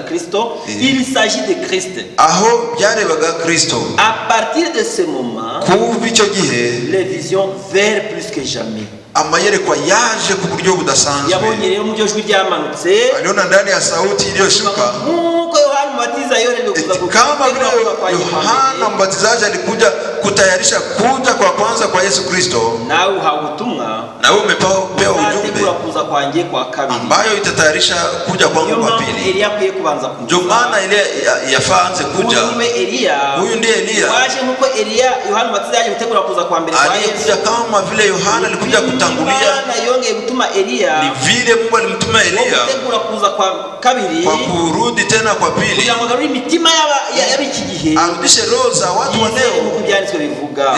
Kristo, il s'agit de Christ. Aho byarebaga Kristo. À partir de ce moment, kuva icyo gihe les visions vers plus que jamais. Amayerekwa yaje ku buryo budasanzwe. Yabonye rero mu jwi ryamanutse, aliona ndani ya sauti iliyoshuka. Nkuko Yohana Mbatiza yoherejwe kama vile Yohana Mbatizaji alikuja kutayarisha kuja kwa kwanza kwa Yesu Kristo, nawe hautumwa na wewe umepewa ujumbe kuza kwanje kwa kabiri ambayo itatayarisha kuja kwangu kwa pili. Elia kuye kubanza kuja, ndio maana ile yafanze kuja. Huyu ndiye Elia. Waje nkuko Elia Yohana Mbatiza yaje gutegura kuza kwa mbere kwa Yesu. Alikuja kama vile Yohana alikuja kutangulia. Na yongeye gutuma Elia. Ni vile Mungu alimtuma Elia gutegura kuza kwa kabiri, kwa kurudi tena kwa pili. Kugira ngo garuri imitima y'abiki gihe. Arudishe roho za watu wa leo. ibyanditswe bivuga.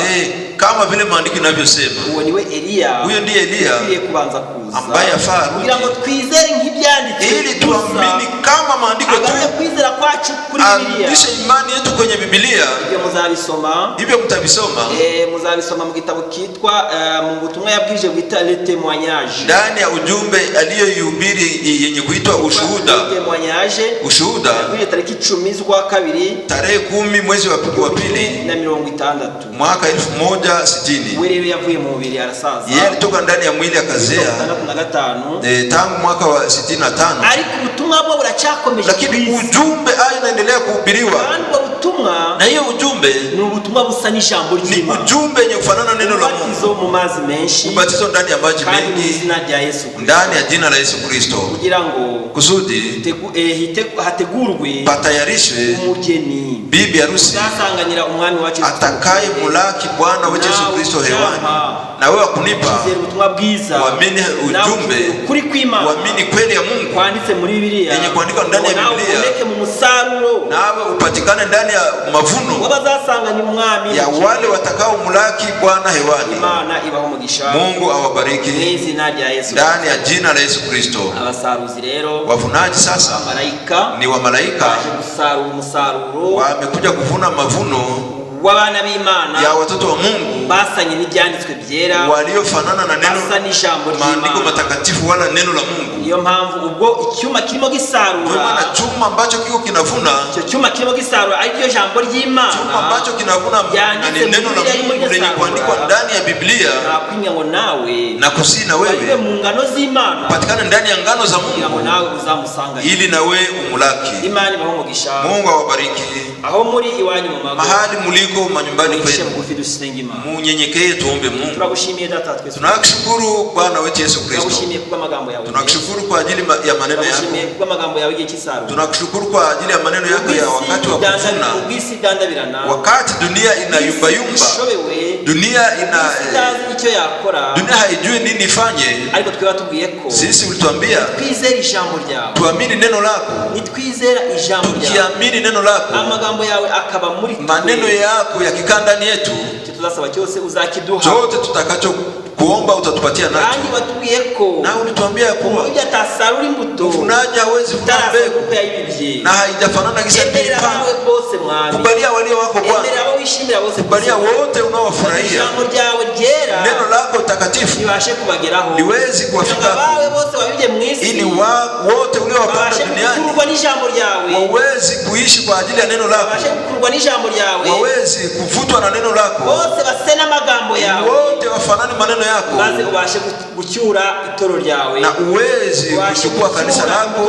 Kama vile maandiko yanavyosema. Uwo niwe Eliya. Huyo ndiye Eliya kubanza kuza. Ambaye afaa kugira ngo twizere nk'ibyanditswe. Ili tuamini kama maandiko tu. Agaye kwizera kwacu kuri Biblia. Kisha imani yetu kwenye Biblia. Ibyo muzabisoma. Hivyo mtabisoma. Muzabisoma mu gitabo kitwa mu butumwa yabwije bwita le témoignage. Ndani ya ujumbe aliyohubiri yenye kuitwa ushuhuda. Ushuhuda. Kuri tariki 10 zwa kabiri. Tarehe 10 mwezi wa pili na 60. Mwaka 1160. Wewe yavuye mu mubiri arasaza. Yeye alitoka ndani ya mwili akazea. Tangu mwaka wa 65. Ariko ubutumwa bwo buracyakomeje. Lakini ujumbe inaendelea kuhubiriwa. Na hiyo ujumbe ni ubutumwa busa n'ijambo ry'Imana. Ujumbe yenye kufanana neno la Mungu. Ubatizo mu mazi menshi. Ubatizo ndani ya maji mengi. Ndani ya jina la Yesu Kristo. Kugira ngo kusudi hategurwe patayarishwe umugeni bibi harusi asanganira umwami wacu atakaye mulaki Bwana wetu Yesu Kristo hewani. Na wewe kunipa uamini ujumbe kuri kw'Imana, uamini kweli ya Mungu kwanditse muri Biblia, yenye kuandikwa ndani ya Biblia, uboneke mu musaruro, nawe upatikane ndani ya mavuno wabazasanganya umwami ya wale watakao mulaki Bwana hewani. Imana ibaho umugisha. Mungu awabariki ndani ya jina la Yesu Kristo. Abasaruzi rero, wavunaji sasa ni wa malaika, wamekuja kuvuna mavuno w'abana b'Imana ya watoto wa Mungu basanye n'ibyanditswe byera, waliofanana na neno maandiko matakatifu wala neno la Mungu. Iyo mpamvu ubwo icyuma kirimo gisarura, kwa maana chuma ambacho kiko kinavuna, icyo cyuma kirimo gisarura ari cyo jambo ry'Imana, chuma ambacho kinavuna ni neno la Mungu lenye kuandikwa ndani ya Biblia. Nakwinga ngo nawe na kusina wewe mu ngano z'Imana, patikana ndani ya ngano za Mungu, nawe uzamusanga ili nawe umulaki. Imana ibaho umugisha. Mungu awabariki aho muri iwanyu mu mago, mahali muliko manyumbani kwenu, munyenyekee tuombe Mungu. Tunakushimiye data twese. Tunakushukuru Bwana wetu Yesu Kristo. Tunakushimiye kwa magambo yawe. Tunakushukuru kwa ajili ya maneno yako. Tunakushimiye kwa magambo yawe igihe cy'isarura. Tunakushukuru kwa ajili ya maneno yako ya wakati wa kuvuna. Wakati dunia inayumba yumba, dunia icyo yakora, dunia haijui nini ifanye, ariko twe batubwiye ko sisi ulituambia twizere ijambo ryawe, tuamini neno lako, nitwizera ijambo ryawe, tukiamini neno lako, amagambo yawe akaba muri twe, maneno yako yakikaa ndani yetu, tuzasaba cyose uzakiduha, chote tutakacho kuomba utatupatia nacho. Kandi watubwiye ko na ulituambia kuwa uja tasarura imbuto, ufunaji hawezi kuvuna mbegu na haijafanana kisa mbili. Kubalia walio wako Bwana, kubalia wote unaowafurahia, neno lako takatifu liwezi kuwafika, ili wote uliowapata duniani wawezi kuishi kwa ajili ya neno lako, wawezi kuvutwa na neno lako, wote wafanane maneno yako, ubashe gucyura itoro ryawe, na uwezi kuchukua kanisa lako,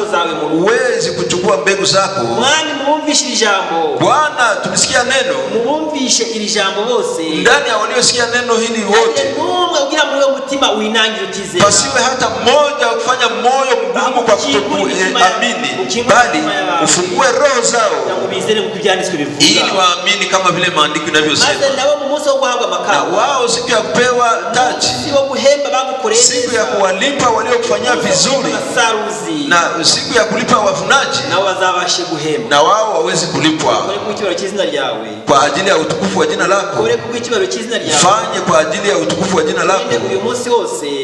uwezi kuchukua mbegu zako. Mwami muumvishe ijambo Bwana, tumesikia neno, muumvishe ili jambo bose ndani ya waliosikia neno hili wote, numwe ugira muri uwo mutima winangira utizera, pasiwe hata mmoja kufanya moyo mgumu kwa kutokuamini, bali ufungue roho zao ili waamini kama vile maandiko yanavyosema. Na wao siku ya kupewa taji, siku ya kuwalipa waliokufanyia vizuri, na siku ya kulipa wavunaji, na wao wawezi kulipwa kwa ajili ya utukufu wa jina lako. Fanye kwa ajili ya utukufu wa jina lako,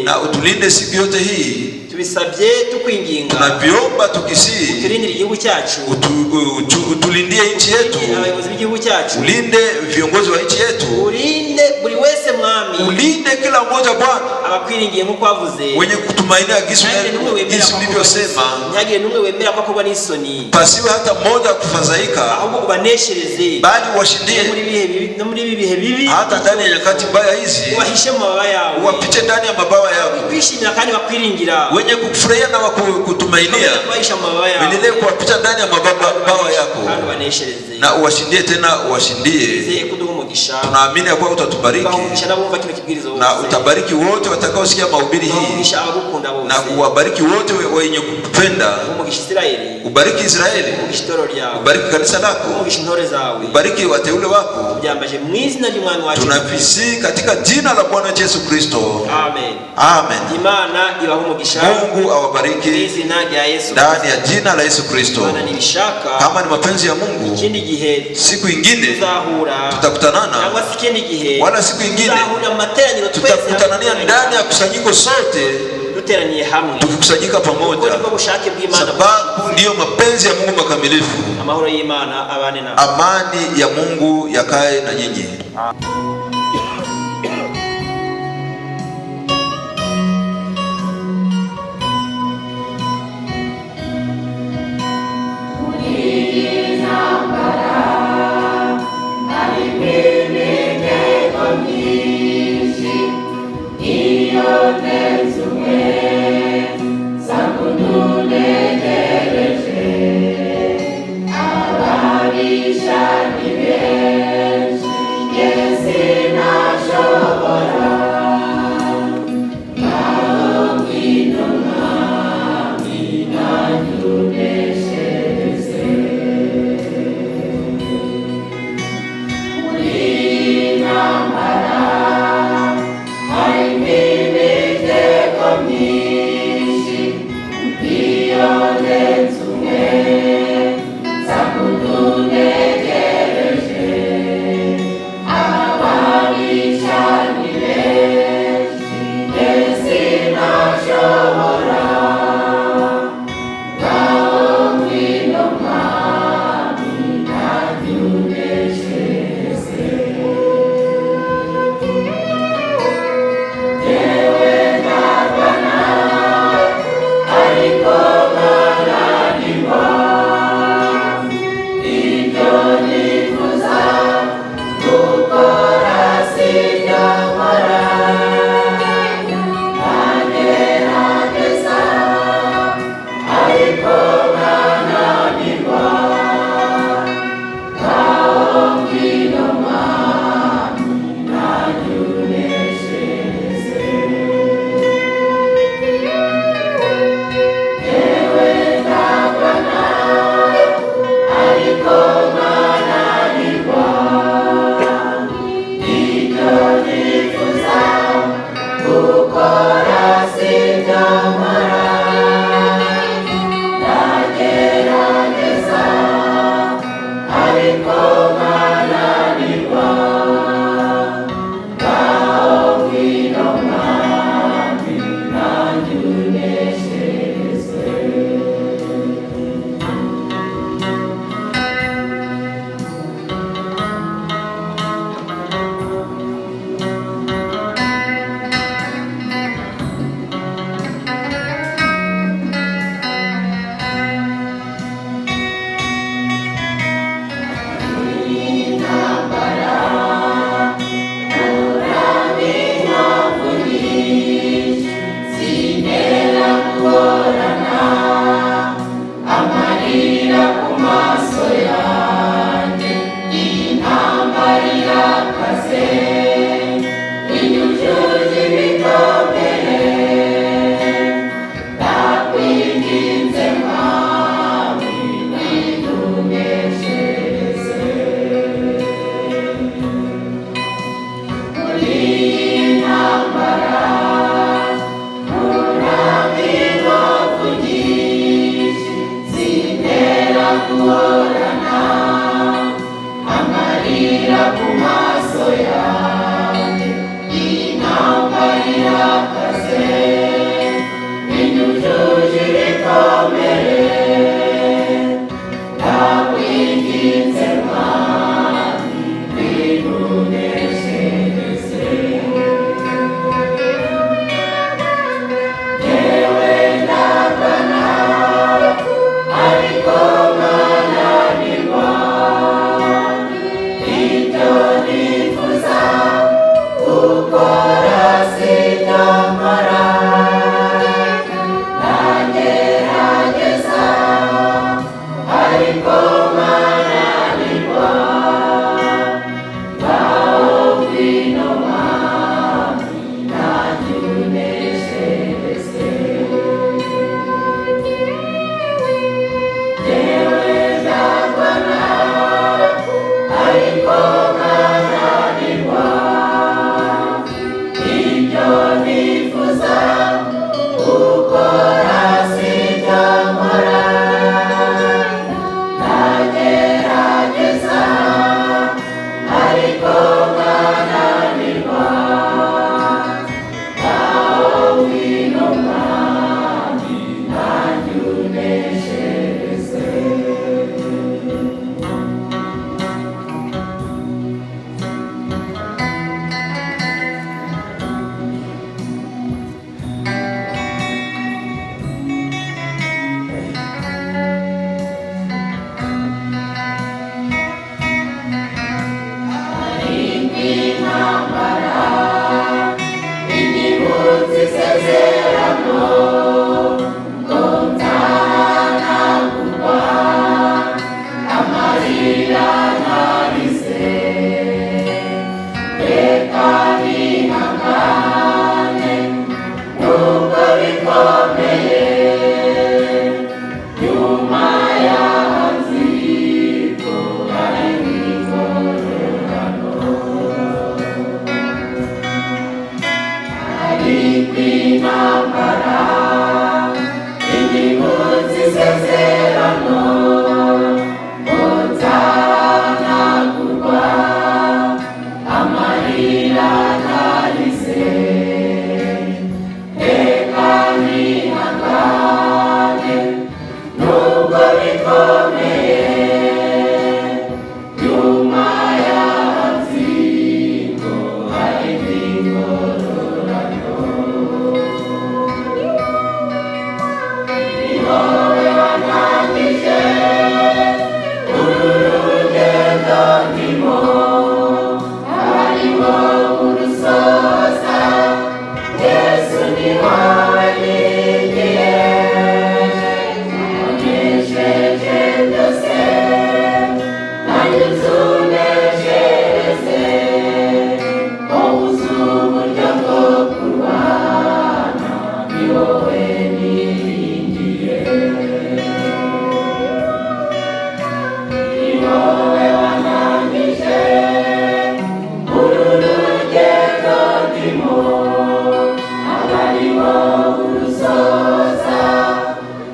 na utulinde siku yote hii. Tunaviomba tukisii, utulindie nchi yetu, ulinde viongozi wa nchi yetu, ulinde kila mmoja Bwana, wenye kutumainia jinsi ulivyosema, pasiwe hata mmoja kufadhaika, bali washindie hata ndani ya nyakati mbaya hizi, wapite ndani ya mabawa yako, wenye kufurahia na kutumainia, wendelee kuwapita ndani ya mabawa yako, na uwashindie tena, uwashindie. Tunaamini ya kuwa utatubariki na utabariki wote watakaosikia mahubiri hii, na kuwabariki wote wenye kupenda. Ubariki Israeli, ubariki kanisa lako, ubariki wateule wako. Tunavisi katika jina la Bwana Yesu Kristo. Amen. Amen. Mungu awabariki ndani ya jina la Yesu Kristo. Kama ni mapenzi ya Mungu, siku ingine tutakutana kutanana wala siku ingine tutakutanania ndani ya kusanyiko sote tukikusanyika pamoja, sababu ndiyo mapenzi ya Mungu makamilifu. Amani ya Mungu yakae na nyinyi. Yes,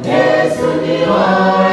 Yesu ni wowe